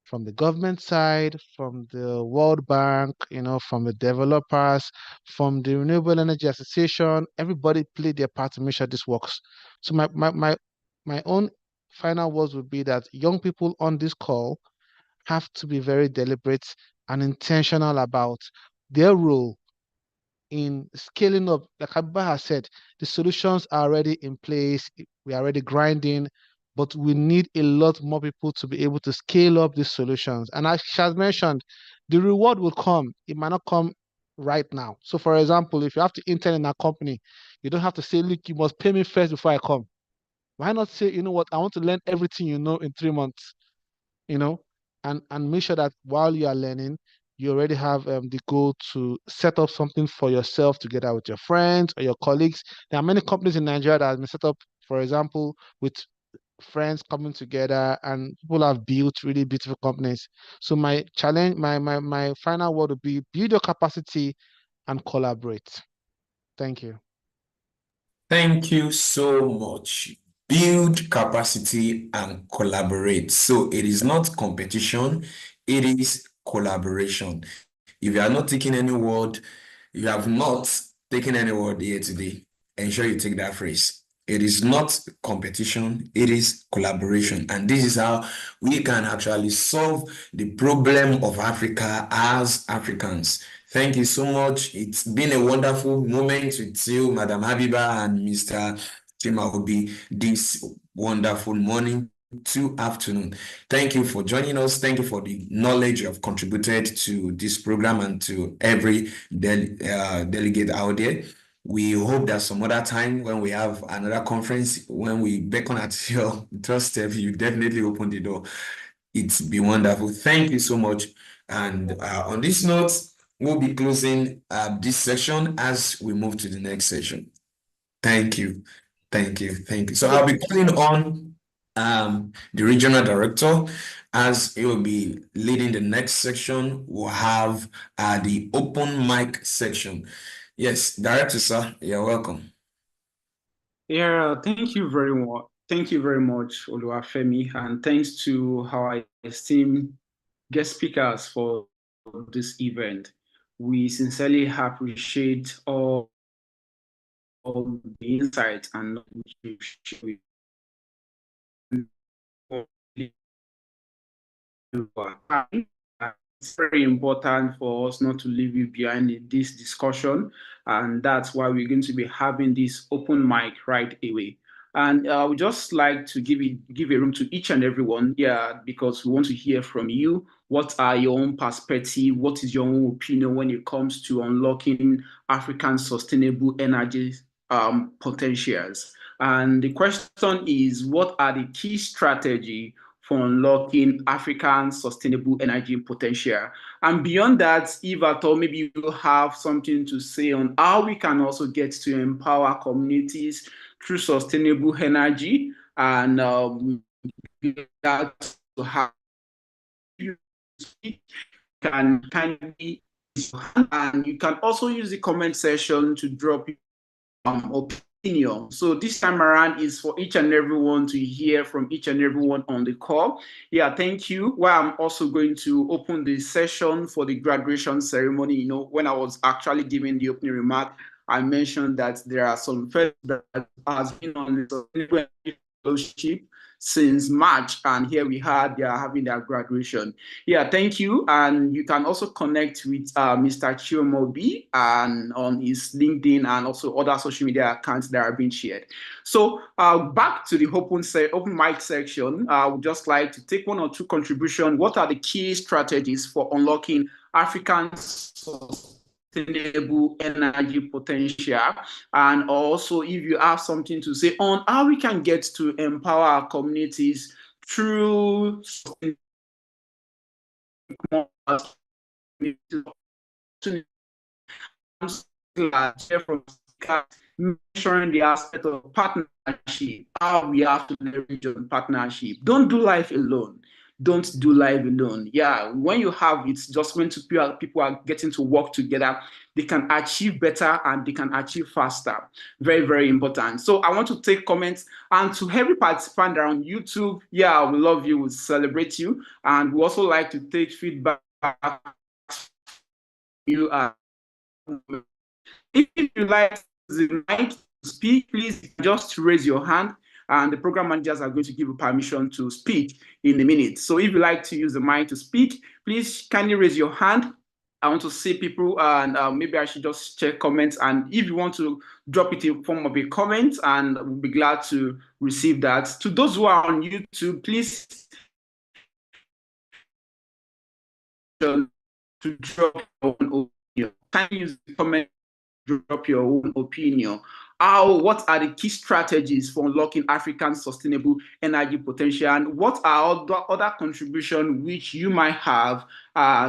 from the government side, from the World Bank, you know, from the developers, from the Renewable Energy Association. Everybody played their part to make sure this works. So my own final words would be that young people on this call have to be very deliberate and intentional about their role in scaling up. Like Abba has said, the solutions are already in place. We are already grinding, but we need a lot more people to be able to scale up these solutions. And as she has mentioned, the reward will come. It might not come right now. So for example, if you have to intern in a company, you don't have to say, look, you must pay me first before I come. Why not say, you know what, I want to learn everything you know in 3 months, you know, and make sure that while you are learning, you already have the goal to set up something for yourself together with your friends or your colleagues. There are many companies in Nigeria that have been set up, for example, with friends coming together, and people have built really beautiful companies. So my challenge, my final word would be build your capacity and collaborate. Thank you. Thank you so much. Build capacity and collaborate. So it is not competition, it is collaboration. If you are not taking any word, you have not taken any word here today, ensure you take that phrase. It is not competition, it is collaboration. And this is how we can actually solve the problem of Africa as Africans. Thank you so much. It's been a wonderful moment with you, Madam Habiba and Mr. Chimaobi, this wonderful morning to afternoon. Thank you for joining us. Thank you for the knowledge you have contributed to this program and to every delegate out there. We hope that some other time when we have another conference, when we beckon at your doorstep, you definitely open the door. It's been wonderful. Thank you so much. And on this note, we'll be closing this section as we move to the next session. Thank you. Thank you. Thank you. So I'll be calling on the regional director as he will be leading the next section. We'll have the open mic section. Yes, Director, sir, you're welcome. Yeah, thank you very much. Thank you very much, Oluwafemi, and thanks to our esteemed guest speakers for this event. We sincerely appreciate all the insights and knowledge you've shared with it's very important for us not to leave you behind in this discussion, and that's why we're going to be having this open mic right away. And I would just like to give a room to each and everyone, because we want to hear from you. What are your own perspective? What is your own opinion when it comes to unlocking African sustainable energy potentials? And the question is, what are the key strategies for unlocking African sustainable energy potential? And beyond that, if at all, maybe you have something to say on how we can also get to empower communities through sustainable energy, and that to have you can kindly, and you can also use the comment section to drop opinion. So this time around is for each and everyone to hear from each and everyone on the call. Yeah, thank you. Well, I'm also going to open the session for the graduation ceremony. You know, when I was actually giving the opening remark, I mentioned that there are some fellows that has been on the fellowship since March, and here they are having their graduation. Yeah, thank you. And you can also connect with Mr. Chimaobi and on his LinkedIn and also other social media accounts that are being shared. So back to the open mic section, I would just like to take one or two contributions. What are the key strategies for unlocking African sustainable energy potential? And also, if you have something to say on how we can get to empower our communities through mentioning the aspect of partnership, how we have to leverage on partnership. Don't do life alone. Don't do life alone. Yeah, when you have it's just when people are getting to work together, they can achieve better and they can achieve faster. Very, very important. So I want to take comments, and to every participant around YouTube, yeah, we love you, we celebrate you, and we also like to take feedback. You are, if you like the mic to speak, please just raise your hand, and the program managers are going to give you permission to speak in a minute. So if you like to use the mic to speak, please kindly raise your hand. I want to see people, and maybe I should just check comments. And if you want to drop it in form of a comment, and we'll be glad to receive that. To those who are on YouTube, please to drop your own opinion. Can you use the comment? Drop your own opinion. What are the key strategies for unlocking African sustainable energy potential, and what are other contributions which you might have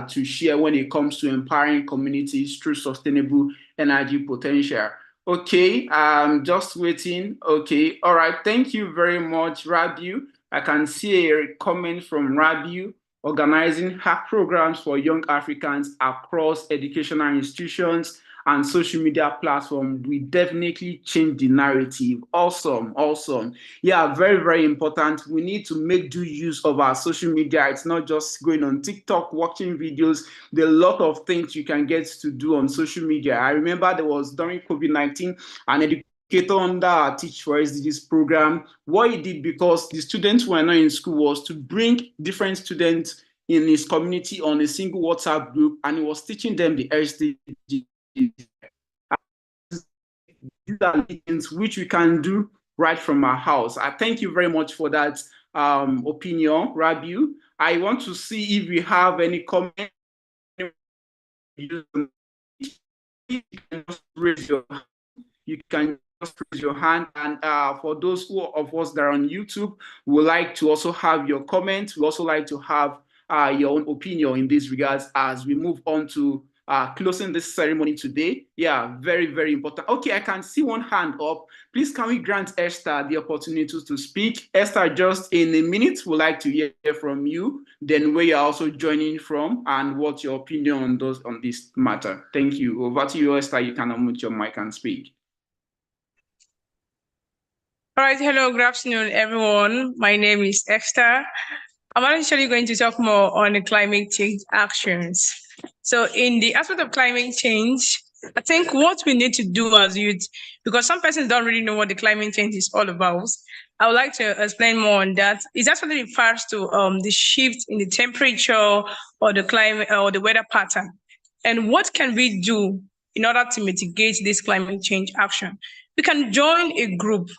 to share when it comes to empowering communities through sustainable energy potential? Okay, I'm just waiting. Okay, all right. Thank you very much, Rabiu. I can see a comment from Rabiu. Organizing hack programs for young Africans across educational institutions and social media platform will definitely change the narrative. Awesome, awesome. Yeah, very, very important. We need to make due use of our social media. It's not just going on TikTok, watching videos. There are a lot of things you can get to do on social media. I remember there was during COVID-19 an educator under our Teach for SDGs program. What he did, because the students were not in school, was to bring different students in his community on a single WhatsApp group, and he was teaching them the SDGs. These are things which we can do right from our house. I thank you very much for that opinion, Rabiu. I want to see if we have any comment. You can just raise your hand. And for those of us that are on YouTube, we would like to also have your comments. We also like to have your own opinion in these regards as we move on to closing this ceremony today. Yeah, very, very important. Okay, I can see one hand up. Please, can we grant Esther the opportunity to speak? Esther, just in a minute, we'd like to hear from you, then where you're also joining from and what your opinion on this matter. Thank you. Over to you, Esther. You can unmute your mic and speak. All right, hello, good afternoon, everyone. My name is Esther. I'm actually going to talk more on the climate change actions. So in the aspect of climate change, I think what we need to do as youth, because some persons don't really know what the climate change is all about, I would like to explain more on that. It actually refers to the shift in the temperature or the climate or the weather pattern. And what can we do in order to mitigate this climate change action? We can join a group,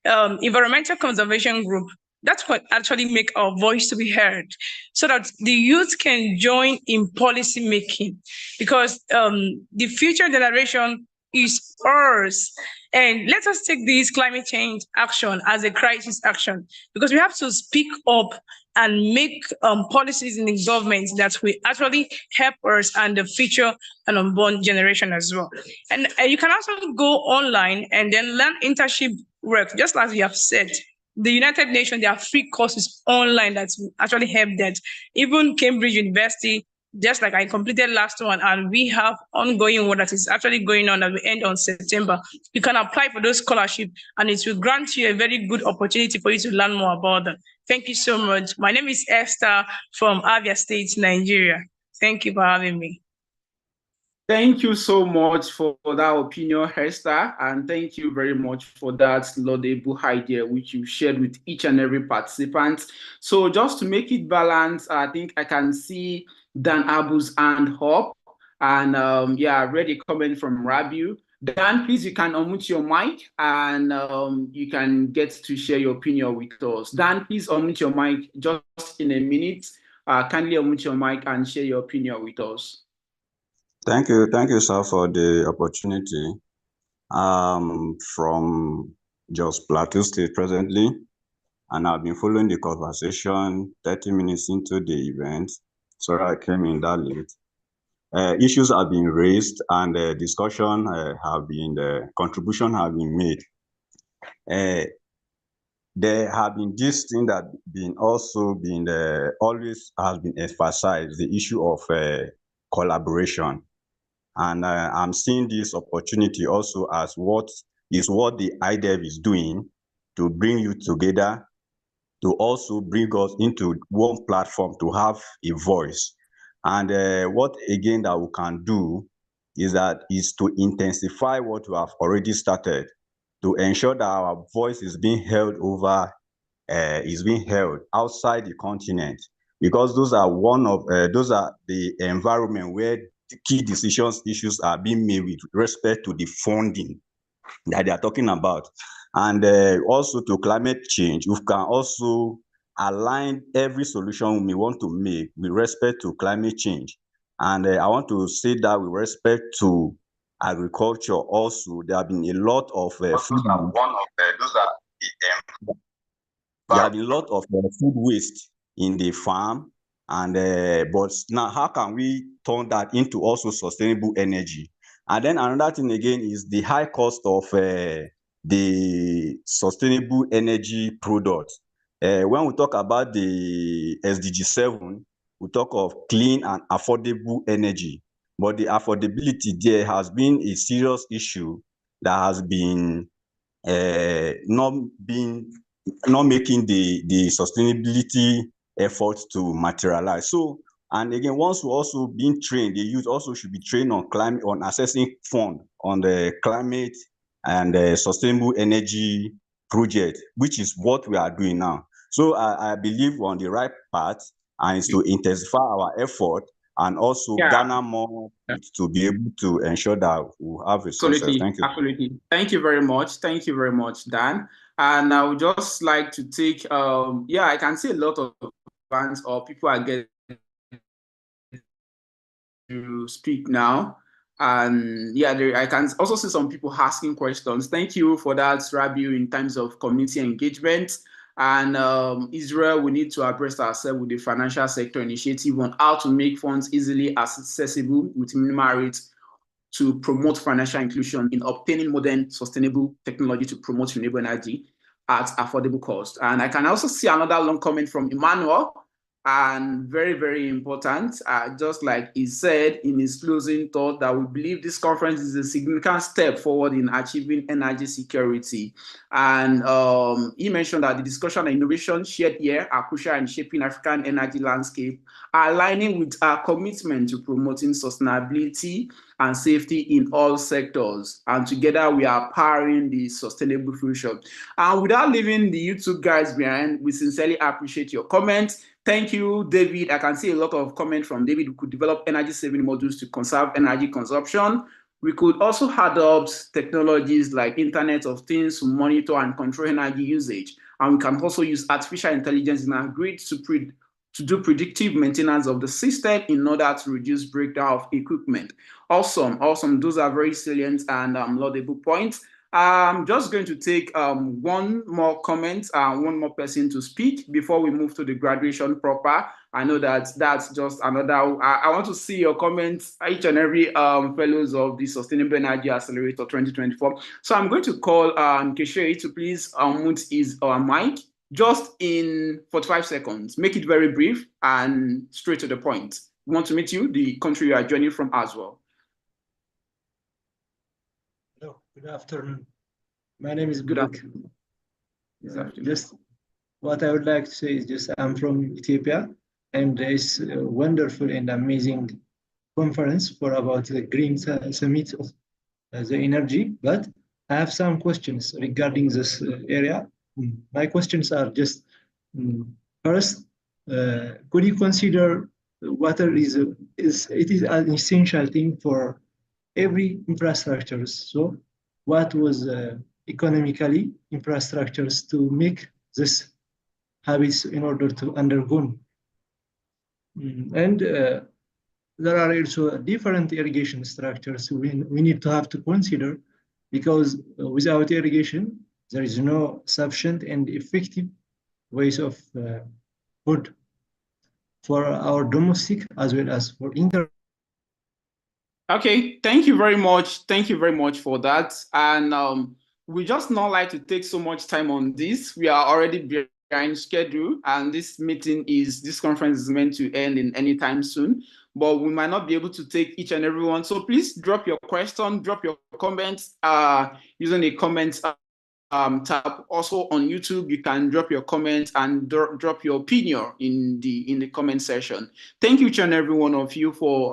environmental conservation group. That's what actually make our voice to be heard, so that the youth can join in policy making, because the future generation is ours. And let us take this climate change action as a crisis action, because we have to speak up and make policies in the government that will actually help us and the future and unborn generation as well. And you can also go online and then learn internship work, just as we have said. The United Nations, there are free courses online that actually help that. Even Cambridge University, just like I completed last one, and we have ongoing one that is actually going on that will end on September. You can apply for those scholarships, and it will grant you a very good opportunity for you to learn more about them. Thank you so much. My name is Esther from Abia State, Nigeria. Thank you for having me. Thank you so much for that opinion, Esther, and thank you very much for that laudable idea which you shared with each and every participant. So just to make it balanced, I think I can see Dan Abu's hand up, and yeah, I read a comment from Rabiu. Dan, please, you can unmute your mic and you can get to share your opinion with us. Dan, please unmute your mic just in a minute. Kindly unmute your mic and share your opinion with us. Thank you, sir, for the opportunity. From Jos Plateau State presently, and I've been following the conversation 30 minutes into the event. Sorry, I came in that late. Issues have been raised, and discussion contribution have been made. There have been this thing that always has been emphasized, the issue of collaboration. And I'm seeing this opportunity also as what the AIIDEV is doing to bring you together, to also bring us into one platform to have a voice. And what again that we can do is to intensify what we have already started, to ensure that our voice is being held outside the continent, because those are the environment where key issues are being made with respect to the funding that they are talking about. And also to climate change, we can also align every solution we want to make with respect to climate change. And I want to say that with respect to agriculture also, there have been a lot of food waste in the farm. And but now, how can we turn that into also sustainable energy? And then another thing again is the high cost of the sustainable energy products. When we talk about the SDG 7, we talk of clean and affordable energy, but the affordability there has been a serious issue that has been not making the sustainability efforts to materialize. So, and again, once we're also being trained, the youth also should be trained on assessing fund on the climate and sustainable energy project, which is what we are doing now. So I believe we're on the right path, and it's to intensify our effort and also garner more to be able to ensure that we have a success. Thank you. Absolutely. Thank you very much. Thank you very much, Dan. And I would just like to take, I can see a lot of fans or people are getting to speak now. And I can also see some people asking questions. Thank you for that, Rabiu, in terms of community engagement. And Israel, we need to abreast ourselves with the financial sector initiative on how to make funds easily accessible with minimal rates to promote financial inclusion in obtaining modern sustainable technology to promote renewable energy at affordable cost. And I can also see another long comment from Emmanuel, and very, very important, just like he said in his closing thought, that we believe this conference is a significant step forward in achieving energy security. And he mentioned that the discussion and innovation shared here are crucial in shaping African energy landscape, aligning with our commitment to promoting sustainability and safety in all sectors. And together we are powering the sustainable future. And without leaving the YouTube guys behind, we sincerely appreciate your comments. Thank you, David. I can see a lot of comments from David. We could develop energy saving modules to conserve energy consumption. We could also adopt technologies like Internet of Things to monitor and control energy usage. And we can also use artificial intelligence in our grid to do predictive maintenance of the system in order to reduce breakdown of equipment. Awesome. Those are very salient and laudable points. I'm just going to take one more comment, one more person to speak before we move to the graduation proper. I know that's just another. I want to see your comments, each and every fellows of the Sustainable Energy Accelerator 2024. So I'm going to call Kesheri to please unmute his mic just in 45 seconds. Make it very brief and straight to the point. We want to meet you, the country you are joining from as well. Hello, good afternoon. My name is Good. Just what I would like to say is just I'm from Ethiopia, and there is a wonderful and amazing conference for about the Green Summit of the energy. But I have some questions regarding this area. My questions are just first, could you consider water is an essential thing for every infrastructure? So what was economically infrastructures to make this habits in order to undergo? And there are also different irrigation structures we need to have to consider, because without irrigation, there is no sufficient and effective ways of food for our domestic as well as for inter. Okay, thank you very much. Thank you very much for that. And we just not like to take so much time on this. We are already behind schedule, and this conference is meant to end in any time soon, but we might not be able to take each and every one. So please drop your question, drop your comments using the comments tab. Also on YouTube, you can drop your comments and drop your opinion in the comment section. Thank you each and every one of you for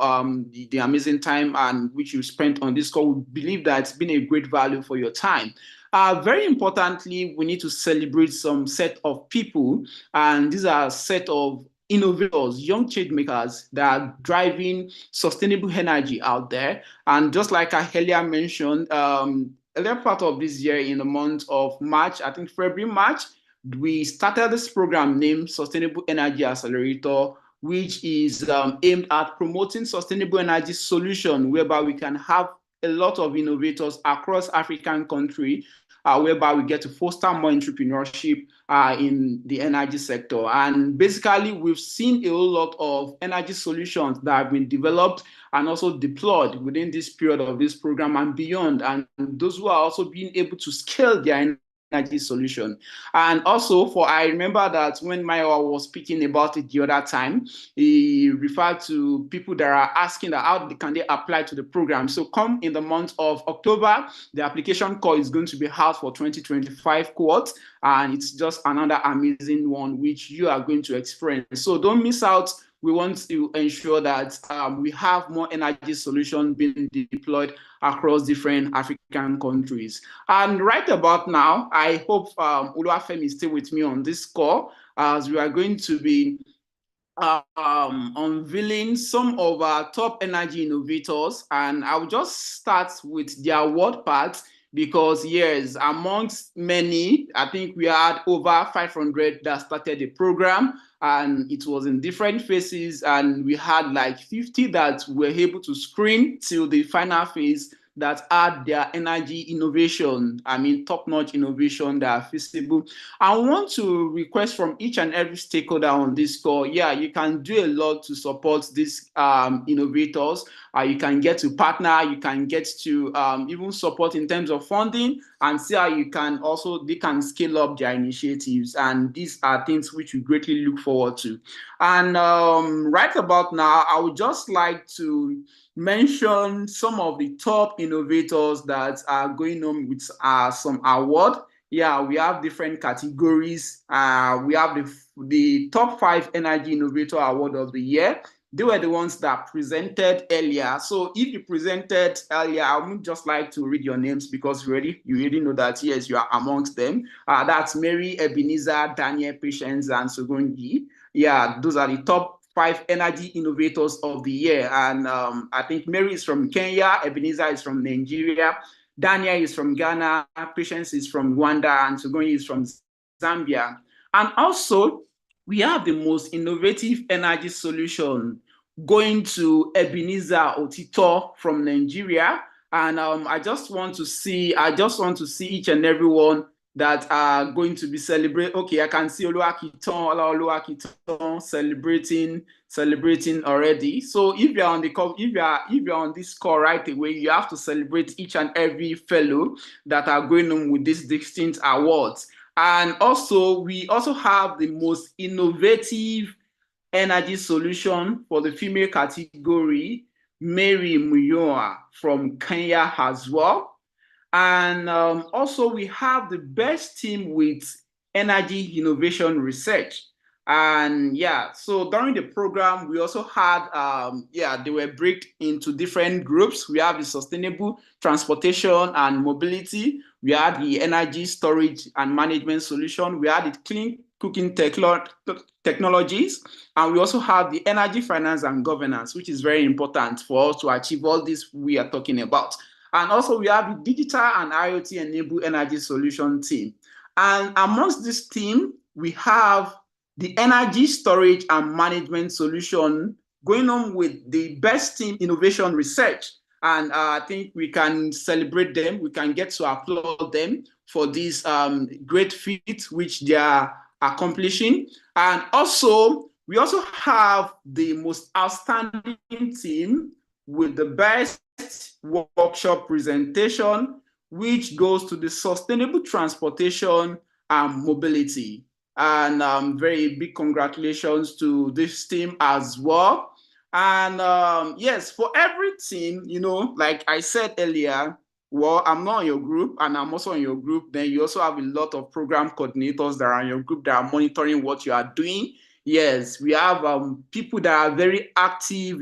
the amazing time and which you spent on this call. We believe that it's been a great value for your time. Very importantly, we need to celebrate some set of people, and these are a set of innovators, young change makers that are driving sustainable energy out there. And just like I earlier mentioned, earlier part of this year, in the month of March, I think February, March, we started this program named Sustainable Energy Accelerator, which is aimed at promoting sustainable energy solution, whereby we can have a lot of innovators across African countries, whereby we get to foster more entrepreneurship in the energy sector. And basically, we've seen a whole lot of energy solutions that have been developed and also deployed within this period of this program and beyond. And those who are also being able to scale their energy solution. And also, I remember that when Maya was speaking about it the other time, he referred to people that are asking that how can they apply to the program. So come in the month of October, the application call is going to be out for 2025 cohort, and it's just another amazing one which you are going to experience. So don't miss out. We want to ensure that we have more energy solutions being deployed across different African countries. And right about now, I hope Oluwafemi is still with me on this call, as we are going to be unveiling some of our top energy innovators, and I'll just start with their award part because yes, amongst many, I think we had over 500 that started the program, and it was in different phases, and we had like 50 that were able to screen till the final phase that had their energy innovation, I mean top-notch innovation that are feasible. I want to request from each and every stakeholder on this call, yeah, you can do a lot to support these innovators. You can get to partner, you can get to even support in terms of funding, and see how you can also, they can scale up their initiatives. And these are things which we greatly look forward to. And right about now, I would just like to mention some of the top innovators that are going on with some award. Yeah, we have different categories. We have the top 5 energy innovator award of the year. They were the ones that presented earlier. So if you presented earlier, I would just like to read your names because you already know that yes, you are amongst them. That's Mary, Ebenezer, Daniel, Patience, and Sogongi. Yeah, those are the top 5 energy innovators of the year. And I think Mary is from Kenya, Ebenezer is from Nigeria, Daniel is from Ghana, Patience is from Rwanda, and Sogonyi is from Zambia. And also, we have the most innovative energy solution going to Ebenezer Otito from Nigeria. And I just want to see each and every one that are going to be celebrating. Okay, I can see Oluwakiton celebrating already. So if you're on the call, if you're on this call right away, you have to celebrate each and every fellow that are going on with these distinct awards. And also, we also have the most innovative energy solution for the female category, Mary Muyoa from Kenya as well. And also we have the best team with energy innovation research. And yeah, so during the program, we also had, they were break into different groups. We have the sustainable transportation and mobility. We had the energy storage and management solution. We had the clean cooking technologies. And we also have the energy finance and governance, which is very important for us to achieve all this we are talking about. And also we have the digital and IoT enabled energy solution team. And amongst this team, we have the energy storage and management solution going on with the best team innovation research. And I think we can celebrate them. We can get to applaud them for this great feat which they are accomplishing. And also, we also have the most outstanding team with the best workshop presentation, which goes to the sustainable transportation and mobility. And very big congratulations to this team as well. And yes, for every team, like I said earlier, well, I'm not on your group and I'm also on your group. Then you also have a lot of program coordinators that are on your group that are monitoring what you are doing. Yes, we have people that are very active.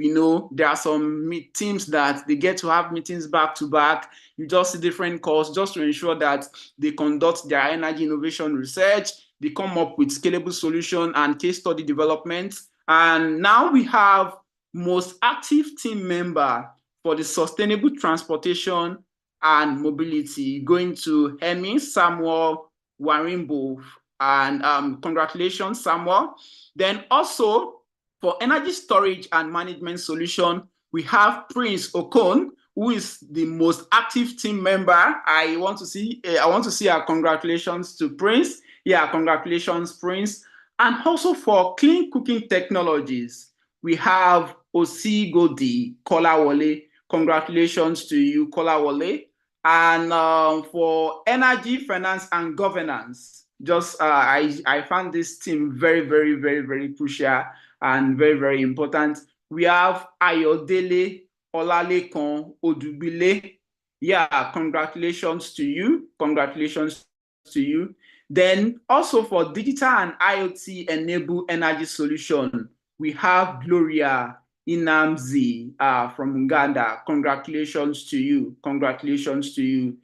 There are some teams that they get to have meetings back to back. You just see different calls just to ensure that they conduct their energy innovation research. They come up with scalable solution and case study development. And now we have most active team member for the sustainable transportation and mobility going to Hemi Samuel Warimbo. And congratulations, Samuel. Then also for energy storage and management solution, we have Prince Okon, who is the most active team member. I want to see our congratulations to Prince. Yeah, congratulations, Prince. And also for clean cooking technologies, we have Osigodi Kolawole. Congratulations to you, Kolawole. And for energy, finance, and governance, I found this team very, very, very, very crucial and very, very important. We have Ayodele Olalekan Odubile. Yeah, congratulations to you. Congratulations to you. Then also for digital and IoT enabled energy solution, we have Gloria Inamzi from Uganda. Congratulations to you. Congratulations to you.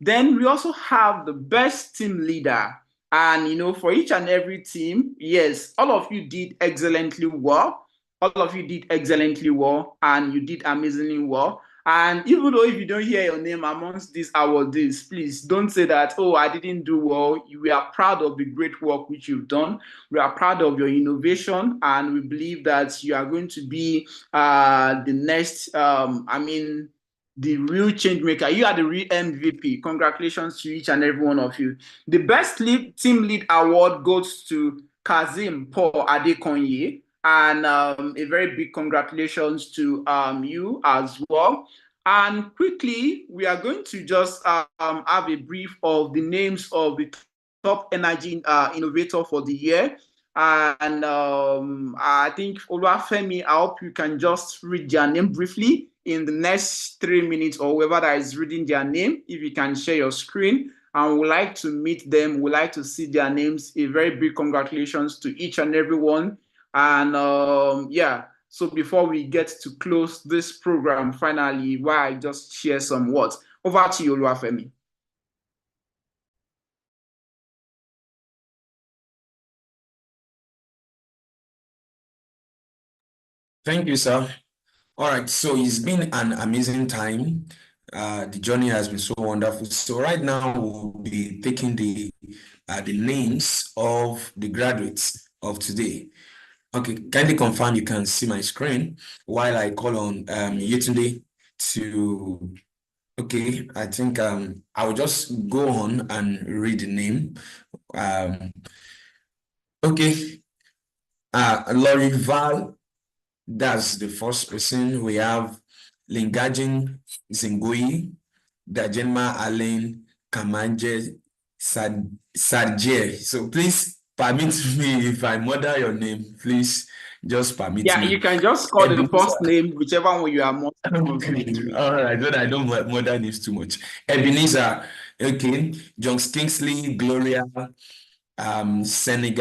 Then we also have the best team leader. And, for each and every team, yes, all of you did excellently well. All of you did excellently well, and you did amazingly well. And even though if you don't hear your name amongst these awardees, please don't say that, oh, I didn't do well. We are proud of the great work which you've done. We are proud of your innovation, and we believe that you are going to be the next, the real change maker. You are the real MVP. Congratulations to each and every one of you. The best team lead award goes to Kazim Paul Adekonye. And a very big congratulations to you as well. And quickly, we are going to just have a brief of the names of the top energy innovator for the year. And I think Oluwafemi, I hope you can just read their name briefly in the next 3 minutes, or whoever that is reading their name, if you can share your screen. And we'd like to meet them, we'd like to see their names. A very big congratulations to each and every one. And yeah, so before we get to close this program, finally, why I just share some words. Over to you, Oluwafemi. Thank you, sir. All right, so it's been an amazing time. The journey has been so wonderful. So right now we'll be taking the names of the graduates of today. Okay, kindly confirm you can see my screen while I call on Yetunde to. Okay, I think I'll just go on and read the name. Okay, Lorival. That's the first person. We have Lingajin Zingui, Dajenma Allen Kamanje Sarje. So please permit me, if I murder your name, please just permit me. Yeah, you can just call the first name, whichever one you are more. Okay. All right, but I don't murder names too much. Ebenezer, okay, John Kingsley, Gloria, Seneg,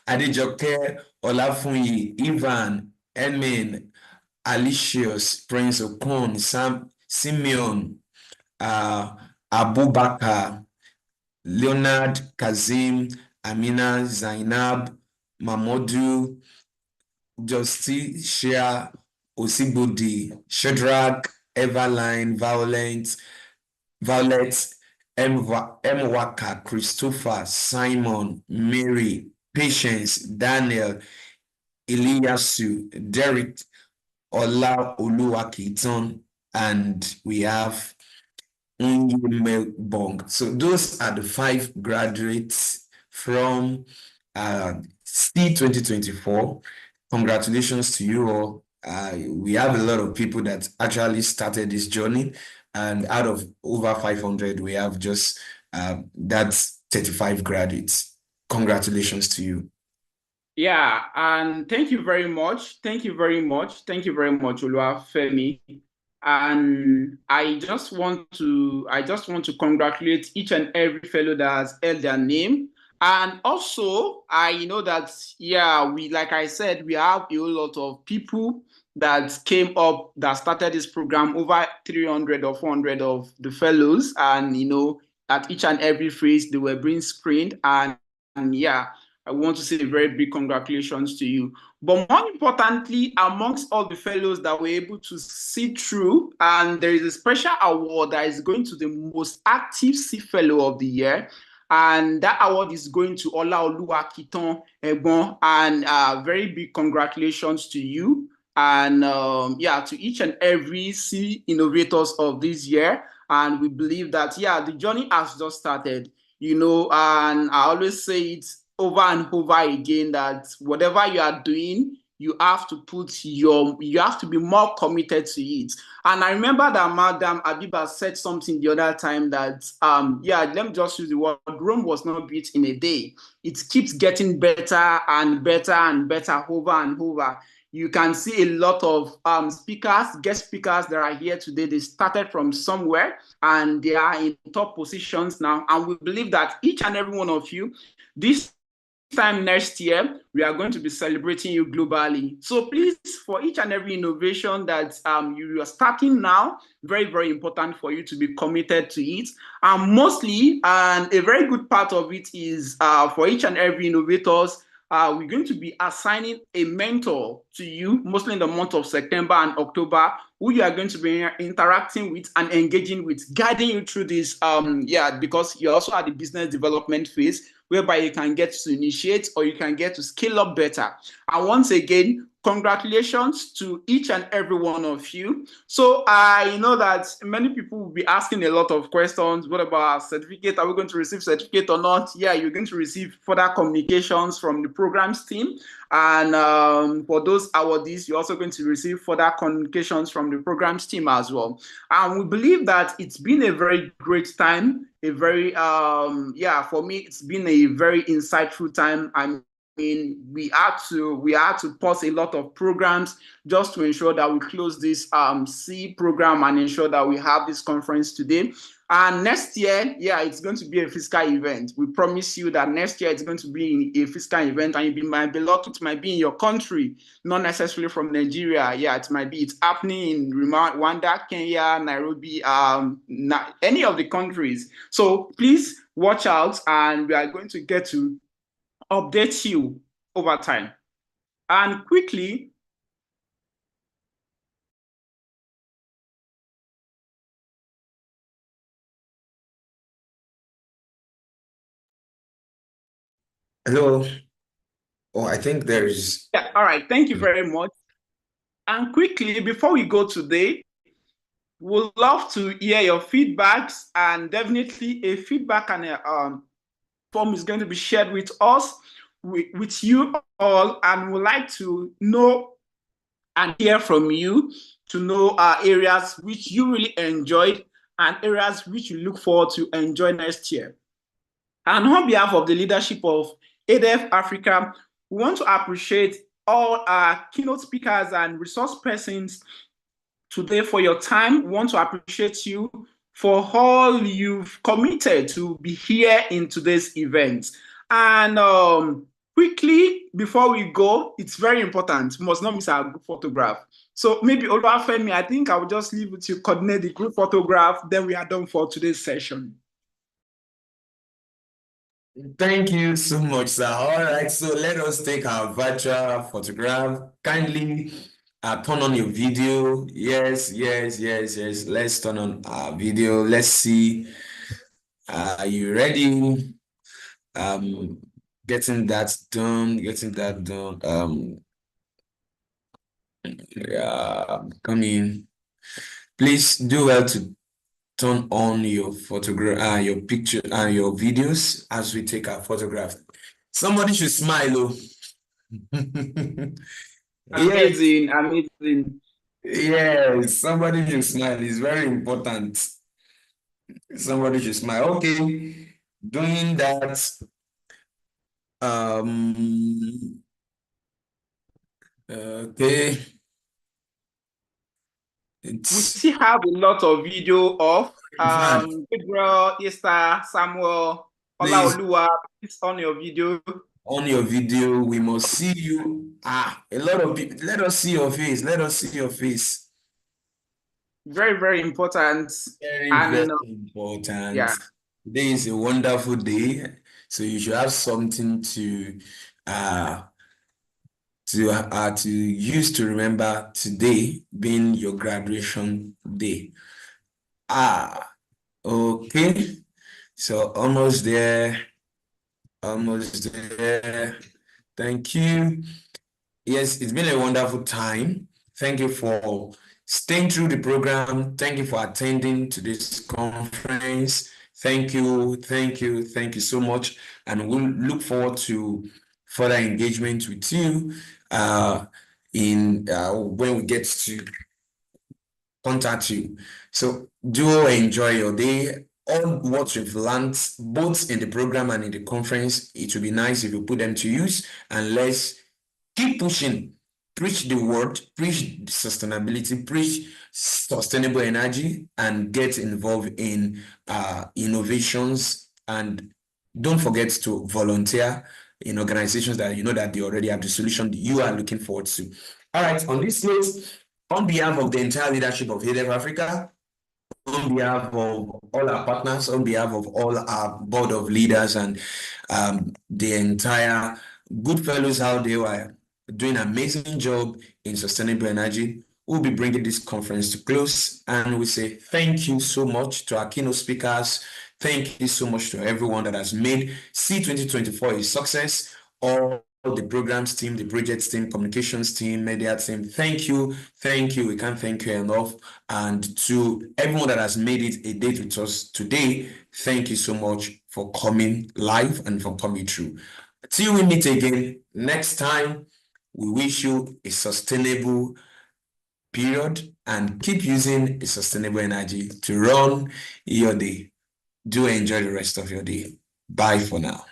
Adejoke, Olafunyi, Ivan, Emin, Alicius, Prince Okon, Simeon, Abubakar, Leonard, Kazim, Amina, Zainab, Mamodu, Justicia, Osigodi, Shadrach, Everline, Violet, Mwaka, Christopher, Simon, Mary, Patience, Daniel, Eliasu, Derek, Ola Oluwakiton, and we have Bong. So those are the 5 graduates from C 2024. Congratulations to you all. We have a lot of people that actually started this journey, and out of over 500, we have just that's 35 graduates. Congratulations to you. Yeah, and thank you very much. Thank you very much. Thank you very much, Oluwafemi. And I just want to congratulate each and every fellow that has held their name. And also, I know that, yeah, like I said, we have a whole lot of people that came up that started this program, over 300 or 400 of the fellows. And, at each and every phase, they were being screened. And yeah, I want to say a very big congratulations to you. But more importantly, amongst all the fellows that were able to see through, and there is a special award that is going to the most active C fellow of the year. And that award is going to Ola Oluwakiton Egbon. And very big congratulations to you. And yeah, to each and every C innovators of this year. And we believe that, yeah, the journey has just started, and I always say it over and over again, that whatever you are doing, you have to be more committed to it. And I remember that Madam Abiba said something the other time that, yeah, let me just use the word, Rome was not built in a day. It keeps getting better and better and better over and over. You can see a lot of guest speakers that are here today. They started from somewhere and they are in top positions now. And we believe that each and every one of you, this time next year, we are going to be celebrating you globally. So please, for each and every innovation that you are starting now, very, very important for you to be committed to it. And mostly, and a very good part of it is for each and every innovators, we're going to be assigning a mentor to you, mostly in the month of September and October, who you are going to be interacting with and engaging with, guiding you through this, because you're also at the business development phase, whereby you can get to initiate or you can get to scale up better. And once again, congratulations to each and every one of you. So I know that many people will be asking a lot of questions. What about our certificate? Are we going to receive certificate or not? Yeah, you're going to receive further communications from the programs team. And for those awardees, you're also going to receive further communications from the programs team as well. And we believe that it's been a very great time, a very, for me, it's been a very insightful time. We had to pause a lot of programs just to ensure that we close this C program and ensure that we have this conference today. And next year, it's going to be a physical event. We promise you that next year it's going to be a physical event, and you might be lucky, it might be in your country, not necessarily from Nigeria. It's happening in Rwanda, Kenya, Nairobi, any of the countries. So please watch out, and we are going to get to update you over time. And quickly, Hello. Oh, I think there is. All right. Thank you very much. And quickly, before we go today, we'd love to hear your feedbacks, and definitely a feedback and a form is going to be shared with us, with you all, and we'd like to know and hear from you to know areas which you really enjoyed and areas which you look forward to enjoy next year. And on behalf of the leadership of AIIDEV Africa, we want to appreciate all our keynote speakers and resource persons today for your time. We want to appreciate you for all you've committed to be here in today's event. And quickly, before we go, it's very important. We must not miss our group photograph. So maybe Olufemi, I think I will just leave it to coordinate the group photograph. Then we are done for today's session. Thank you so much, sir. All right, so let us take our virtual photograph. Kindly turn on your video. Yes. Let's turn on our video. Let's see. Are you ready? Getting that done. Come in. Please do well to turn on your photograph, your picture, and your videos as we take our photograph. Somebody should smile, Amazing. Yes, somebody should smile. It's very important. Somebody should smile. Okay, doing that. Okay. We still have a lot of video of Gabriel, Esther, Samuel, Olaoluwa. It's on your video. On your video, we must see you. A lot of people. Let us see your face. Very, very important. Very important. Yeah. Today is a wonderful day, so you should have something to use to remember today being your graduation day. Okay. So almost there. Thank you. Yes, it's been a wonderful time. Thank you for staying through the program. Thank you for attending to this conference. Thank you so much. And we'll look forward to further engagement with you when we get to contact you. So do enjoy your day. All what you've learned, both in the program and in the conference, it would be nice if you put them to use, and let's keep pushing. Preach the word, preach sustainability, preach sustainable energy, and get involved in innovations. And don't forget to volunteer in organizations that you know that they already have the solution you are looking forward to. All right, on this note, on behalf of the entire leadership of AIIDEV Africa, on behalf of all our partners, on behalf of all our board of leaders and the entire good fellows out there who are doing an amazing job in sustainable energy, we'll be bringing this conference to close, and we say thank you so much to our keynote speakers. Thank you so much to everyone that has made C2024 a success. All the programs team, the projects team, communications team, media team, thank you. We can't thank you enough. And to everyone that has made it a date with us today, thank you so much for coming live and for coming through. Till we meet again next time, we wish you a sustainable period and keep using a sustainable energy to run your day. Do enjoy the rest of your day. Bye for now.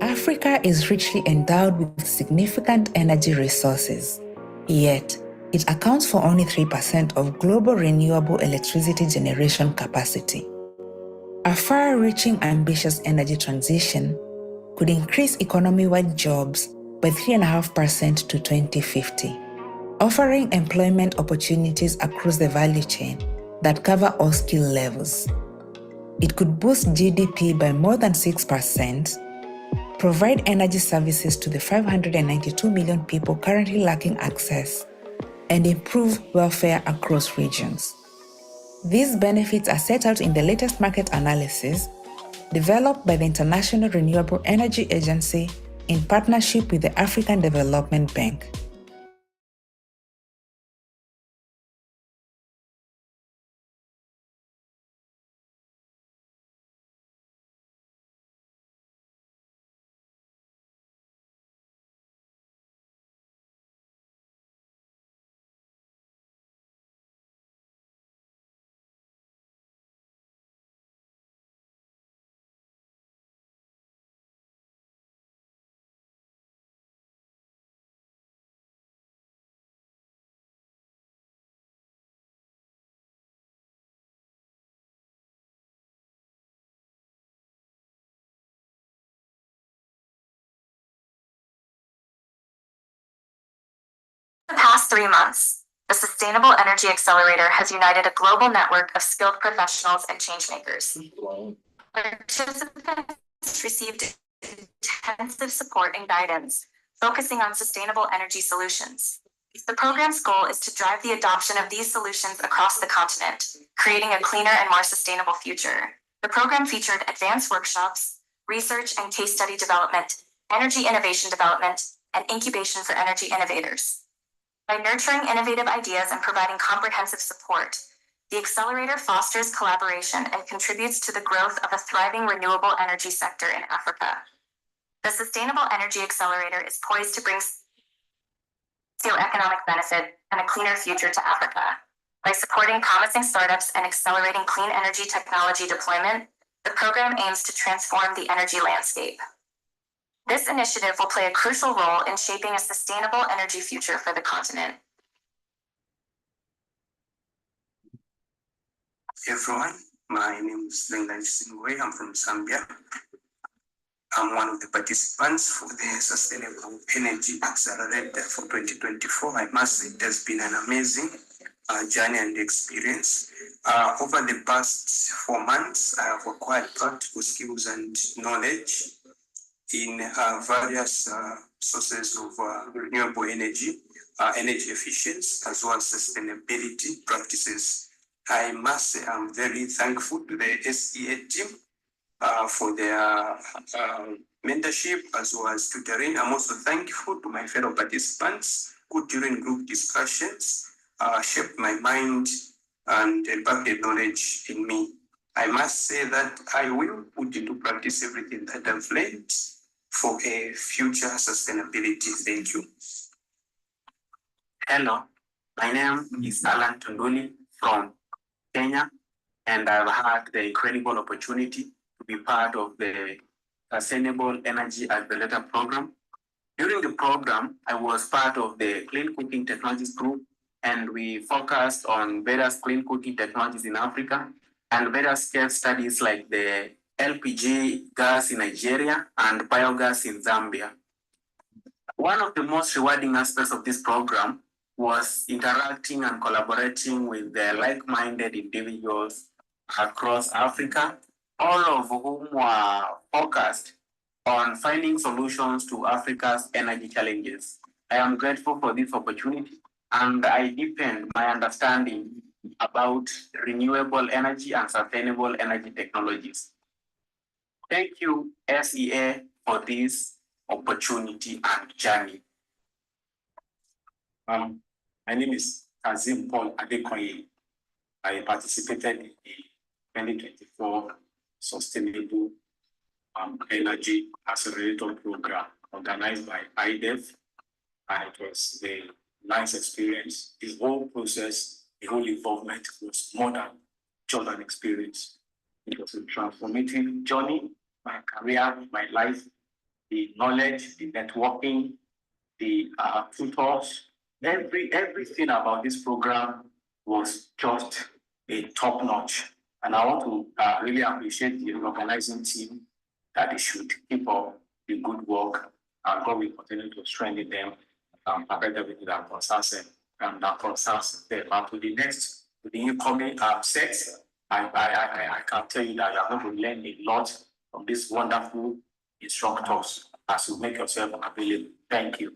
Africa is richly endowed with significant energy resources, yet it accounts for only 3% of global renewable electricity generation capacity. A far-reaching, ambitious energy transition could increase economy-wide jobs by 3.5% to 2050, offering employment opportunities across the value chain that cover all skill levels. It could boost GDP by more than 6%, provide energy services to the 592 million people currently lacking access, and improve welfare across regions. These benefits are set out in the latest market analysis developed by the International Renewable Energy Agency in partnership with the African Development Bank. In the past 3 months, the Sustainable Energy Accelerator has united a global network of skilled professionals and changemakers. Participants received intensive support and guidance, focusing on sustainable energy solutions. The program's goal is to drive the adoption of these solutions across the continent, creating a cleaner and more sustainable future. The program featured advanced workshops, research and case study development, energy innovation development, and incubation for energy innovators. By nurturing innovative ideas and providing comprehensive support, the accelerator fosters collaboration and contributes to the growth of a thriving renewable energy sector in Africa. The Sustainable Energy Accelerator is poised to bring socio-economic benefit and a cleaner future to Africa. By supporting promising startups and accelerating clean energy technology deployment, the program aims to transform the energy landscape. This initiative will play a crucial role in shaping a sustainable energy future for the continent. Hey everyone, my name is Lengai Singwe. I'm from Zambia. I'm one of the participants for the Sustainable Energy Accelerator for 2024. I must say it has been an amazing journey and experience. Over the past 4 months, I have acquired practical skills and knowledge in various sources of renewable energy, energy efficiency as well as sustainability practices. I must say I'm very thankful to the SEA team for their mentorship as well as tutoring. I'm also thankful to my fellow participants who during group discussions shaped my mind and imparted knowledge in me. I must say that I will put into practice everything that I've learned for a future sustainability. Thank you. Hello, my name is Alan Tunduli from Kenya, and I've had the incredible opportunity to be part of the Sustainable Energy Accelerator program. During the program, I was part of the Clean Cooking Technologies group, and we focused on various clean cooking technologies in Africa and various case studies like the LPG gas in Nigeria and biogas in Zambia. One of the most rewarding aspects of this program was interacting and collaborating with the like-minded individuals across Africa, all of whom were focused on finding solutions to Africa's energy challenges. I am grateful for this opportunity, and I deepened my understanding about renewable energy and sustainable energy technologies. Thank you, SEA, for this opportunity and journey. My name is Kazim Paul Adekoye. I participated in the 2024 Sustainable Energy Accelerator program organized by AIIDEV, and it was a nice experience. This whole process, the whole involvement was more than just an experience. It was a transformative journey, my career, my life, the knowledge, the networking, the tutors, everything about this program was just a top notch. And I want to really appreciate the organizing team that they should keep up the good work, and God will continue to strengthen them, perfect everything that concerns them and that concerns them. And to the incoming sets, I can tell you that you are going to learn a lot from these wonderful instructors as you make yourself available. Thank you.